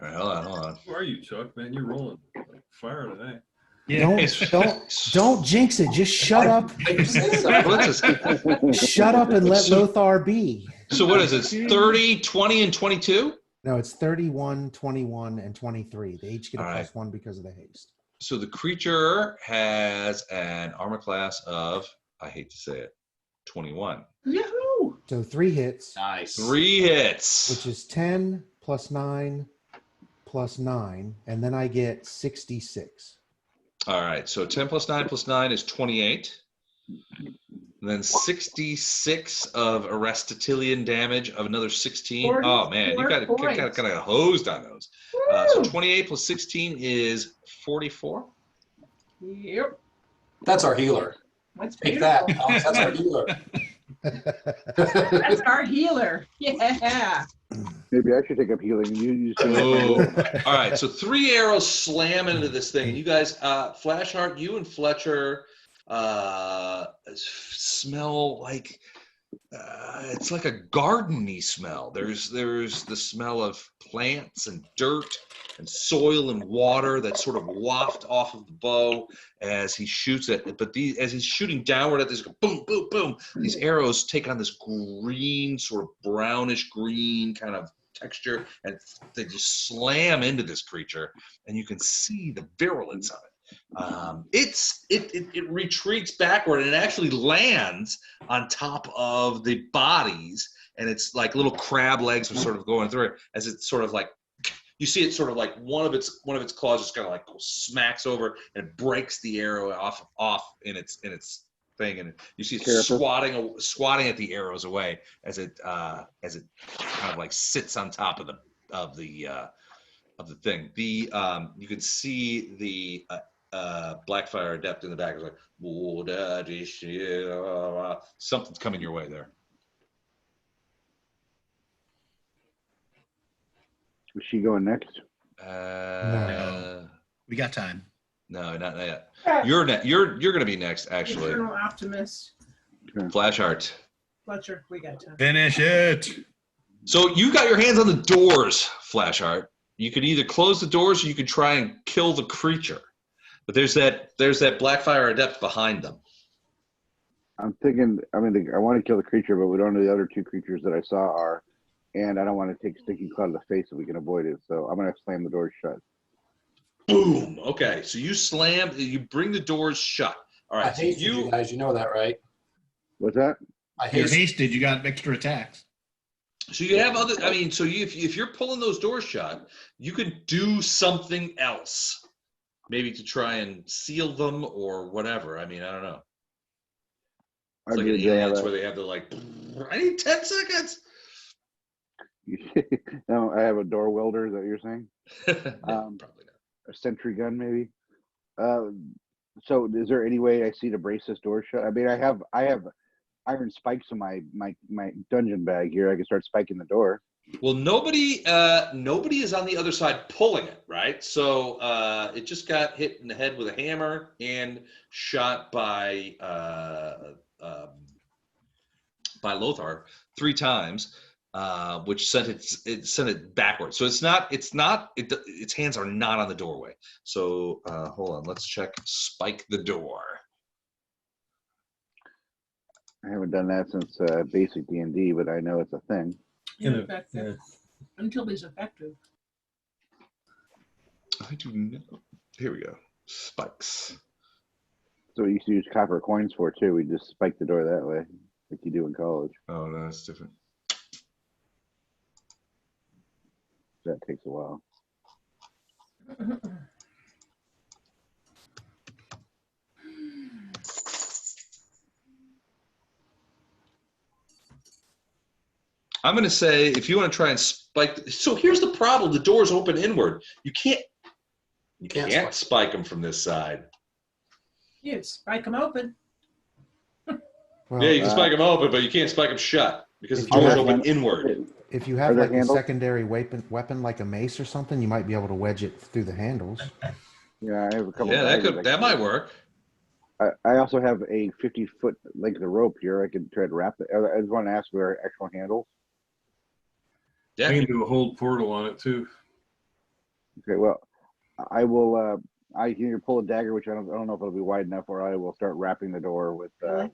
All right, hold on. Who are you, Chuck? Man, you're rolling like fire today. Yeah. Don't jinx it. Just shut up. Let's just- Shut up and let Lothar be. So what is it? 30, 20, and 22? No, it's 31, 21, and 23. They each get a All right. +1 because of the haste. So the creature has an armor class of, I hate to say it, 21. Yahoo! So 3 hits, Nice. 3 hits. which is 10 plus 9 plus 9, and then I get 66. All right, so 10 plus 9 is 28. And then 66 of Aristotelian damage of another 16. Oh man, you 44 kind points. of hosed on those. So Woo! 28 plus 16 is 44. Yep. That's our healer. That's Take beautiful. that, Alex. That's our healer. That's our healer. Yeah. Maybe I should take up healing. You just Boom. All right, so 3 arrows slam into this thing. And you guys, Flashheart, you and Fletcher smell like it's like a garden-y smell. There's the smell of plants and dirt and soil and water that sort of waft off of the bow as he shoots it. But as he's shooting downward at this, boom, boom, boom, these arrows take on this green, sort of brownish green kind of texture, and they just slam into this creature, and you can see the virulence of it. It retreats backward and it actually lands on top of the bodies, and it's like little crab legs are sort of going through it as it's sort of like you see it sort of like one of its claws just kind of like smacks over and it breaks the arrow off in its thing, and you see it swatting at the arrows away as it kind of like sits on top of the thing. You can see the Blackfire Adept in the back is like, something's coming your way there. Is she going next? No. We got time. No, not yet. You're going to be next, actually. Eternal optimist. Flashheart. Fletcher, we got time. Finish it. So you got your hands on the doors, Flashheart. You could either close the doors or you could try and kill the creature. But there's that Blackfire Adept behind them. I'm thinking, I want to kill the creature, but we don't know the other 2 creatures that I saw are, and I don't want to take Sticky Cloud to the face if we can avoid it. So I'm going to slam the doors shut. Boom. Okay, so you bring the doors shut. All right, I hate you guys. You know that, right? What's that? You're hasted. You got extra attacks. So you have other. If you're pulling those doors shut, you can do something else. Maybe to try and seal them or whatever. I don't know. It's like an aliens where they have the like, I need 10 seconds. No, I have a door welder. Is that what you're saying? No, probably not. A sentry gun, maybe. So, is there any way I see to brace this door shut? I have iron spikes in my dungeon bag here. I can start spiking the door. Well, nobody is on the other side pulling it, right? So it just got hit in the head with a hammer and shot by Lothar 3 times, which sent it backwards. So its hands are not on the doorway. So hold on, let's check. Spike the door. I haven't done that since basic D&D, but I know it's a thing. Ineffective. Until he's effective. I do know. Here we go. Spikes. So we used to use copper coins for it too. We just spike the door that way, like you do in college. Oh, no, that's different. That takes a while. I'm going to say if you want to try and spike. So here's the problem: the doors open inward. You can't spike them from this side. You spike them open. Well, Yeah, you can spike them open, but you can't spike them shut because the doors open inward. if you have there like a handles? secondary weapon like a mace or something, you might be able to wedge it through the handles. Yeah, I have a couple. Yeah, that might work. I also have a 50-foot length of rope here. I could try to wrap it. I just want to ask for actual handles. Yeah. I can do a hold portal on it too. Okay, well, I will. I can either pull a dagger, which I don't know if it'll be wide enough, or I will start wrapping the door with my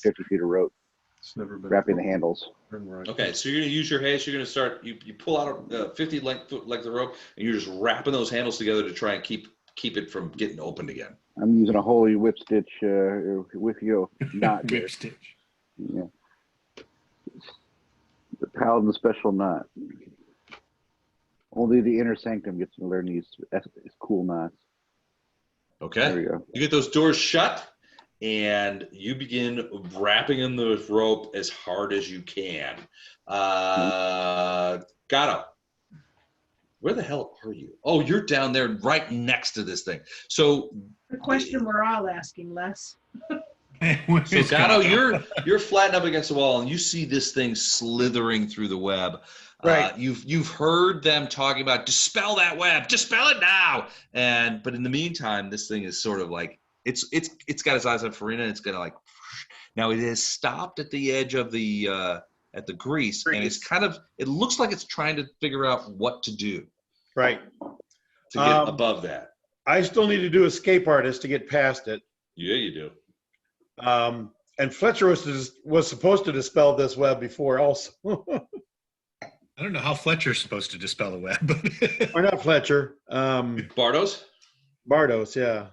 50 feet of rope, It's never been wrapping the handles. right. Okay, so you're going to use your haste. You're going to start. You pull out a 50 length of rope, and you're just wrapping those handles together to try and keep it from getting opened again. I'm using a holy whip stitch with you knot. Whip stitch. Yeah. The paladin special knot. Only the inner sanctum gets to learn these cool knots. Okay. There we go. You get those doors shut, and you begin wrapping in the rope as hard as you can. Gato, where the hell are you? Oh, you're down there right next to this thing. So The question we're all asking, Les. So Gato, you're flattened up against the wall, and you see this thing slithering through the web. Right. You've heard them talking about dispel that web, dispel it now. But in the meantime, this thing is sort of like it's got its eyes on Farina. And it's gonna like now it has stopped at the edge of the at the grease, and it's kind of it looks like it's trying to figure out what to do. Right. To get above that. I still need to do escape artist to get past it. Yeah, you do. And Fletcher was supposed to dispel this web before also. I don't know how Fletcher's supposed to dispel the web. Or not Fletcher. Bardos? Bardos, yeah.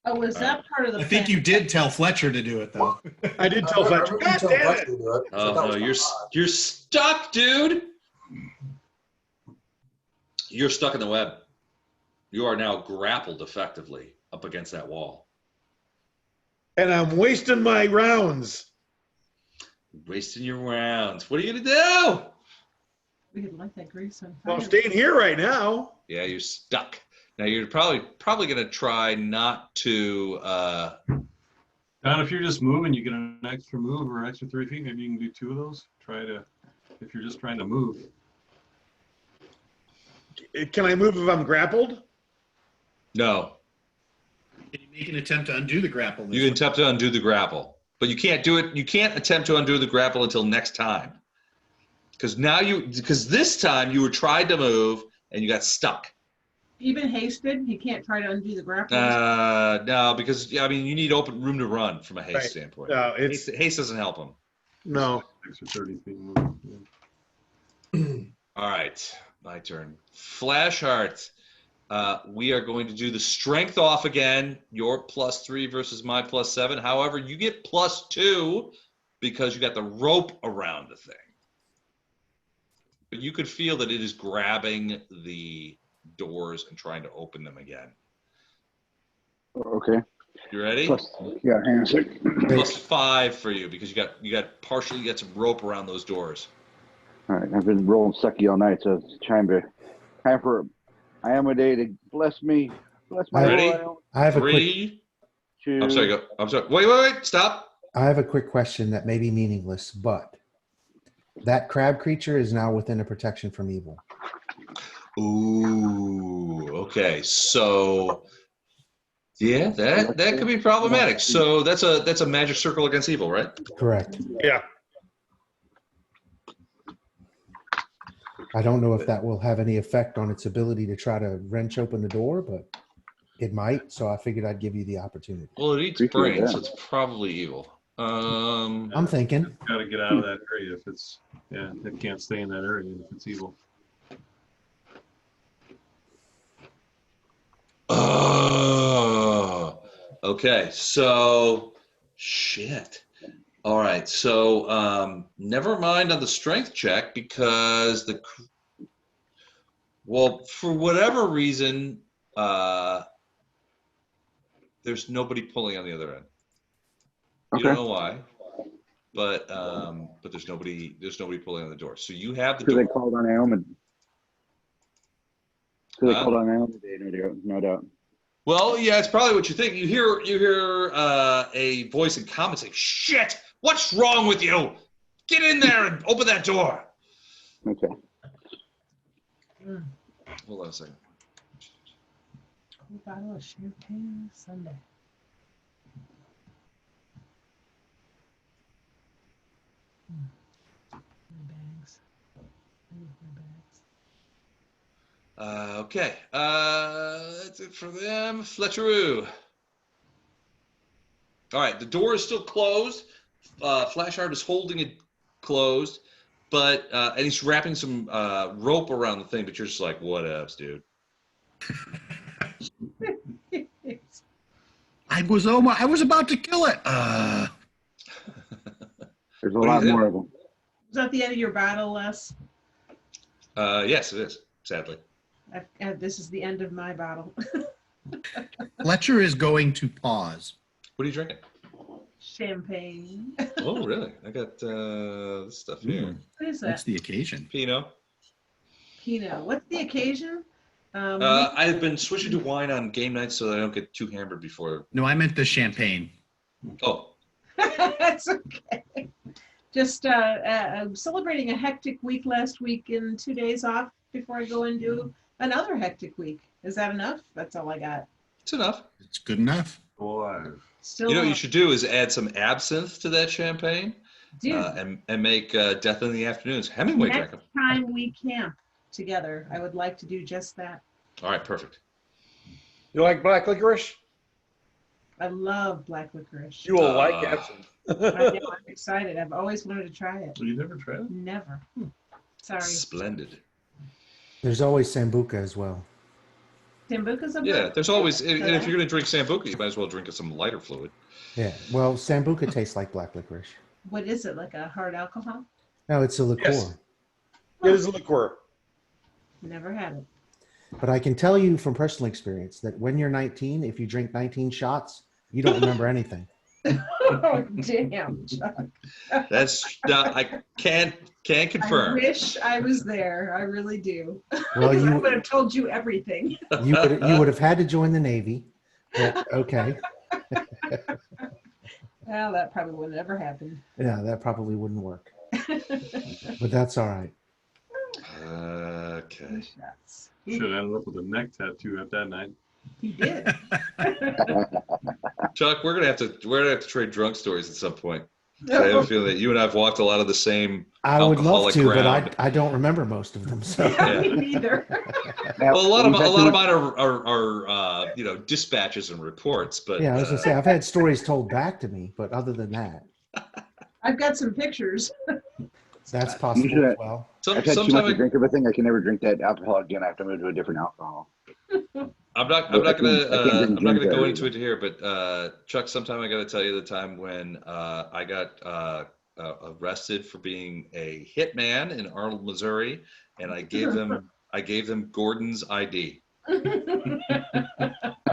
Oh, was that part of the I think you did tell Fletcher to do it, though. I did tell Fletcher. God damn it! Oh, no, you're stuck, dude. You're stuck in the web. You are now grappled effectively up against that wall. And I'm wasting my rounds. Wasting your rounds. What are you going to do? We didn't like that grease on Well, fire. I'm staying here right now. Yeah, you're stuck. Now you're probably going to try not to. Don, if you're just moving, you get an extra move or extra 3 feet. Maybe you can do 2 of those. If you're just trying to move. Can I move if I'm grappled? No. Can you make an attempt to undo the grapple? You can attempt to undo the grapple, but you can't do it. You can't attempt to undo the grapple until next time. Because this time you were tried to move and you got stuck. Even hasted, you can't try to undo the grapple. No, because you need open room to run from a haste standpoint. No, haste doesn't help him. No. Extra 30 feet move. Yeah. All right, my turn. Flashheart. We are going to do the strength off again. Your +3 versus my +7. However, you get +2 because you got the rope around the thing. But you could feel that it is grabbing the doors and trying to open them again. Okay. You ready? Yeah, hang on a second. +5 for you because you got some rope around those doors. All right, I've been rolling sucky all night, so it's time for I am a day to bless me. Bless my Ready? oil. I have a quick. 3. Two. I'm sorry. Go. I'm sorry. Wait. Stop. I have a quick question that may be meaningless, but that crab creature is now within a protection from evil. Ooh. Okay. So. Yeah, that could be problematic. So that's a magic circle against evil, right? Correct. Yeah. I don't know if that will have any effect on its ability to try to wrench open the door, but it might. So I figured I'd give you the opportunity. Well, it eats brains, so it's probably evil. I'm thinking. Got to get out of that area if it's it can't stay in that area if it's evil. Oh, okay. So, shit. All right. So, never mind on the strength check because for whatever reason, there's nobody pulling on the other end. You don't know why, but there's nobody pulling on the door. So you have the door. They called on Ailman. They called on Ailman today, no doubt. Well, yeah, it's probably what you think. You hear a voice in comments saying, "Shit, what's wrong with you? Get in there and open that door." Okay. Hold on a second. Bottle of champagne Sunday. Bags. Okay. That's it for them. Fletcheroo. All right. The door is still closed. Flashheart is holding it closed, but and he's wrapping some rope around the thing. But you're just like, what else, dude? I was about to kill it. There's a lot more of them. Was that the end of your battle, Les? Yes, it is. Sadly. This is the end of my battle. Fletcher is going to pause. What are you drinking? Champagne. Oh, really? I got this stuff here. What is What's that? the occasion? Pinot. Pinot. What's the occasion? I've been switching to wine on game nights so that I don't get too hammered before. No, I meant the champagne. Oh, That's okay. Just celebrating a hectic week last week and 2 days off before I go into another hectic week. Is that enough? That's all I got. it's enough. It's good enough. Alive. Still, You know what you should do is add some absinthe to that champagne dude, and make Death in the Afternoons. Hemingway drank next them. time we camp together, I would like to do just that. All right, perfect. You like black licorice? I love black licorice. You will like absinthe. I know, I'm excited. I've always wanted to try it. You never tried it? Never. Sorry. Splendid. There's always Sambuca as well. Sambuca's a Yeah, book? there's always, and Okay. if you're going to drink Sambuca, you might as well drink some lighter fluid. Yeah. Well, Sambuca tastes like black licorice. What is it, like a hard alcohol? No, it's a liqueur. Yes. It is a liqueur. Never had it. But I can tell you from personal experience that when you're 19, if you drink 19 shots, you don't remember anything. Oh, damn, Chuck. That's not, I can't I confirm. wish I was there. I really do. Well, I you would have told you everything. you would have had to join the Navy. But okay. Well, that probably would have never happened. Yeah, that probably wouldn't work. But that's all right. Okay. Shots. Should have ended up with a neck tattoo at that night. He did. Chuck, we're gonna have to trade drunk stories at some point. I have a feeling that you and I've walked a lot of the same I would love alcoholic to, ground. but I don't remember most of them. So Yeah, me neither. Now, Well, a lot of we've had mine to- are dispatches and reports, but yeah, I was gonna say I've had stories told back to me, but other than that, I've got some pictures. that's possible should- as well. I've had too much sometime to drink everything. I can never drink that alcohol again. I have to move to a different alcohol. I'm not I can't drink gonna ginger go into either. it here, but Chuck, sometime I got to tell you the time when I got arrested for being a hitman in Arnold, Missouri, and I gave them Gordon's ID.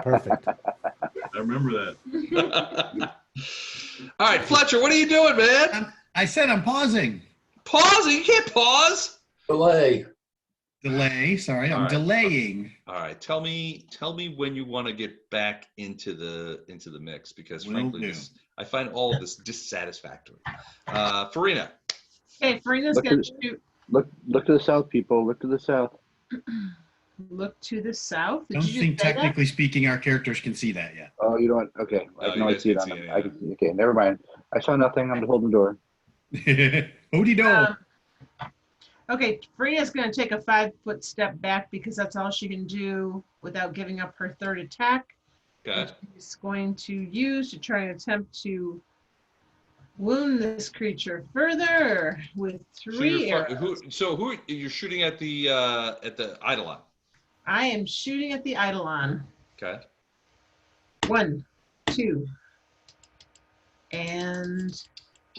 Perfect. I remember that. All right, Fletcher, what are you doing, man? I said I'm pausing. Pausing? You can't pause. Delay. Delay. Sorry, I'm All right. delaying. All right, tell me when you want to get back into the mix, because Will frankly, do. I find all of this dissatisfactory. Farina. Okay, Farina's Look going at- to shoot. Look to the south, people. Look to the south. Look to the south. I don't Did you think just say that? technically speaking our characters can see that yet. Oh, you don't. Okay, No, I can you only guys see it can't on see them. it, I can see. Okay, never mind. I saw nothing. I'm holding the door. Howdy do. Okay, Farina's going to take a 5-foot step back because that's all she can do without giving up her third attack. Okay. She's going to use to try and attempt to wound this creature further with So 3 you're, arrows. who you're shooting at the Eidolon? I am shooting at the Eidolon. Okay. 1, 2, and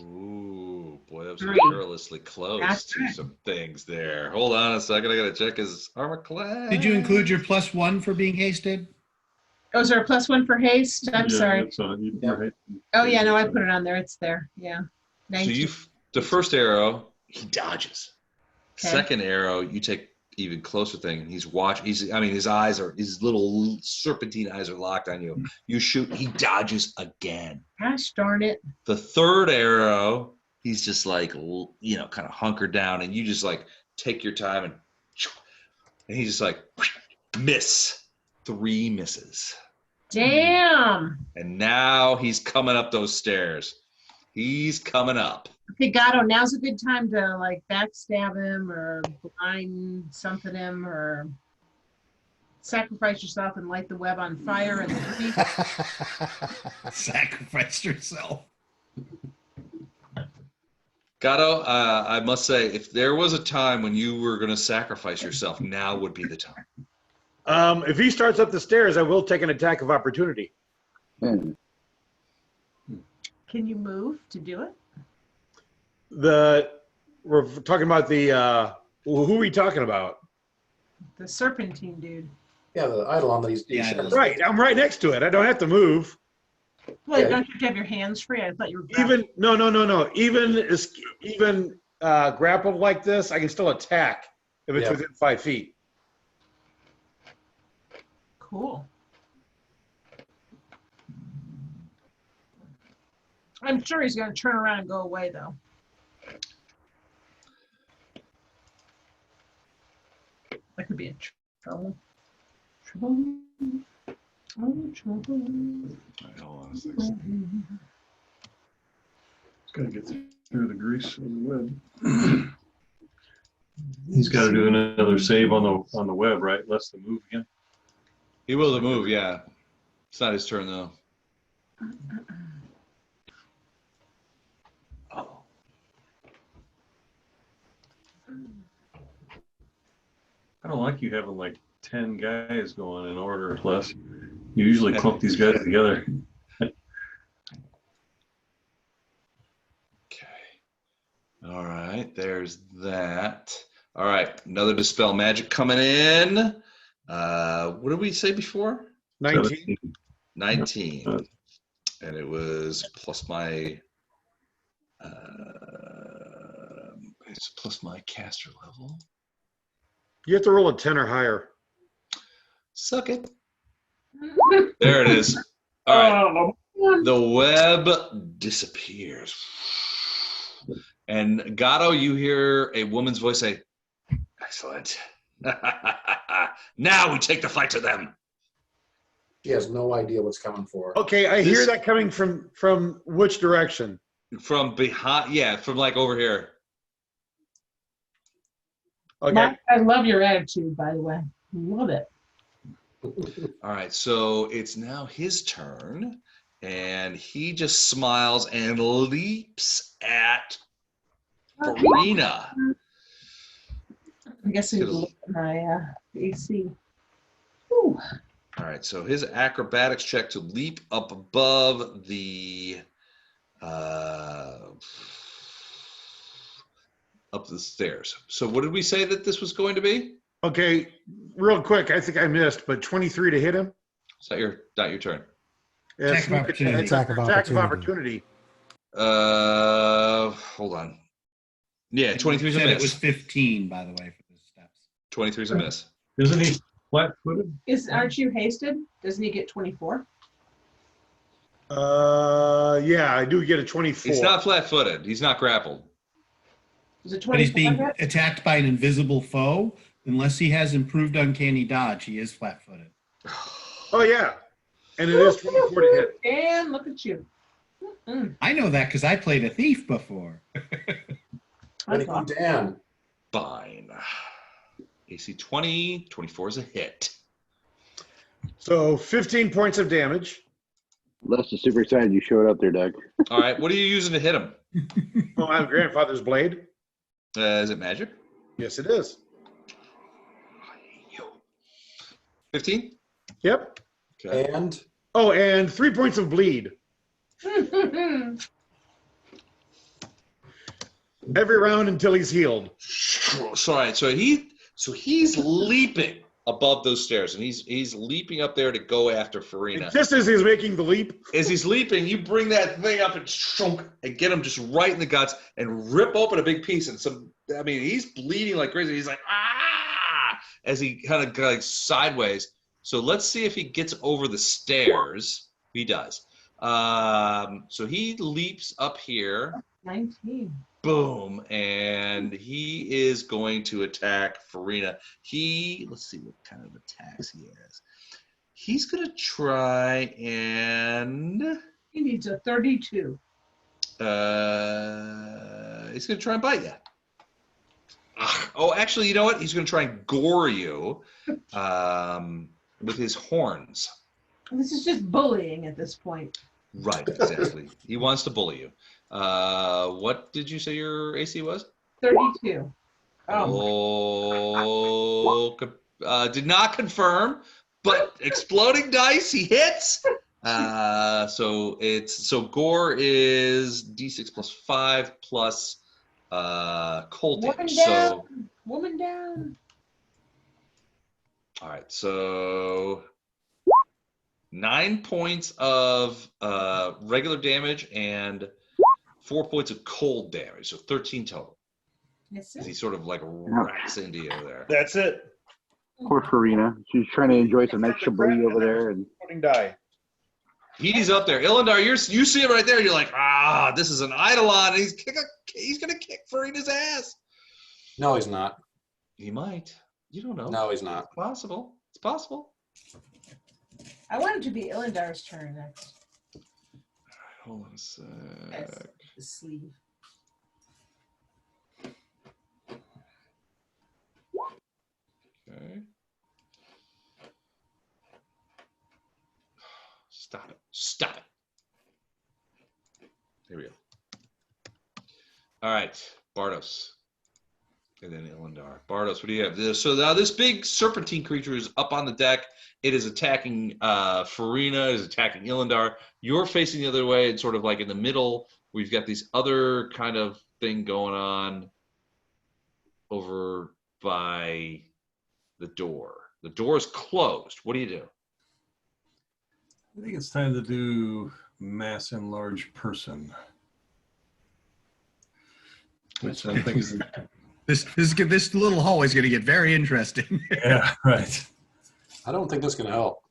Ooh, boy, that was 3. perilously close That's to right. some things there. Hold on a second. I gotta check his armor class. Did you include your +1 for being hasted? oh, is there a +1 for haste? I'm Yeah, sorry. it's on. Yeah. Right. Oh yeah, no, I put it on there. It's there. Yeah. So 19. the first arrow, he dodges. Okay. Second arrow, you take even closer thing. He's his eyes are, his little serpentine eyes are locked on you. You shoot, he dodges again. Gosh darn it. The third arrow, he's just like, kind of hunkered down, and you just like take your time and he's just like, miss. 3 misses. Damn. And now he's coming up those stairs. He's coming up. Okay, Gato, now's a good time to like backstab him or blind something him or sacrifice yourself and light the web on fire and Sacrificed yourself. Gato, I must say, if there was a time when you were going to sacrifice yourself, now would be the time. If he starts up the stairs, I will take an attack of opportunity. Hmm. Can you move to do it? We're talking about the who are we talking about? The serpentine dude. Yeah, the Eidolon that he's Yeah, shot. Right, I'm right next to it. I don't have to move. Like, Yeah. don't you have to have your hands free? I thought you were Even no. Even grappled like this, I can still attack if it's Yeah. within 5 feet. cool. I'm sure he's going to turn around and go away, though. That could be a trouble. Trouble. Oh, trouble. All right, hold on a second. It's got to get through the grease of the web. He's got to do another save on the web, right? Less the move again. He will the move, yeah. It's not his turn though. Oh. I don't like you having like 10 guys going in order less. You usually clump these guys together. Okay. All right, there's that. All right, another dispel magic coming in. What did we say before? 19. 19. And it was plus my it's plus my caster level. You have to roll a 10 or higher. Suck it. There it is. All right. The web disappears. And Gato, you hear a woman's voice say, "Excellent. Now we take the fight to them." She has no idea what's coming for her. Okay, I hear that coming from which direction? From behind, yeah, from like over here. Okay. Mark, I love your attitude, by the way. Love it. All right, so it's now his turn, and he just smiles and leaps at Farina. I guess I need to look at my AC. Whew. All right, so his acrobatics check to leap up above the up the stairs. So what did we say that this was going to be? Okay, real quick, I think I missed, but 23 to hit him? Is that not your turn? Yeah, Attack of opportunity. Attack of opportunity. Hold on. Yeah, 23 is a Said miss. it was 15, by the way, for the steps. 23 is a miss. Isn't he flat-footed? Aren't you hasted? Doesn't he get 24? Yeah, I do get a 24. He's not flat-footed. He's not grappled. Is it But he's 24? being attacked by an invisible foe. Unless he has improved uncanny dodge, he is flat-footed. Oh, yeah. And it is 24 to hit. Dan, look at you. I know that because I played a thief before. Way to go, Dan. Fine. AC 20, 24 is a hit. So 15 points of damage. Les is super excited you showed up there, Doug. All right, what are you using to hit him? Oh, I have grandfather's blade. Is it magic? Yes, it is. 15? Yep. Okay. And Oh, and 3 points of bleed. Every round until he's healed. Sorry, so he's leaping above those stairs, and he's leaping up there to go after Farina. Just as he's making the leap. As he's leaping, you bring that thing up and shunk and get him just right in the guts and rip open a big piece. And he's bleeding like crazy. He's like, ah, as he kind of goes sideways. So let's see if he gets over the stairs. He does. So he leaps up here. 19. Boom. And he is going to attack Farina. Let's see what kind of attacks he has. He's going to try and... He needs a 32. He's going to try and bite you. Oh, actually, you know what? He's going to try and gore you with his horns. This is just bullying at this point. Right, exactly. He wants to bully you. What did you say your AC was? 32. Oh. Did not confirm, but exploding dice, he hits. So gore is D6 plus 5 plus cold damage. So Woman down. all right, so 9 points of regular damage and 4 points of cold damage, so 13 total. Yes, As sir. he sort of like racks into you there. That's it. Poor Farina. She's trying to enjoy some nice Chablis over there. And Putting die. He's up there. Ilindar, you see him right there. You're like, this is an Eidolon. And he's going to kick Farina's ass. No, he's not. He might. You don't know. No, he's not. It's possible. It's possible. I want it to be Ilindar's turn next. Hold on a sec. That's the sleeve. Okay. Stop it. Stop it. Here we go. All right. Bardos. And then Ilindar. Bardos, what do you have? So now this big serpentine creature is up on the deck. It is attacking Farina. It is attacking Ilindar. You're facing the other way. It's sort of like in the middle. We've got these other kind of thing going on over by the door. The door is closed. What do you do? I think it's time to do mass enlarge person. Which I think is This little hallway is going to get very interesting. yeah, right. I don't think that's going to help.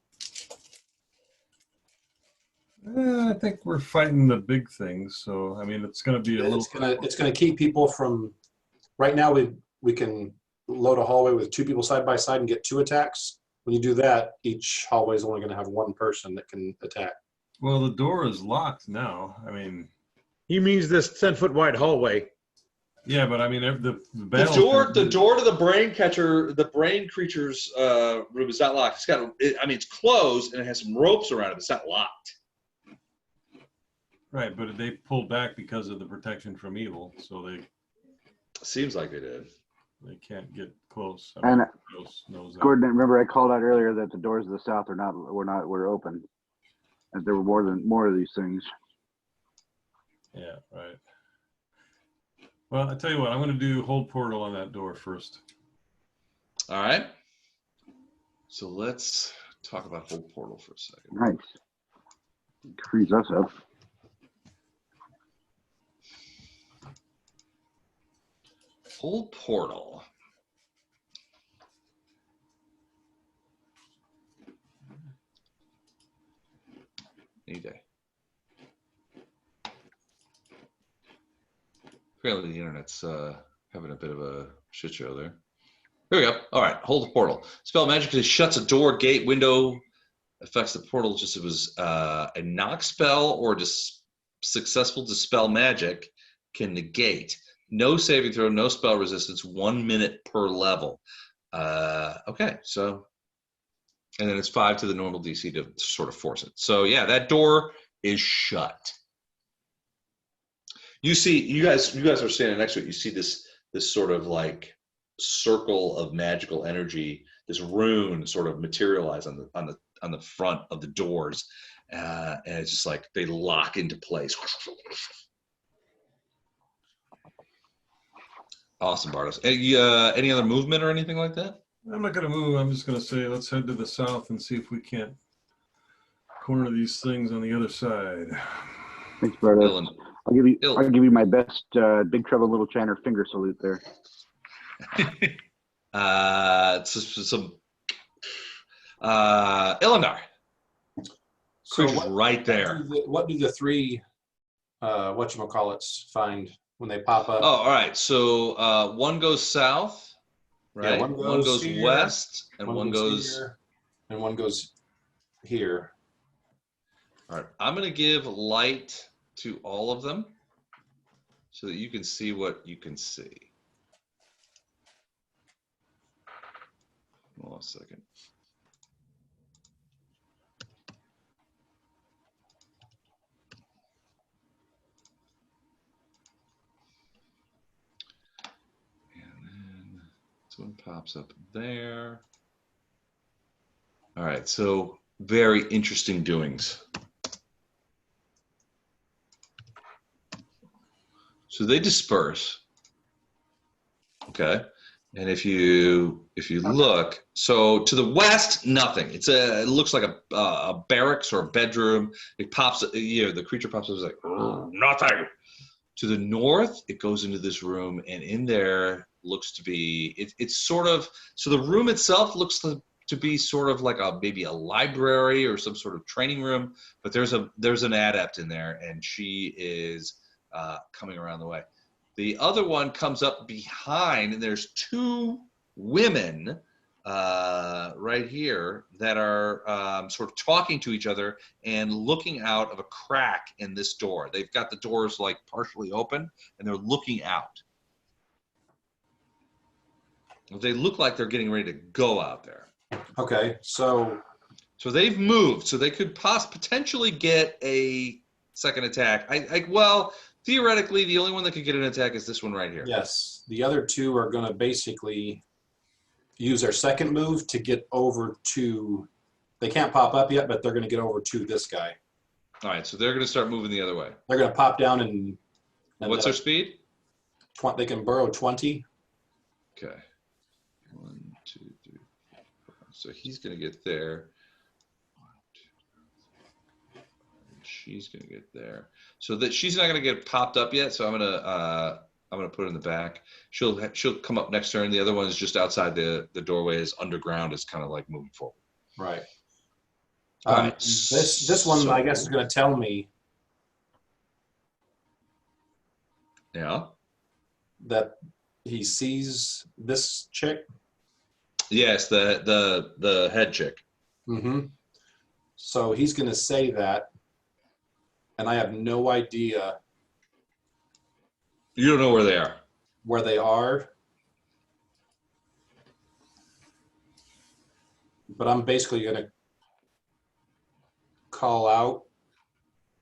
I think we're fighting the big things, so I mean it's going to be a little. It's going to keep people from. Right now, we can load a hallway with 2 people side by side and get 2 attacks. When you do that, each hallway is only going to have 1 person that can attack. Well, the door is locked now. I mean, He means this 10-foot wide hallway. yeah, but I mean the The door to the brain catcher, the brain creature's room is not locked. It's closed and it has some ropes around it. It's not locked. Right, but they pulled back because of the protection from evil, so they Seems like they did. can't get close. And knows that. Gordon, remember I called out earlier that the doors to the south were open, and there were more of these things. Yeah, right. Well, I tell you what, I'm going to do hold portal on that door first. All right. So let's talk about hold portal for a second. Nice. Frees us up. Hold portal. Any day. Apparently the internet's having a bit of a shit show there. Here we go. All right, hold the portal. Spell magically shuts a door, gate, window, affects the portal just if it was a knock spell or just successful dispel magic can negate. No saving throw, no spell resistance, 1 minute per level. Okay, so, and then it's 5 to the normal DC to sort of force it. So yeah, that door is shut. You see, you guys are standing next to it. You see this sort of like circle of magical energy, this rune sort of materialize on the front of the doors, and it's just like they lock into place. Awesome, Bardos. Any other movement or anything like that? I'm not going to move. I'm just going to say let's head to the south and see if we can't corner these things on the other side. Thanks, Bardo. I'll give you my best Big Trouble in Little China finger salute there. Ilindar. Creature's right there. What do the 3 whatchamacallits find when they pop up? Oh, all right. So one goes south, right? Yeah, one goes here, west, and one goes here, and one goes here. All right. I'm going to give light to all of them so that you can see what you can see. Hold on a second. And then this one pops up there. All right, so very interesting doings. So they disperse. Okay. And if you look, so to the west, nothing. It looks like a barracks or a bedroom. It pops, the creature pops up, it's like, Nothing. to the north, it goes into this room, and in there looks to be, it's sort of, so the room itself looks to be sort of like maybe a library or some sort of training room, but there's an adept in there, and she is coming around the way. The other one comes up behind, and there's two women right here that are sort of talking to each other and looking out of a crack in this door. They've got the doors like partially open, and they're looking out. They look like they're getting ready to go out there. Okay, so they've moved, so they could potentially get a second attack. Well, theoretically, the only one that could get an attack is this one right here. yes, the other two are going to basically use their second move to get over to. They can't pop up yet, but they're going to get over to this guy. All right, so they're going to start moving the other way. They're going to pop down and What's their speed? They can burrow 20. Okay. 1, 2, 3, 4. So he's going to get there. 1, 2, 3. She's going to get there. So that she's not going to get popped up yet. So I'm going to put her in the back. She'll come up next turn. The other one is just outside the doorway. Is underground. Is kind of like moving forward. Right. All right. This one, I guess, is going to tell me. Yeah. That he sees this chick. Yes, the head chick. Mm-hmm. So he's going to say that, and I have no idea. You don't know where they are. Where they are. But I'm basically going to call out.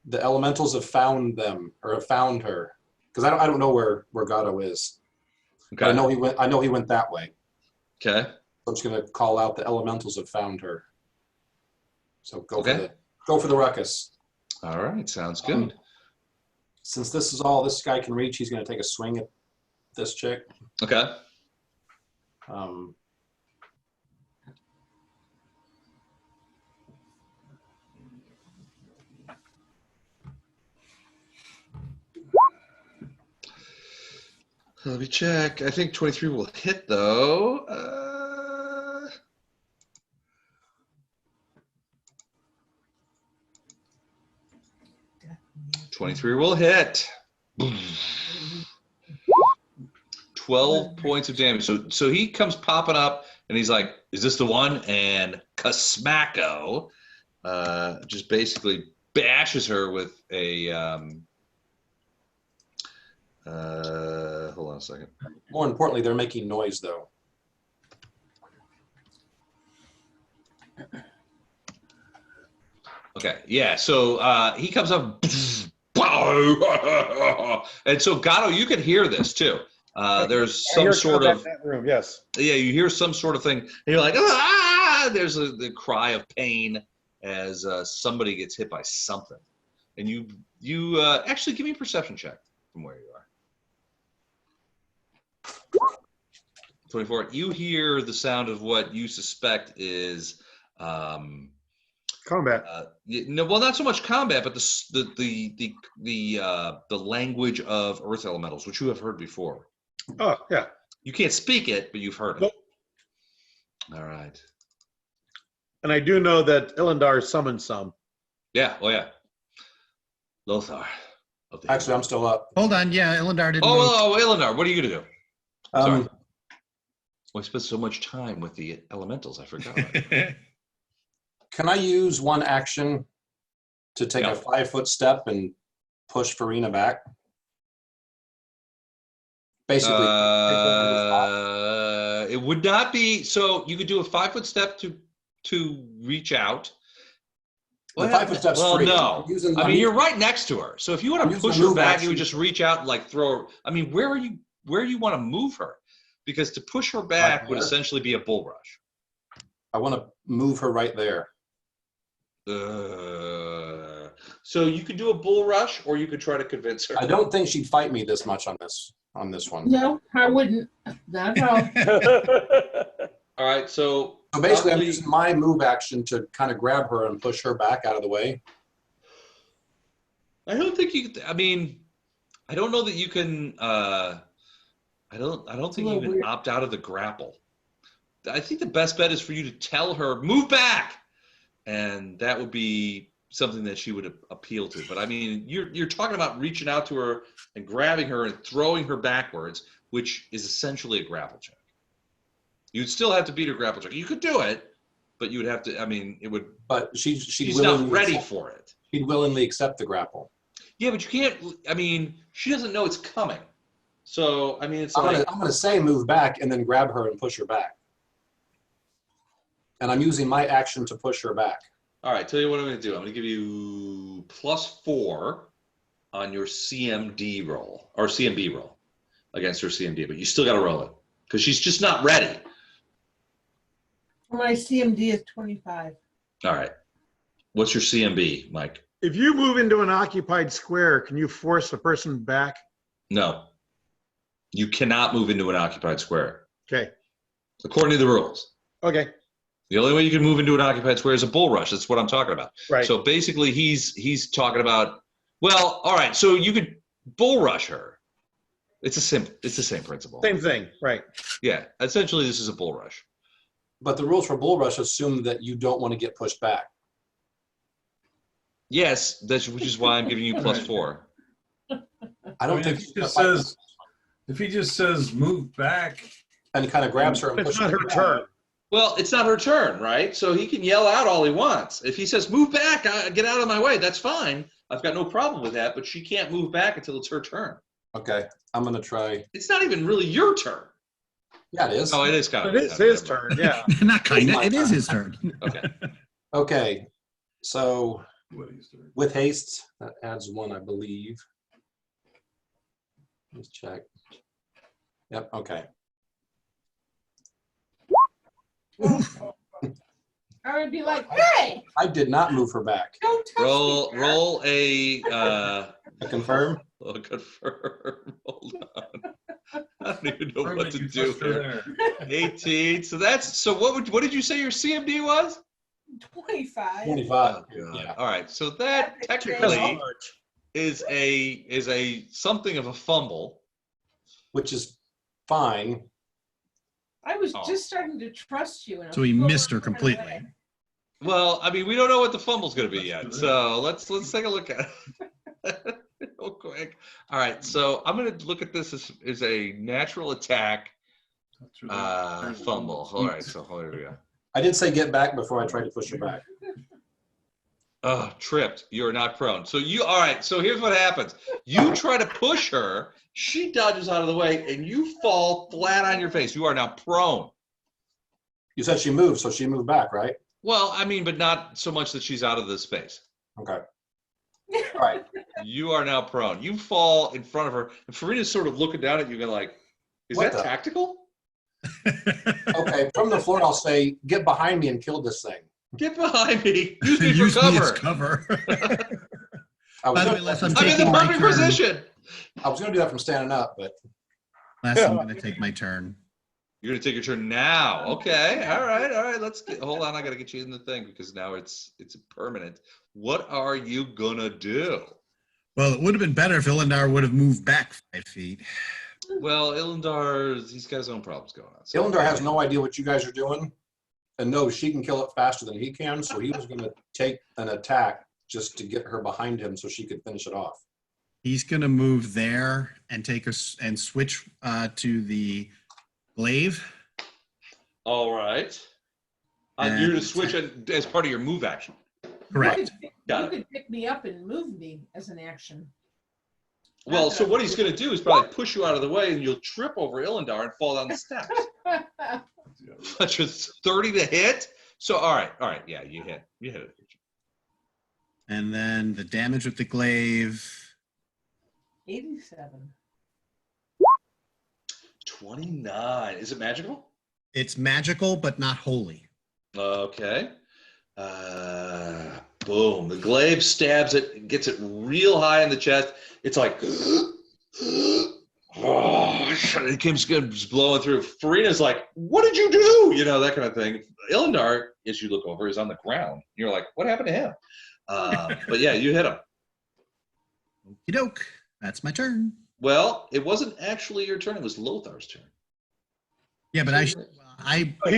The elementals have found them, or have found her, because I don't know where Gato is. Okay. But I know he went that way. Okay. I'm just going to call out the elementals have found her. So go for the ruckus. All right, sounds good. Since this is all this guy can reach, he's going to take a swing at this chick. Okay. Let me check. I think 23 will hit, though. 23 will hit. 12 points of damage. So he comes popping up, and he's like, is this the one? And Kasmako just basically bashes her with a... hold on a second. More importantly, they're making noise, though. Okay, yeah, so he comes up, and so Gato, you can hear this too. There's some sort of that room, yes. Yeah, you hear some sort of thing, and you're like, ah! There's the cry of pain as somebody gets hit by something, and you actually give me a perception check from where you are. 24. You hear the sound of what you suspect is combat. No, well, not so much combat, but the language of earth elementals, which you have heard before. Oh, yeah. You can't speak it, but you've heard it. Nope. All right. And I do know that Ilindar summoned some. Yeah. Oh, yeah. Lothar. Actually, I'm still up. Hold on. Yeah, Ilindar didn't. Oh, Ilindar, what are you gonna do? Sorry. Um, I spent so much time with the elementals, I forgot. Can I use one action to take a 5-foot step and push Farina back? Basically, it would not be. So you could do a 5-foot step to reach out. The 5-foot step's free. No. I mean, you're right next to her. So if you want to push her back, you would just reach out and like throw her. I mean, where you want to move her? Because to push her back would essentially be a bull rush. I want to move her right there. So you could do a bull rush, or you could try to convince her. I don't think she'd fight me this much on this. on this one. No, I wouldn't. Not at all. All right, so So basically, I'm probably- using my move action to kind of grab her and push her back out of the way. I don't think you. I mean, I don't know that you can. I don't think you little can weird. opt out of the grapple. I think the best bet is for you to tell her move back, and that would be something that she would appeal to. But I mean, you're talking about reaching out to her and grabbing her and throwing her backwards, which is essentially a grapple check. You'd still have to beat her grapple check. You could do it, but you would have to. I mean, it would. But she's She's not ready for it. She'd willingly accept the grapple. Yeah, but you can't. I mean, she doesn't know it's coming. So I mean, it's I'm like gonna say move back and then grab her and push her back. And I'm using my action to push her back. all right. Tell you what I'm going to do. I'm going to give you +4 on your CMD roll or CMB roll against her CMD, but you still got to roll it because she's just not ready. My CMD is 25. All right. What's your CMB, Mike? If you move into an occupied square, can you force a person back? No. You cannot move into an occupied square Okay. according to the rules. Okay. The only way you can move into an occupied square is a bull rush. That's what I'm talking about. Right. So basically, he's talking about. Well, all right. So you could bull rush her. It's the same principle. Same thing. Right. Yeah. Essentially, this is a bull rush. But the rules for bull rush assume that you don't want to get pushed back. Yes, which is why I'm giving you +4. I don't mean, think if he just says move back, and he kind of grabs her and It's pushes not her back. turn. Well, it's not her turn, right? So he can yell out all he wants. If he says move back, get out of my way, that's fine. I've got no problem with that. But she can't move back until it's her turn. Okay, I'm gonna try. It's not even really your turn. Yeah, it is. Oh, it is kind of. It is his turn. Yeah. Not kind of. my It is turn. his turn. Okay. Okay, so what he's doing. with haste, that adds 1, I believe. Let's check. Yep. Okay. I would be like, hey, I did not move her back. don't touch me. Roll a. I confirm. Confirm. Hold on. I don't even know Confirm what that to you do pushed her here. there. 18. So what did you say your CMD was? 25. 25. Oh, God. Yeah. All right. So that That's technically is a something of a fumble. Which is fine. I was Oh. just starting to trust you. And So he missed her completely. Well, I mean, we don't know what the fumble's going to be yet. So let's take a look at it real quick. All right. So I'm going to look at this as a natural attack fumble. All right. So here we go. I did say get back before I tried to push her back. Oh, tripped. You're not prone. So all right. So here's what happens. You try to push her. She dodges out of the way and you fall flat on your face. You are now prone. You said she moved, so she moved back, right? Well, I mean, but not so much that she's out of the space. Okay. All right. You are now prone. You fall in front of her. And Farina's sort of looking down at you and like, is What that the- tactical? Okay. From the floor, I'll say, get behind me and kill this thing. Get behind me. Use me Use for me as cover. cover. I was By the way, gonna- Les, I'm in the taking my perfect turn. position. I was going to do that from standing up, but Last, I'm going to take my turn. You're going to take your turn now. Okay. All right. Hold on. I got to get you in the thing because now it's permanent. What are you going to do? Well, it would have been better if Ilindar would have moved back 5 feet. Well, he's got his own problems going on. So- Ilindar has no idea what you guys are doing and knows she can kill it faster than he can, so he was going to take an attack just to get her behind him so she could finish it off. He's going to move there and take us and switch to the glaive. All right. You're going to switch it as part of your move action. Correct. Got You it. could pick me up and move me as an action. Well, so what he's going to do is probably push you out of the way and you'll trip over Ilindar and fall down the steps. Such a 30 to hit. So, all right. Yeah, you hit it. And then the damage with the glaive. 87. 29. Is it magical? It's magical, but not holy. Okay. Boom. The glaive stabs it, gets it real high in the chest. It's like it keeps blowing through. Farina's like, what did you do? You know, that kind of thing. Ilendar, as you look over, is on the ground. You're like, what happened to him? But yeah, you hit him. Okey doke. That's my turn. Well, it wasn't actually your turn. It was Lothar's turn. Yeah, but He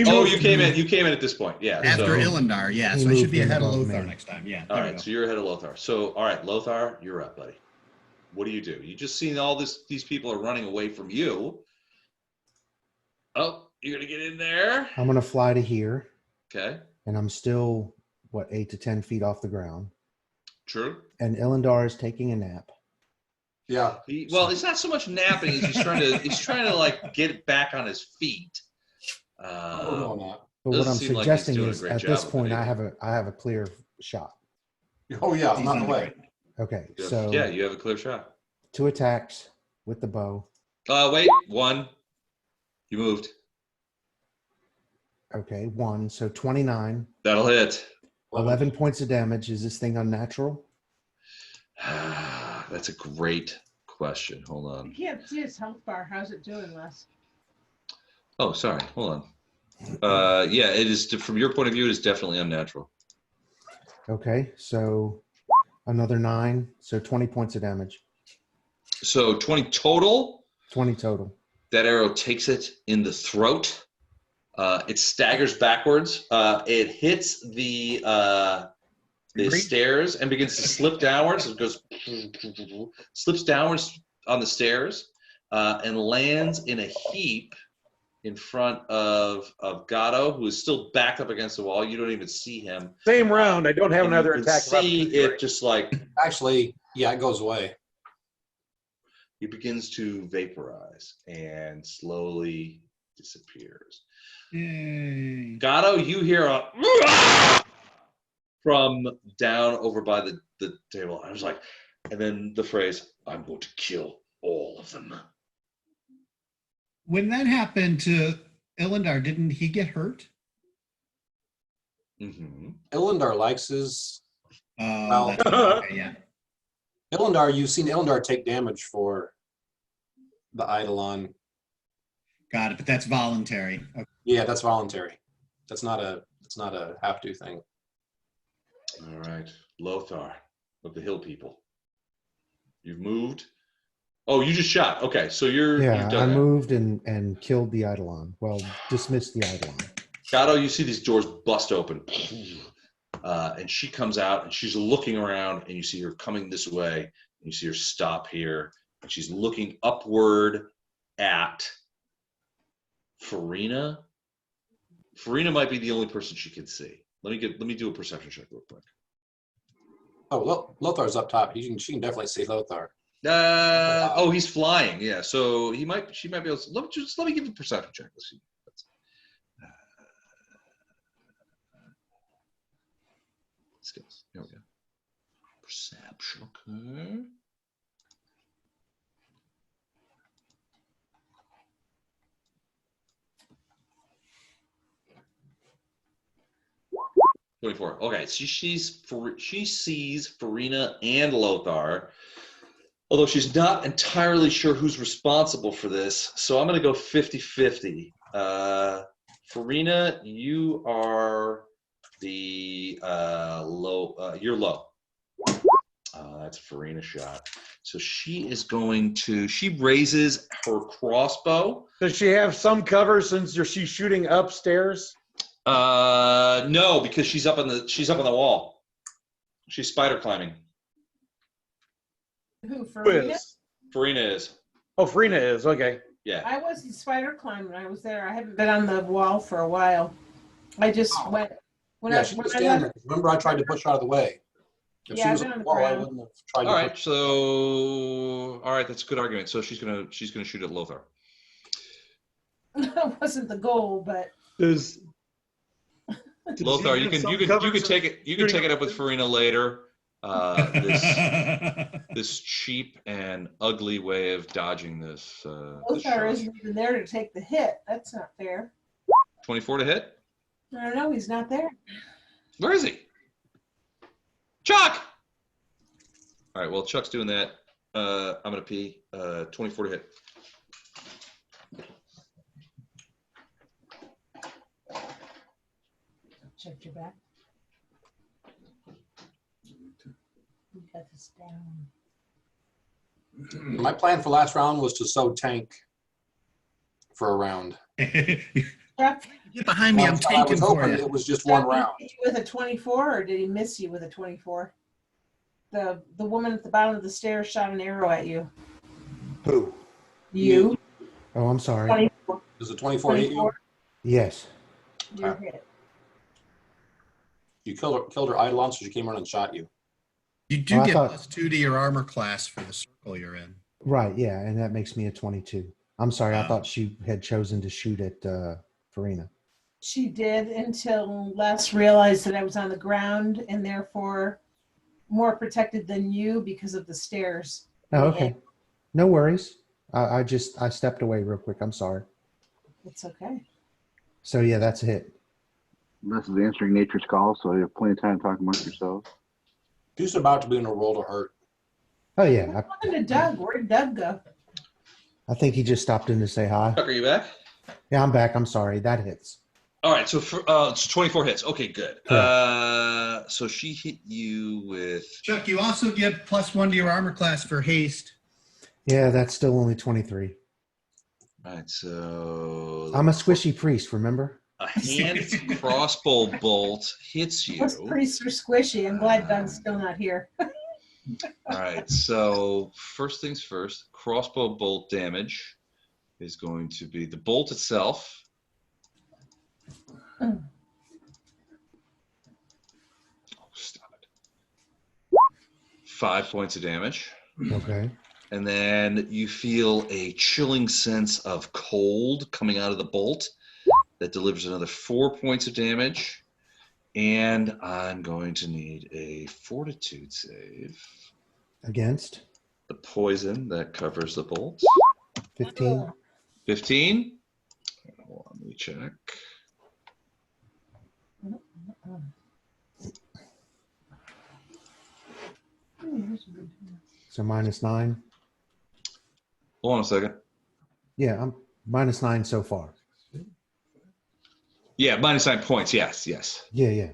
Oh, moved you came in. You came in at this point. Yeah. after so, Ilendar. Yeah, He so I should moved be in ahead of above Lothar me. next time. Yeah. all there we right, go. so you're ahead of Lothar. So, all right, Lothar, you're up, buddy. What do? You just seen all this. These people are running away from you. Oh, you're gonna get in there. I'm going to fly to here, Okay. and I'm still, 8 to 10 feet off the ground. True. And Ilendar is taking a nap. Yeah. Well, it's not so much napping as he's trying to like get back on his feet. We're going that. But what Doesn't I'm seem like he's suggesting doing a is, great at job this of it point, I either. have a clear shot. Oh yeah, He's not on the the way. ground. Okay, Yeah, so yeah, you have a clear shot. 2 attacks with the bow. Wait, 1. You moved. Okay, 1. So 29. That'll hit. 11 points of damage. Is this thing unnatural? That's a great question. Hold I on. can't see his health bar. How's it doing, Les? Oh, sorry. Hold on. Yeah, it is. From your point of view, it is definitely unnatural. Okay, so another 9. So 20 points of damage. So 20 total. 20 total. That arrow takes it in the throat. It staggers backwards. It hits the stairs and begins to slip downwards. It goes, slips downwards on the stairs and lands in a heap in front of Gatto, who is still backed up against the wall. You don't even see him. Same round. I don't have And another you can attack. see it just like Actually, yeah, it goes away. he begins to vaporize and slowly disappears. Yay. Gatto, you hear a from down over by the table. I was like, and then the phrase, "I'm going to kill all of them." When that happened to Ilendar, didn't he get hurt? Mm-hmm. Ilendar likes his. Oh, that's okay, yeah. Ilendar, you've seen Ilendar take damage for the Eidolon. Got it, but that's voluntary. Okay. Yeah, that's voluntary. It's not a have to thing. All right, Lothar of the Hill People. You've moved. Oh, you just shot. Okay, so you've Yeah, I done that. moved and killed the Eidolon. Well, dismissed the Eidolon. Gatto, you see these doors bust open. And she comes out and she's looking around and you see her coming this way. And you see her stop here. And she's looking upward at Farina. Farina might be the only person she can see. Let me do a perception check real quick. Oh, Lothar's up top. She can definitely see Lothar. Oh, he's flying. Yeah, so she might be able to. Let me give a perception check. Let's see. Skills. Here we go. Perception. Okay. $24. Okay, so she sees Farina and Lothar, although she's not entirely sure who's responsible for this. So I'm going to go 50-50. Farina, you are the low. You're low. That's a Farina shot. So she is going to. She raises her crossbow. Does she have some cover since she's shooting upstairs? No, because she's up on the wall. She's spider climbing. Who, Who Farina? is? Farina is. Oh, Farina is. Okay. Yeah. I wasn't spider climbing. I was there. I haven't been on the wall for a while. I just went. When Yeah, she was standing there. Remember, I tried to push her out of the way. If Yeah, she was I've on been the on the wall, I ground. wouldn't have tried All to right. push. So, all right, that's a good argument. So she's gonna shoot at Lothar. That wasn't the goal, but Does Lothar, you can take it. You can take it up with Farina later. This cheap and ugly way of dodging this. this Lothar shot. isn't even there to take the hit. That's not fair. 24 to hit. I don't know. He's not there. Where is he? Chuck. All right. Well, Chuck's doing that. I'm gonna pee. 24 to hit. Check your back. We got this down. My plan for last round was to sew tank for a round. Jeff, Get behind me. I'm I tanking was for hoping you. it was just one Jeff, did he round. hit you with a 24, or did he miss you with a 24? The woman at the bottom of the stairs shot an arrow at you. Who? You. Oh, I'm sorry. 24. Does a 24 hit you? 24. Yes. You're hit. You killed her eidolon, so she came around and shot you. You do Oh, I get thought- +2 to your armor class for the circle you're in. Right. Yeah, and that makes me a 22. I'm sorry. I Wow. thought she had chosen to shoot at Farina. She did until Les realized that I was on the ground and therefore more protected than you because of the stairs. Oh, okay. No worries. I stepped away real quick. I'm sorry. It's okay. So yeah, that's a hit. This is answering nature's call, so you have plenty of time to talk amongst yourselves. Dude's about to be in a roll to hurt. Oh yeah. What happened to Doug? Where'd Doug go? I think he just stopped in to say hi. Chuck, are you back? Yeah, I'm back. I'm sorry. That hits. All right, so for, it's 24 hits. Okay, good. So she hit you with. Chuck, you also get +1 to your armor class for haste. Yeah, that's still only 23. All right, so I'm a squishy priest, remember? a hand crossbow bolt hits you. Those priests are squishy. I'm glad Doug's still not here. All right, so first things first, crossbow bolt damage is going to be the bolt itself. Oh, stop it. 5 points of damage. Okay. And then you feel a chilling sense of cold coming out of the bolt that delivers another 4 points of damage. And I'm going to need a fortitude save. Against? The poison that covers the bolt. 15. 15? Hold on, let me check. So -9. Hold on a second. Yeah, I'm -9 so far. Yeah, -9 points. Yes, yes. Yeah, yeah.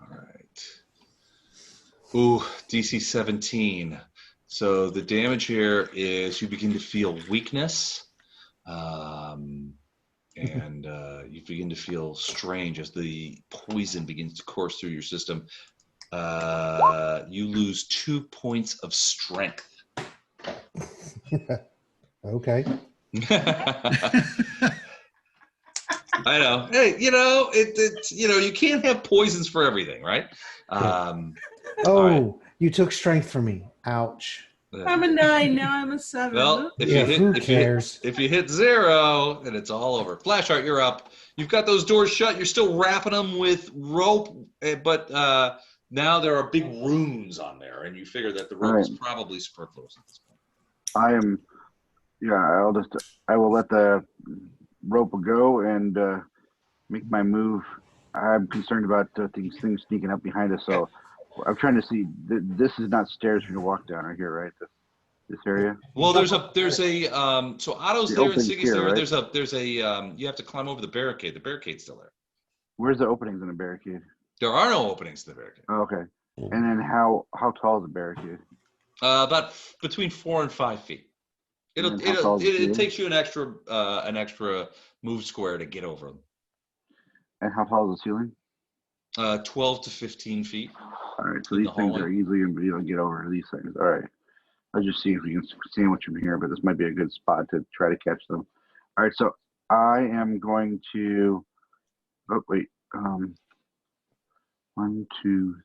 All right. Ooh, DC 17. So the damage here is you begin to feel weakness, and you begin to feel strange as the poison begins to course through your system. You lose 2 points of strength. Okay. I know. Hey, it's you can't have poisons for everything, right? Oh, right. You took strength from me. Ouch. I'm a 9, now I'm a 7. Well, if Yeah, who you cares? if you hit 0, then it's all over. Flashheart, you're up. You've got those doors shut. You're still wrapping them with rope, but now there are big runes on there, and you figure that the rope is probably superfluous at this point. I will let the rope go and make my move. I'm concerned about things sneaking up behind us, so I'm trying to see. This is not stairs for you to walk down right here, right? This area. Well, there's a so Otto's there and Siggy's here, there. right? There's a you have to climb over the barricade. The barricade's still there. Where's the openings in the barricade? There are no openings to the barricade. Oh, okay. And then how tall is the barricade? About between 4 and 5 feet. It takes you an extra move square to get over them. And how tall is the ceiling? 12 to 15 feet. All right, so these things are easily going to be able to get over these things. All right. I'll just see if we can sandwich them here, but this might be a good spot to try to catch them. All right, so I am going to. Oh wait. 1, 2.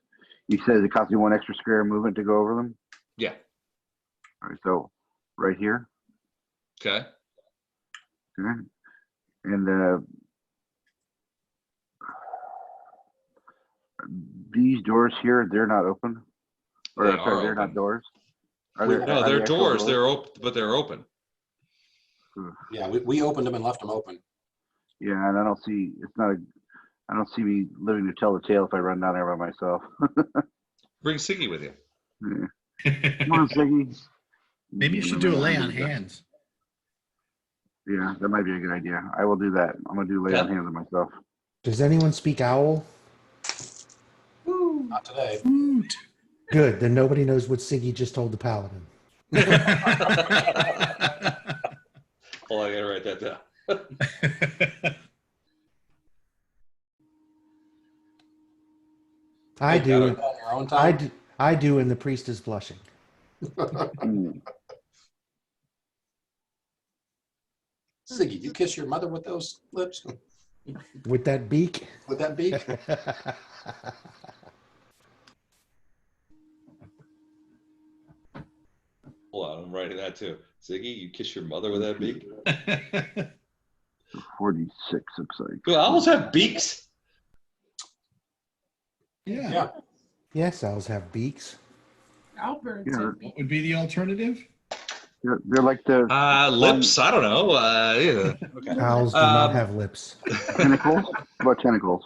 You said it costs me 1 extra square movement to go over them. Yeah. All right, so right here. Okay. Okay. And these doors here, they're not open. Or they're not doors. No, they're doors. They're open, but they're open. Yeah, we opened them and left them open. Yeah, and I don't see. It's not a. I don't see me living to tell the tale if I run down there by myself. Bring Siggy with you. Yeah. Come on, Ziggy. Maybe you should do a lay on hands. Yeah, that might be a good idea. I will do that. I'm gonna do lay on hands on myself. Does anyone speak owl? Not today. Good. Then nobody knows what Siggy just told the paladin. Hold on, I gotta write that down. I Hey, gotta do. go on your own time. I do, and the priest is blushing. Ziggy, you kiss your mother with those lips? With that beak? With that beak? Hold on, I'm writing that too. Ziggy, you kiss your mother with that beak? 46 looks like. Do owls have beaks? Yeah. Yes, owls have beaks. Albert. Yeah. What would be the alternative? They're like the Lips? I don't know. Yeah. Okay. Owls do not have lips. tentacles. What about tentacles?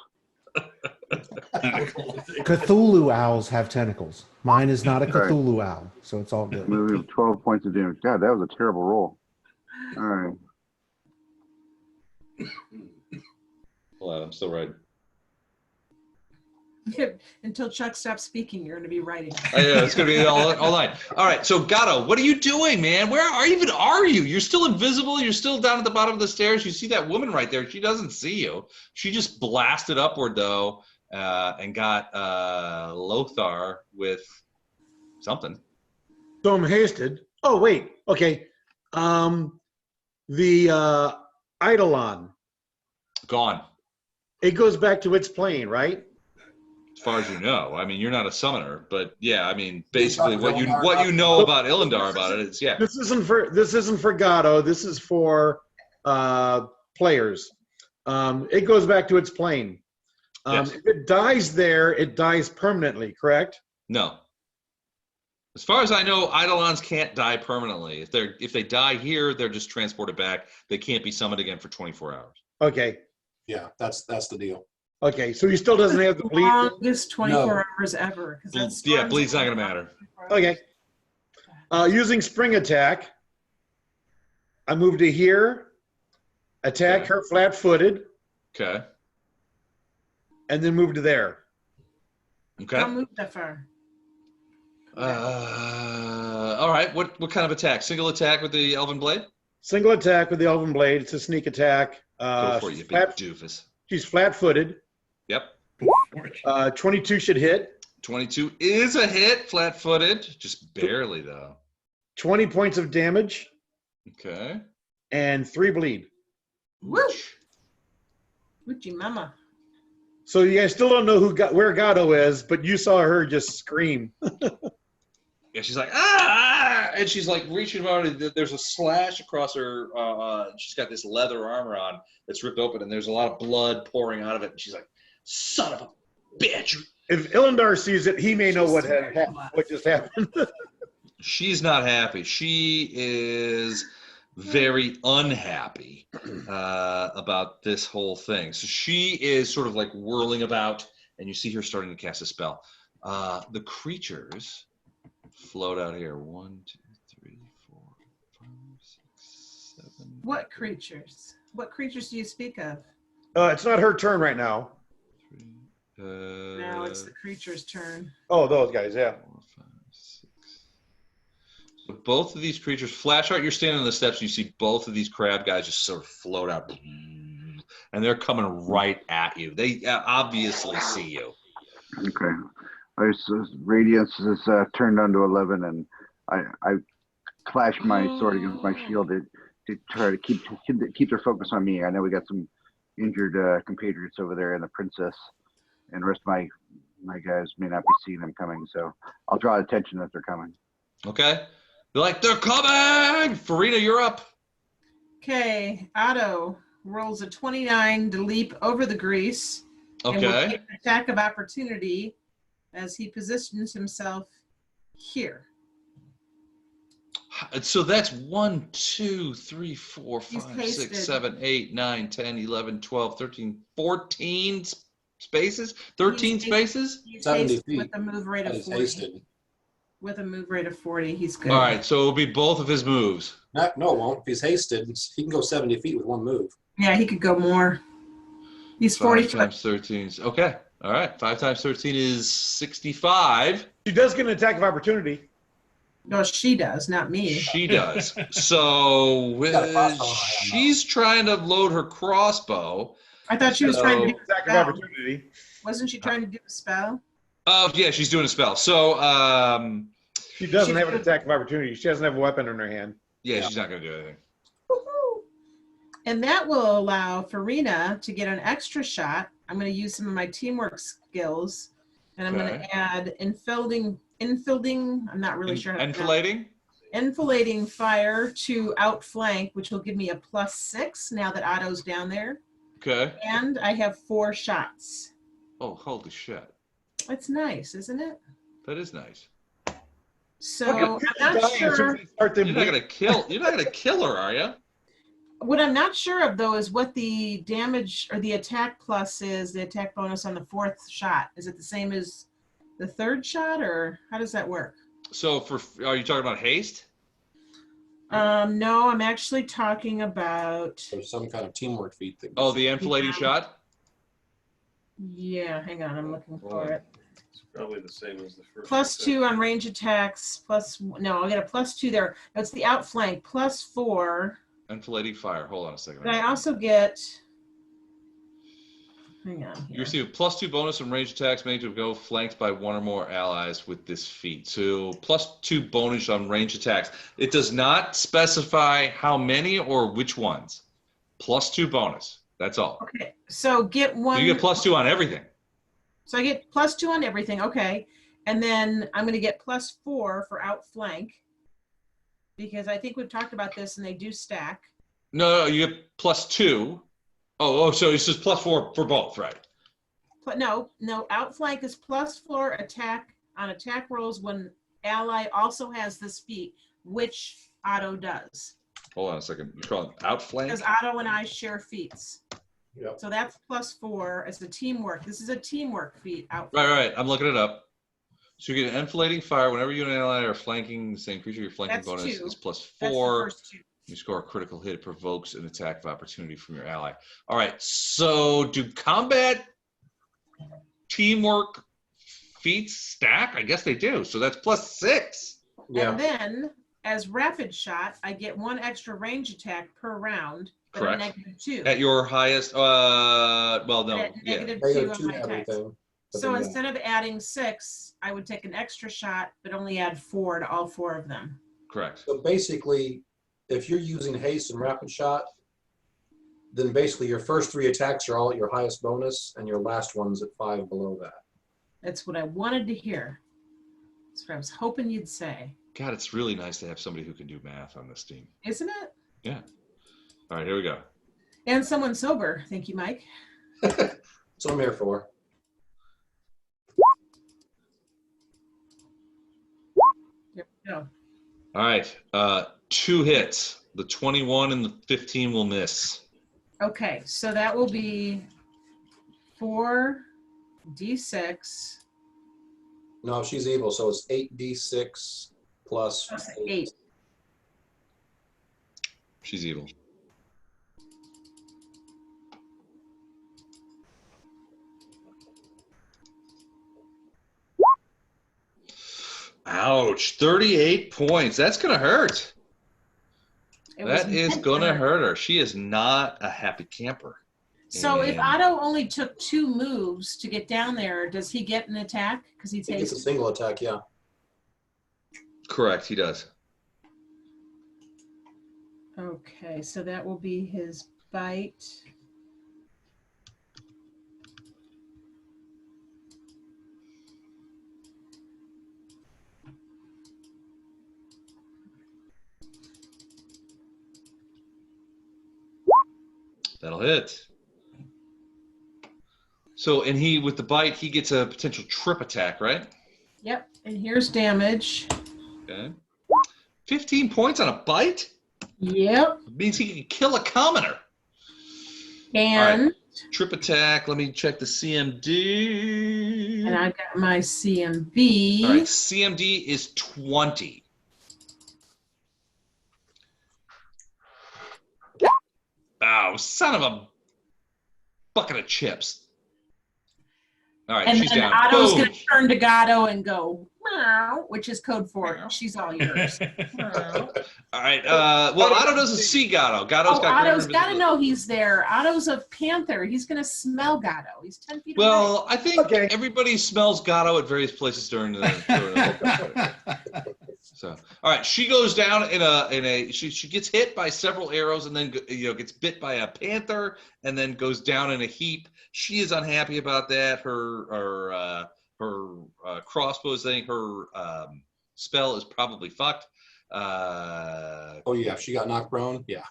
Cthulhu owls have tentacles. Mine is not a Cthulhu owl, so it's all good. We have 12 points of damage. God, that was a terrible roll. All right. Hold on, I'm still writing. Until Chuck stops speaking, you're going to be writing. Yeah, it's going to be all night. All right, so Gatto, what are you doing, man? Where are you? You're still invisible. You're still down at the bottom of the stairs. You see that woman right there. She doesn't see you. She just blasted upward, though, and got Lothar with something. So I'm hasted. Oh, wait. Okay. The Eidolon, Gone, it goes back to its plane, right? as far as you know. I mean, you're not a summoner, but yeah, I mean, basically what you know about Illindar about it is, yeah. This isn't for Gatto. This is for players. It goes back to its plane. Yes. If it dies there, it dies permanently, correct? No. As far as I know, Eidolons can't die permanently. If they die here, they're just transported back. They can't be summoned again for 24 hours. Okay. Yeah, that's the deal. Okay. So he still doesn't have the bleed. Longest 24 No. hours ever. 'Cause that's Yeah, bleed's not gonna matter. Okay. Using spring attack, I move to here, attack Okay. her flat-footed, Okay. and then move to there. Okay. Don't move that far. All right. What kind of attack? Single attack with the Elven Blade? Single attack with the Elven Blade. It's a sneak attack. Go for it, you big doofus. She's flat-footed. Yep. 22 should hit. 22 is a hit, flat-footed. Just barely, though. 20 points of damage Okay. and 3 bleed. Woo! Woochie mama. So you guys still don't know where Gatto is, but you saw her just scream. Yeah, she's like, ah! And she's like reaching out. There's a slash across her. She's got this leather armor on that's ripped open, and there's a lot of blood pouring out of it. And she's like, son of a bitch. If Illindar sees it, he may know what just happened. She's not happy. She is very unhappy about this whole thing. So she is sort of like whirling about, and you see her starting to cast a spell. The creatures float out here. 1, 2, 3, 4, 5, 6, 7. What creatures? What creatures do you speak of? It's not her turn right now. 3, Now it's the creature's turn. Oh, those guys, yeah. 4, 5, 6. So both of these creatures, Flashheart, you're standing on the steps, and you see both of these crab guys just sort of float out, and they're coming right at you. They obviously see you. Okay. Radiance is turned on to 11, and I flash my sword against my shield to try to keep their focus on me. I know we got some injured compatriots over there, and the princess, and the rest of my guys may not be seeing them coming, so I'll draw attention that they're coming. Okay. They're like, they're coming! Farina, you're up. Okay, Otto rolls a 29 to leap over the grease. And will Okay. take an attack of opportunity as he positions himself here. So that's 1, 2, 3, 4, He's 5, 6, hasted. 7, 8, 9, 10, 11, 12, 13, 14 spaces? 13 He's- spaces? He's 70 hasted with feet. a move rate of He's 40. hasted. With a move rate of 40, he's good. All right, so it'll be both of his moves. No, it won't. If he's hasted, he can go 70 feet with one move. Yeah, he could go more. He's 5 40 foot. times 13. Okay. All right. 5 times 13 is 65. She does get an attack of opportunity. No, she does, not me. She does. So got a crossbow on her hand, she's trying to load her crossbow. I thought she was trying to do a Attack of spell. opportunity. Wasn't she trying to do a spell? Oh, yeah, she's doing a spell. So, She doesn't She's have an good. attack of opportunity. She doesn't have a weapon in her hand. yeah, she's not going to do anything. Woohoo! And that will allow Farina to get an extra shot. I'm going to use some of my teamwork skills, and I'm going Okay. to add infilling. I'm not really sure how to pronounce Enfilading? it. Enfilading fire to outflank, which will give me a +6 now that Otto's down there. Okay. And I have 4 shots. Oh, holy shit. That's nice, isn't it? That is nice. So I'm Fucking not dying as soon sure. as they start them You're not going to kill her, are you? What I'm not sure of though is what the damage or the attack plus is, the attack bonus on the 4th shot. Is it the same as the 3rd shot, or how does that work? So are you talking about haste? No, I'm actually talking about, There's some kind of teamwork feat. Oh, the enfilading shot? yeah, hang on, I'm looking for it. It's probably the same as the first. +2 on range attacks, no, I'll get a +2 there. That's the outflank, +4. Enfilading fire. Hold on a second. But I also get, hang on You here. receive a +2 bonus on range attacks made to go flanked by one or more allies with this feat. So +2 bonus on range attacks. It does not specify how many or which ones. +2 bonus. That's all. Okay, so get one. You get +2 on everything. So I get +2 on everything, okay. And then I'm gonna get +4 for outflank. Because I think we've talked about this and they do stack. No, you get +2. Oh, so it's just +4 for both, right? But no, outflank is +4 attack on attack rolls when ally also has this feat, which Otto does. Hold on a second. You're calling it outflank? Because Otto and I share feats. Yep. So that's +4 as the teamwork. This is a teamwork feat. Outflank. Right. I'm looking it up. So you get an enfilading fire whenever you and an ally are flanking the same creature. Your flanking That's bonus 2. is That's the +4. first 2. You score a critical hit. It provokes an attack of opportunity from your ally. All right. So do combat teamwork feats stack? I guess they do. So that's +6. Yeah. And then, as rapid shot, I get 1 extra range attack per round, but Correct. a -2. At your highest, well, But no, at yeah. -2 Negative on 2 my to attacks. everything. But So then, instead of adding 6, I would take an extra shot, but only add 4 to all 4 of them. Correct. So basically, if you're using haste and rapid shot, then basically your first 3 attacks are all at your highest bonus, and your last one's at 5 below that. That's what I wanted to hear. That's what I was hoping you'd say. God, it's really nice to have somebody who can do math on this team. Isn't it? Yeah. All right, here we go. And someone sober. Thank you, Mike. That's what I'm here for. There we go. All right, 2 hits. The 21 and the 15 will miss. Okay, so that will be 4d6 No, she's evil, so it's 8d6 plus plus 8. 8. She's evil. Ouch, 38 points. That's going to hurt. It was That is meant going to to hurt her. She is not a happy camper. So if And- Otto only took 2 moves to get down there, does he get an attack? Because he He gets a takes. single attack, yeah. Correct, he does. Okay, so that will be his bite. That'll hit. So, and he, with the bite, he gets a potential trip attack, right? Yep, and here's damage. Okay. 15 points on a bite? Yep, It means he can kill a commoner. and Trip attack. Let me check the CMD. And I've got my CMB. All right, CMD is 20. Oh, son of a bucket of chips. All right, And she's then down. Otto's Boom. going to turn to Gatto and go, meow, which is code for she's all yours. All right. Well, Otto doesn't see Gatto. Gatto's got greater Otto's got to invisibility. know he's there. Otto's a panther. He's going to smell Gatto. He's 10 feet away. Well, I think everybody smells Gatto at various places during the So, all right, she goes down she gets hit by several arrows and then gets bit by a panther and then goes down in a heap. She is unhappy about that. Her crossbow thing, her spell is probably fucked. Oh yeah, if she got knocked prone, yeah.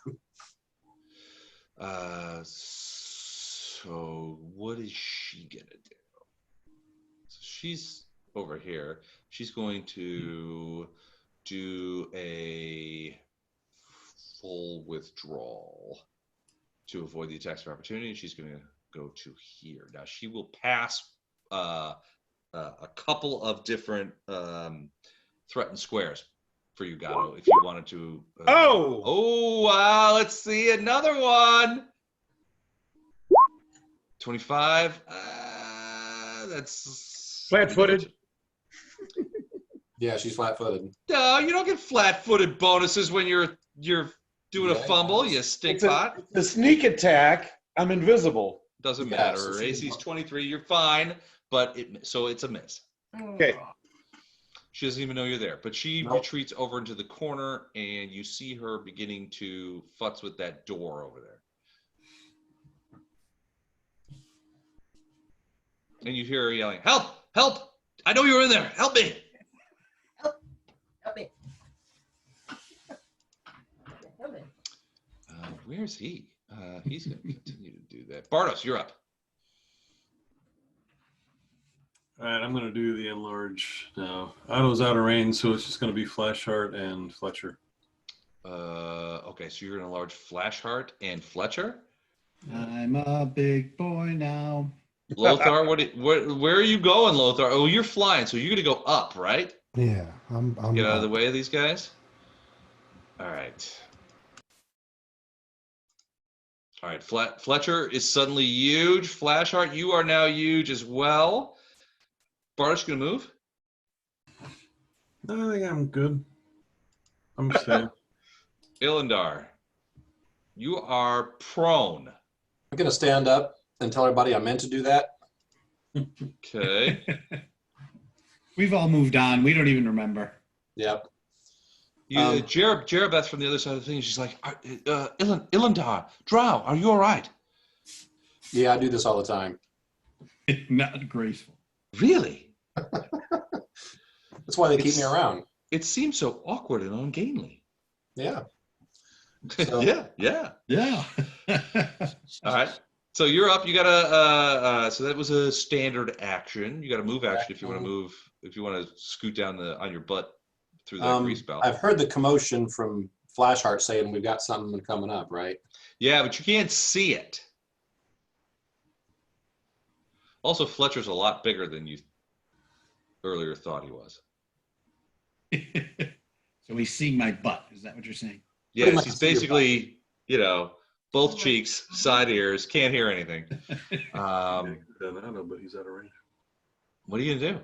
So what is she gonna do? So she's over here. She's going to do a full withdrawal to avoid the attacks of opportunity. She's going to go to here. Now she will pass a couple of different threatened squares for you, Gatto, if you wanted to. Oh, wow. Let's see another one. 25. That's flat-footed. Yeah, she's flat-footed. No, you don't get flat-footed bonuses when you're doing a fumble, you stinkpot. It's a sneak attack. I'm invisible. Doesn't matter. Her AC's 23. You're fine, but so it's a miss. Okay. She doesn't even know you're there, but she retreats over into the corner, and you see her beginning to futz with that door over there. And you hear her yelling, "Help! Help! I know you're in there. Help me!" Help me. Where's he? He's going to continue to do that. Bartos, you're up. All right, I'm going to do the enlarge now. Otto's out of range, so it's just going to be Flashheart and Fletcher. Okay, so you're going to enlarge Flashheart and Fletcher? I'm a big boy now. Lothar, where are you going, Lothar? Oh, you're flying, so you're going to go up, right? Yeah, I'm Get out of the way of these guys? All right. All right, Fletcher is suddenly huge. Flashheart, you are now huge as well. Bartosz going to move? I think I'm good. I'm staying. Ilindar, you are prone. I'm gonna stand up and tell everybody I meant to do that. Okay. We've all moved on. We don't even remember. Yep. Jerabeth from the other side of the thing, she's like, Ilindar, Drow, are you all right? Yeah, I do this all the time. Not graceful. Really? That's why they keep me around. It seems so awkward and ungainly. Yeah. So, yeah. All right. So you're up. You got a. So that was a standard action. You got a move action if you want to move. If you want to scoot down on your butt through that grease belt. I've heard the commotion from Flashheart saying we've got something coming up, right? Yeah, but you can't see it. Also, Fletcher's a lot bigger than you earlier thought he was. So he's seeing my butt. Is that what you're saying? Yes, he's basically, both cheeks, side ears, can't hear anything. I don't know, but he's out of range. What are you gonna do?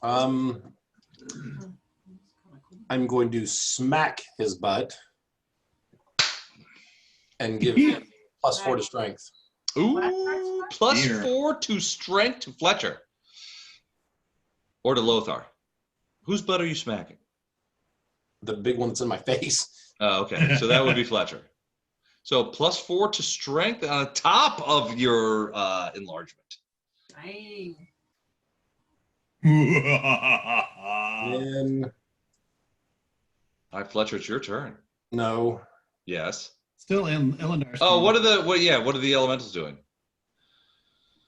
I'm going to smack his butt and give him +4 to strength. Ooh, +4 to strength to Fletcher. Or to Lothar. Whose butt are you smacking? The big one that's in my face. Oh, okay. So that would be Fletcher. So +4 to strength on top of your enlargement. Dang. And All right, Fletcher, it's your turn. no. Yes. Still in Illindar's. Oh, what are the elementals doing?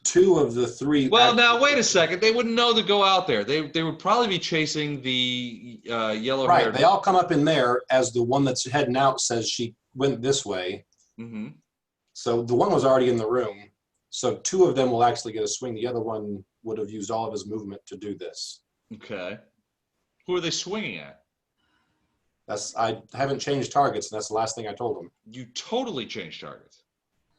2 of the 3. Well, now wait a second. They wouldn't know to go out there. They would probably be chasing the yellow haired. Right. They all come up in there as the one that's heading out says she went this way. Mm-hmm. So the one was already in the room. So 2 of them will actually get a swing. The other one would have used all of his movement to do this. Okay. Who are they swinging at? I haven't changed targets, and that's the last thing I told them. You totally changed targets.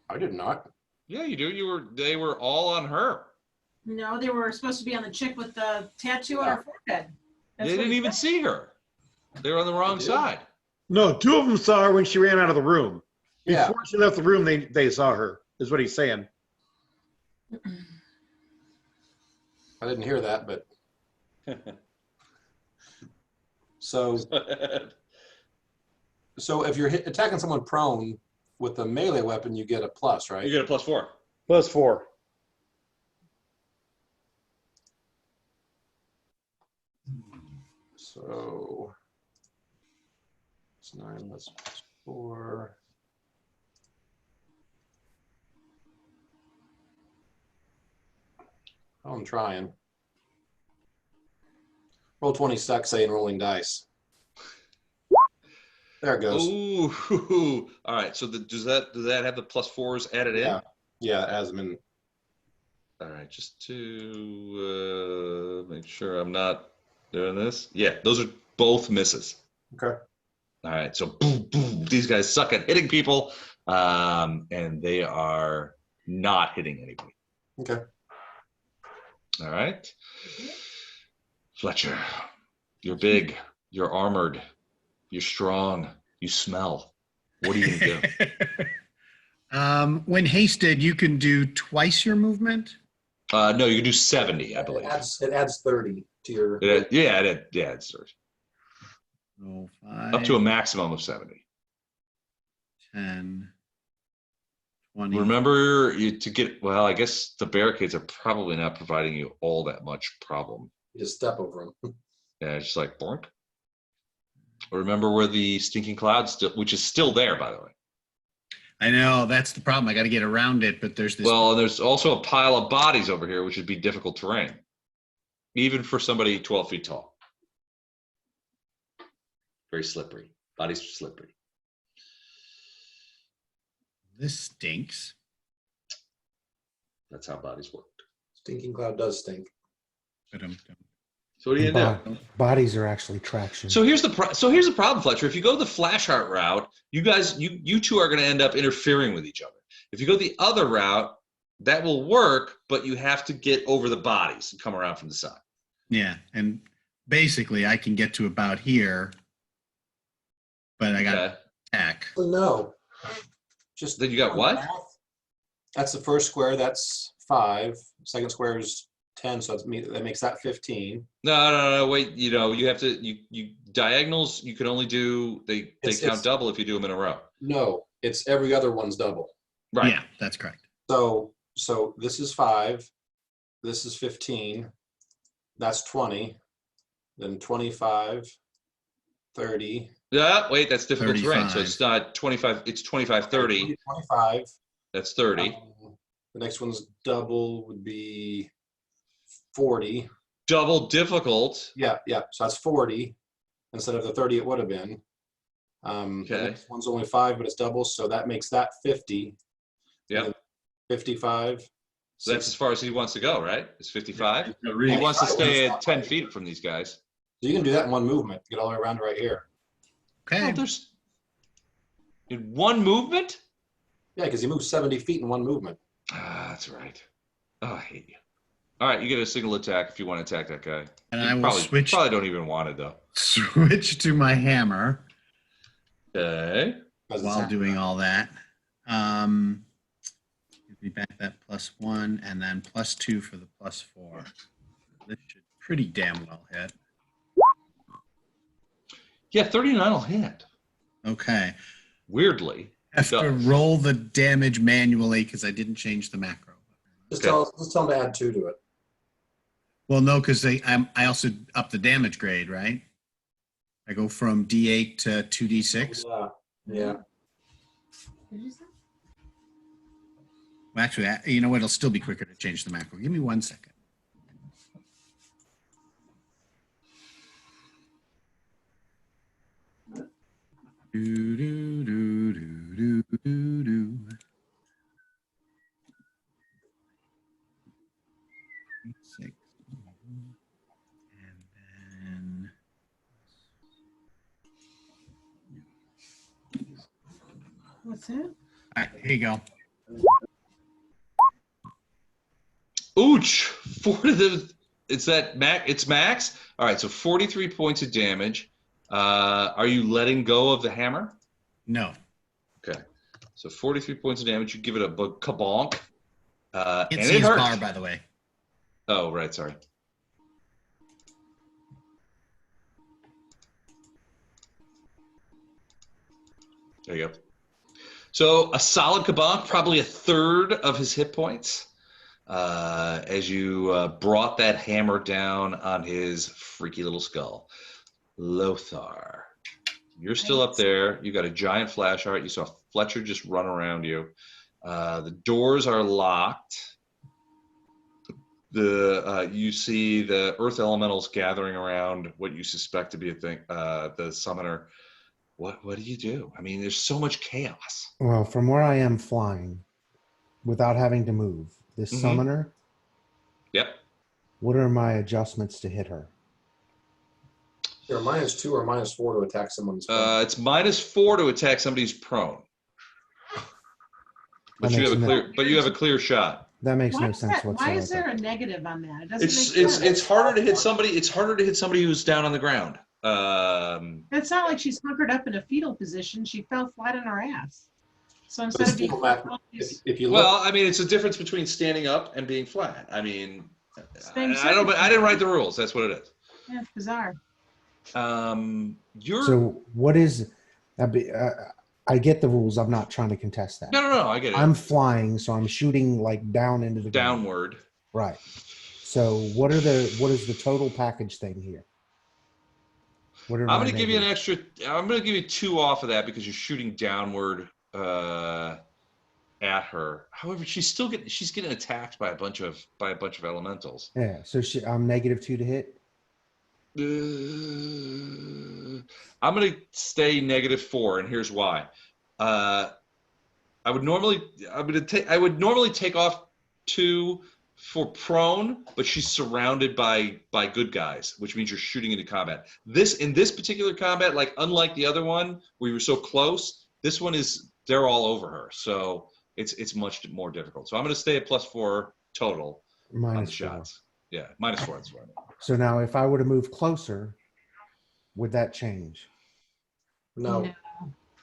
I did not. Yeah, you do. They were all on her. No, they were supposed to be on the chick with the tattoo on her forehead. They didn't even see her. They were on the wrong side. No, 2 of them saw her when she ran out of the room. Yeah. Before she left the room, they saw her, is what he's saying. I didn't hear that, but so if you're attacking someone prone with a melee weapon, you get a plus, right? You get a +4. +4. So it's 9, that's +4. Oh, I'm trying. Roll 20 sucks, say, in rolling dice. There it goes. Ooh. All right. So does that have the +4s added in? Yeah, it has them in. All right. Just to make sure I'm not doing this. Yeah, those are both misses. Okay. All right. So boom, boom. These guys suck at hitting people, and they are not hitting anybody. Okay. All right. Fletcher, you're big. You're armored. You're strong. You smell. What are you going to do? When hasted, you can do twice your movement. No, you can do 70, I believe. It adds 30 to your. It adds 30. So 5, Up to a maximum of 70. 10, 20. Remember, I guess the barricades are probably not providing you all that much problem. You just step over them. Yeah, it's just like boink. Remember where the stinking cloud, which is still there, by the way. I know, that's the problem. I got to get around it, but there's this. Well, there's also a pile of bodies over here, which would be difficult terrain, even for somebody 12 feet tall. Very slippery. Bodies are slippery. This stinks. That's how bodies work. Stinking cloud does stink. So what are you gonna do? Bodies are actually traction. So here's the problem, Fletcher. If you go the flash heart route, you guys, you two are going to end up interfering with each other. If you go the other route, that will work, but you have to get over the bodies and come around from the side. Yeah, and basically I can get to about here, but I got to attack. Oh, no. Just then you got what? Math. That's the first square. That's 5. Second square is 10, so that makes that 15. No. Wait. You have to. You diagonals. You can only do. They count double if you do them in a row. No, it's every other one's double. Right. Yeah, that's correct. So this is 5. This is 15. That's 20. Then 25, 30. Yeah. Wait. That's difficult terrain. 35. So it's not 25. It's 25, 30. 25. That's 30. The next one's double would be 40. Double difficult. Yeah. So that's 40 instead of the 30 it would have been. Okay. The next one's only 5, but it's double, so that makes that 50. Yep. 55. So that's as far as he wants to go, right? It's 55. Yeah, He wants to stay at 10 right. feet from these guys. So you can do that in one movement. Get all the way around to right here. Okay. Oh, there's in one movement. Yeah, because you move 70 feet in one movement. Ah, that's right. Oh, I hate you. All right, you get a single attack if you want to attack that guy. And You I will probably don't even want it though. switch to my hammer Okay. while doing all that. Give me back that +1 and then +2 for the +4. This should pretty damn well hit. Yeah, 39 will hit. Okay. Weirdly. Have to does. roll the damage manually because I didn't change the macro. Just Okay. tell them to add 2 to it. Well, no, because I also up the damage grade, right? I go from D8 to 2D6. Yeah. Well, actually, you know what? It'll still be quicker to change the macro. Give me 1 second. Do, do, do, do, do, do, do. 6. And then. What's that? All right, here you go. Ooch! It's max? All right, so 43 points of damage. Are you letting go of the hammer? No. Okay. So 43 points of damage. You give it a kabonk. And Can't it see his hurts. bar, by the way. Oh, right. Sorry. There you go. So a solid kabonk, probably a third of his hit points, as you brought that hammer down on his freaky little skull. Lothar, you're still up there. You got a giant flash heart. You saw Fletcher just run around you. The doors are locked. You see the earth elementals gathering around what you suspect to be a thing. The summoner. What do you do? I mean, there's so much chaos. Well, from where I am flying, without having to move, this summoner. Yep. What are my adjustments to hit her? You're -2 or -4 to attack someone's prone. It's -4 to attack somebody's prone. But you have a clear shot. That makes no sense whatsoever. Why is there a negative on that? It doesn't make sense. It's harder to hit somebody. It's harder to hit somebody who's down on the ground. It's not like she's hunkered up in a fetal position. She fell flat on her ass. So instead of being, if you look, well, I mean, it's a difference between standing up and being flat. I mean, Same I don't. But I didn't write the rules. That's what it is. yeah, it's bizarre. So what is? I get the rules. I'm not trying to contest that. No, I get it. I'm flying, so I'm shooting like down into the ground. Downward. Right. So what is the total package thing here? I'm going to give you an extra. I'm going to give you 2 off of that because you're shooting downward at her. However, she's getting attacked by a bunch of elementals. Yeah. So I'm -2 to hit. I'm going to stay -4, and here's why. I would normally take off 2 for prone, but she's surrounded by good guys, which means you're shooting into combat. In this particular combat, like unlike the other one where you were so close, this one they're all over her, so it's much more difficult. So I'm going to stay at +4 total on the shots. Yeah, -4. That's what I mean. So now, if I were to move closer, would that change? no.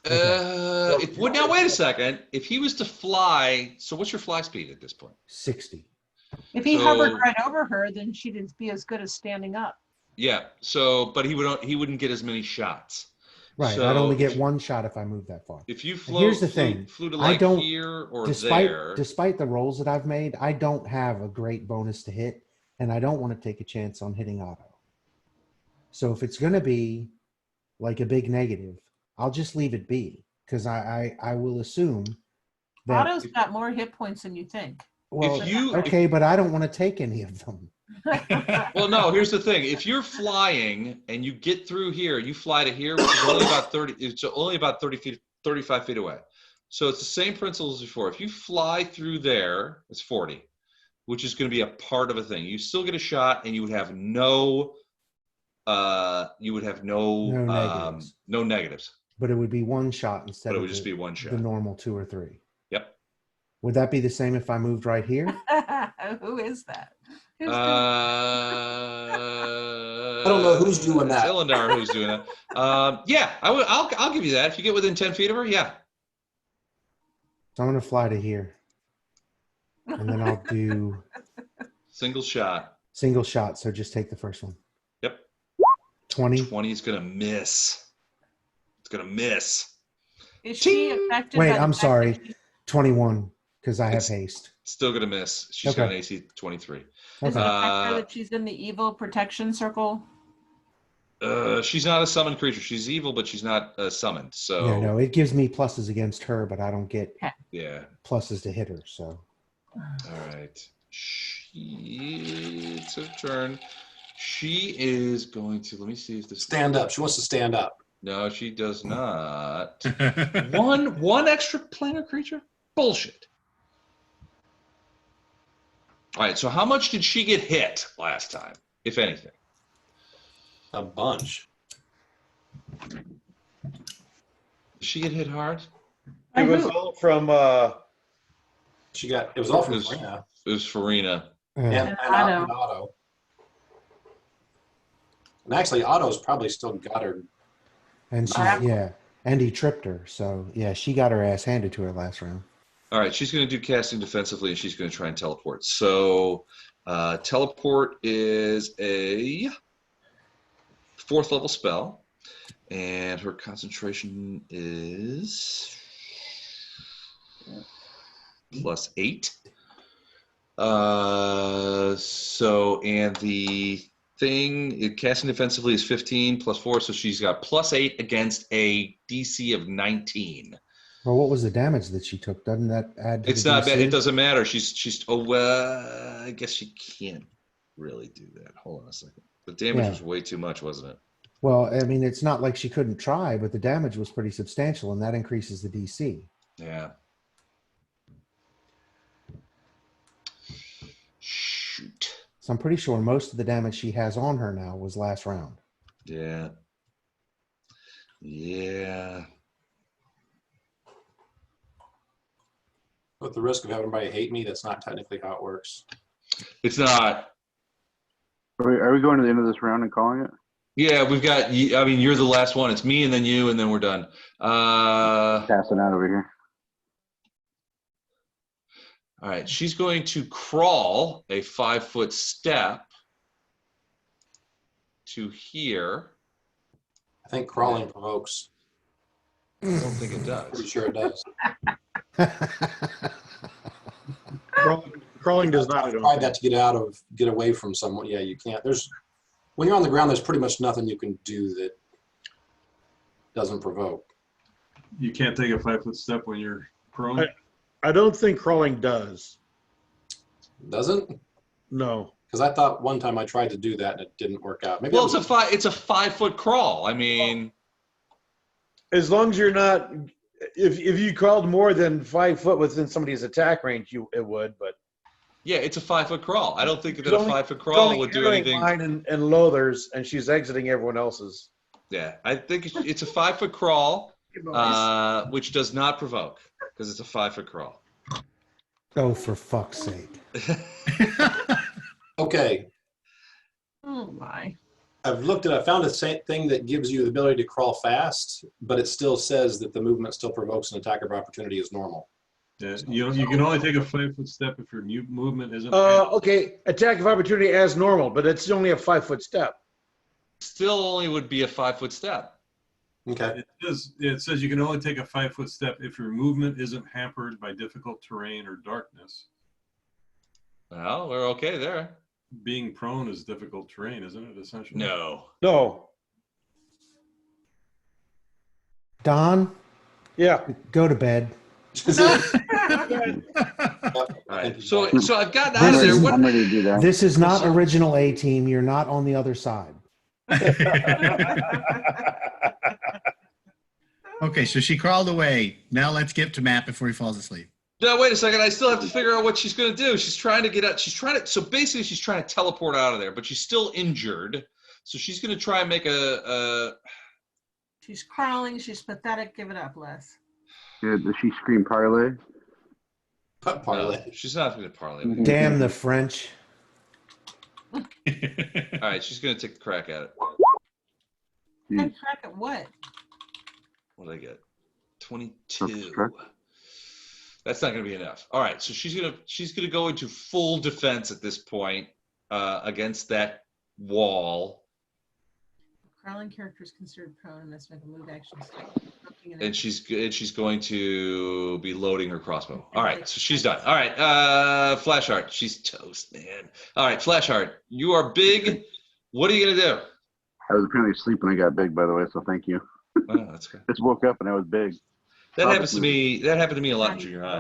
Now wait a second. If he was to fly, so what's your fly speed at this point? 60. If he hovered right over her, then she'd be as good as standing up. Yeah. So, but he wouldn't get as many shots. Right. So I'd only get 1 shot if I move that far. If you here's the thing. flew to like here or there. Despite the rolls that I've made, I don't have a great bonus to hit, and I don't want to take a chance on hitting auto. So if it's going to be like a big negative, I'll just leave it be, because I will assume that Auto's got more hit points than you think. Well, okay, but I don't want to take any of them. Well, no, here's the thing. If you're flying and you get through here, you fly to here, which is only about 30, it's only about 35 feet away. So it's the same principle as before. If you fly through there, it's 40, which is going to be a part of a thing. You still get a shot, and you would have no negatives. But it would be 1 shot instead But it would just be 1 shot. The normal 2 or 3. Yep. Would that be the same if I moved right here? Who is that? I don't know who's doing that. Cylinder, who's doing that? Yeah, I'll give you that. If you get within 10 feet of her, yeah. So I'm going to fly to here. And then I'll do... Single shot. So just take the first one. Yep. 20. 20 is going to miss. It's going to miss. Is she affected? Wait, I'm sorry. 21, because I have haste. Still going to miss. She's got an AC 23. Does it affect her that she's in the evil protection circle? She's not a summoned creature. She's evil, but she's not summoned. So yeah, no, it gives me pluses against her, but I don't get pluses to hit her. So all right, it's her turn. She is going to. Let me see if this stand up. She wants to stand up. No, she does not. one extra planar creature? Bullshit. All right, so how much did she get hit last time, if anything? A bunch. Did she get hit hard? It was all from It was all from It was- Farina It was Farina. Yeah. and Otto. And actually, Otto's probably still got her. And and he tripped her. So yeah, she got her ass handed to her last round. All right, she's going to do casting defensively, and she's going to try and teleport. So teleport is a 4th level spell, and her concentration is +8. And the thing, casting defensively is 15 +4, so she's got +8 against a DC of 19. Well, what was the damage that she took? Doesn't that add to It's the not bad. DC? It doesn't matter. I guess she can't really do that. Hold on a second. The damage was way too much, wasn't it? Well, I mean, it's not like she couldn't try, but the damage was pretty substantial, and that increases the DC. Yeah. Shoot. So I'm pretty sure most of the damage she has on her now was last round. Yeah. Yeah. With the risk of having everybody hate me, that's not technically how it works. It's not. Are we going to the end of this round and calling it? Yeah, we've got, I mean, you're the last one. It's me and then you, and then we're done. Passing out over here. All right, she's going to crawl a 5-foot step to here. I think crawling provokes. I don't think it Pretty does. sure it does. crawling does not. I I've don't tried think. that to get away from someone. Yeah, you can't. When you're on the ground, there's pretty much nothing you can do that doesn't provoke. You can't take a 5-foot step when you're prone. I don't think crawling does. Doesn't? No. Because I thought one time I tried to do that and it didn't work out. Maybe Well, it's a 5-foot crawl. I mean, As long as you're not, if you crawled more than 5 foot within somebody's attack range, it would. But yeah, it's a 5-foot crawl. I don't think that It's a only- 5-foot it's crawl only would do entering anything. mine and Lothers, and she's exiting everyone else's. Yeah, I think it's a 5-foot crawl, which does not provoke because it's a 5-foot crawl. Oh, for fuck's sake. Okay. Oh my. I found a thing that gives you the ability to crawl fast, but it still says that the movement still provokes an attack of opportunity as normal. Yeah, you can only take a 5-foot step if your movement isn't. Okay, attack of opportunity as normal, but it's only a 5 foot step. Still only would be a 5-foot step. Okay. It says you can only take a 5-foot step if your movement isn't hampered by difficult terrain or darkness. Well, we're okay there. Being prone is difficult terrain, isn't it? Essentially. No. Don, Yeah. go to bed. All right. So I've gotten out of there. I'm ready to do that. This is not original A team. You're not on the other side. Okay, so she crawled away. Now let's get to Matt before he falls asleep. No, wait a second. I still have to figure out what she's going to do. She's trying to get out. So basically she's trying to teleport out of there, but she's still injured. So she's going to try and make She's crawling. She's pathetic. Give it up, Les. Yeah, does she scream parlay? Parlay. No, she's not going to parlay. Damn the French. All right, she's going to take a crack at it. And crack at what? What did I get? 22. Correct. That's not going to be enough. All right, so she's gonna go into full defense at this point against that wall, Crawling character is considered prone and must make a move action. and she's going to be loading her crossbow. All right, so she's done. All right, Flashheart, she's toast, man. All right, Flashheart, you are big. What are you gonna do? I was apparently asleep when I got big, by the way, so thank you. Oh, that's good. Just woke up and I was big. That happens to me. That happened to me a lot in junior high.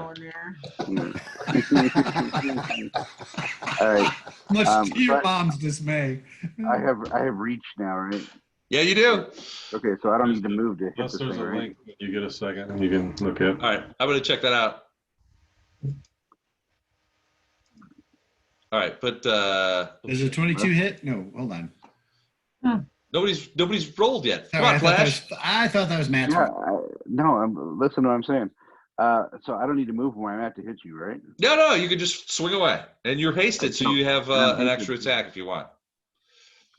All right. Much to your but- mom's dismay. I have reach now, right? Yeah, you do. Okay, so I don't need to move to hit Unless this there's thing, a right? link when you get a second and you can look at. All right, I'm gonna check that out. All right, but Is it 22 hit? No, hold on. nobody's rolled yet. Sorry, Come on, Flash. I thought that was Matt's. Yeah, listen to what I'm saying. So I don't need to move where I'm at to hit you, right? No, you can just swing away, and you're hasted, so you have I'm an hasted. extra attack if you want.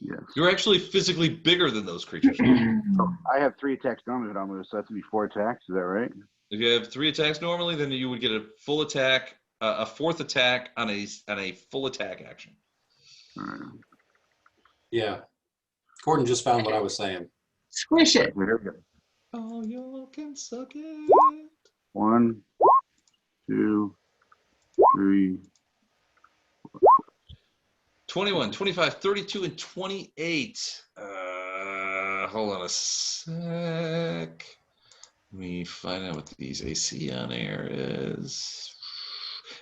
Yes. You're actually physically bigger than those creatures. So I have 3 attacks normally, but I'm going to set to be 4 attacks. Is that right? If you have 3 attacks normally, then you would get a full attack, a 4th attack on a full attack action. All right. Yeah. Gordon just found what I was saying. Squish it. Here we go. Oh, you can suck it. 1, 2, 3. 21, 25, 32, and 28. Hold on a sec. Let me find out what these AC on air is.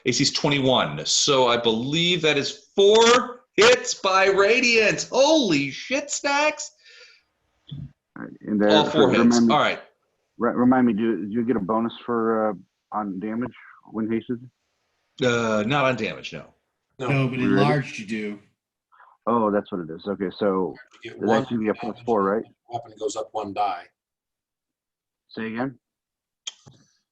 AC's 21. So I believe that is 4 hits by Radiant. Holy shit stacks. And All 4 hits. All right. Remind me, do you get a bonus for on damage when hasted? Not on damage, no. No, but enlarged you do. Oh, that's what it is. Okay, so You get that's one going to be a +4, right? weapon goes up 1 die. Say again?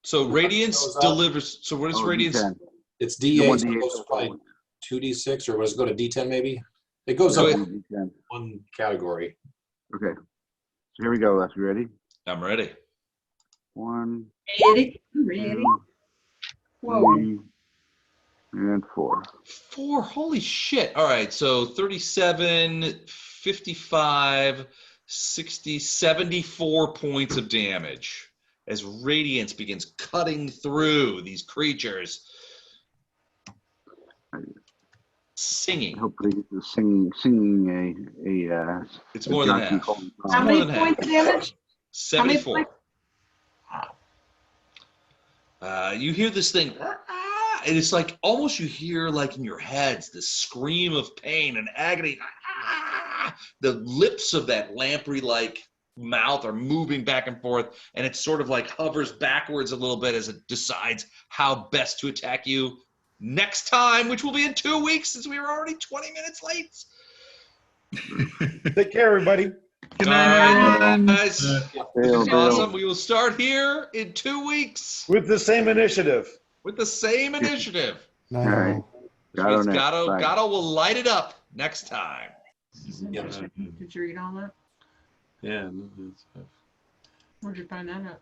So Radiance goes up. delivers. So what is Radiance? D10. It's The D8, one so it D8 goes to probably 2D6, or does it go to D10 maybe? It goes So up it- D10. 1 category. Okay. So here we go, Les. You ready? I'm ready. 1, Ready? 2, Whoa. 3, and 4. 4. Holy shit. All right. So 37, 55, 60, 74 points of damage as Radiance begins cutting through these creatures. Singing. Hopefully, it's singing a It's a more than Donkey half. Kong It's How song. more many than half. points of damage? 74. points? You hear this thing, and it's like almost you hear like in your heads this scream of pain and agony. The lips of that lamprey-like mouth are moving back and forth, and it sort of like hovers backwards a little bit as it decides how best to attack you next time, which will be in 2 weeks since we were already 20 minutes late. Take care, everybody. Good All night, right, everyone. guys. This Fail, is fail. awesome. We will start here in 2 weeks With the same initiative. with the same initiative. No. All right. Which means next. Bye. Gatto will light it up next time. Did you read all that? Yeah. Where'd you find that at?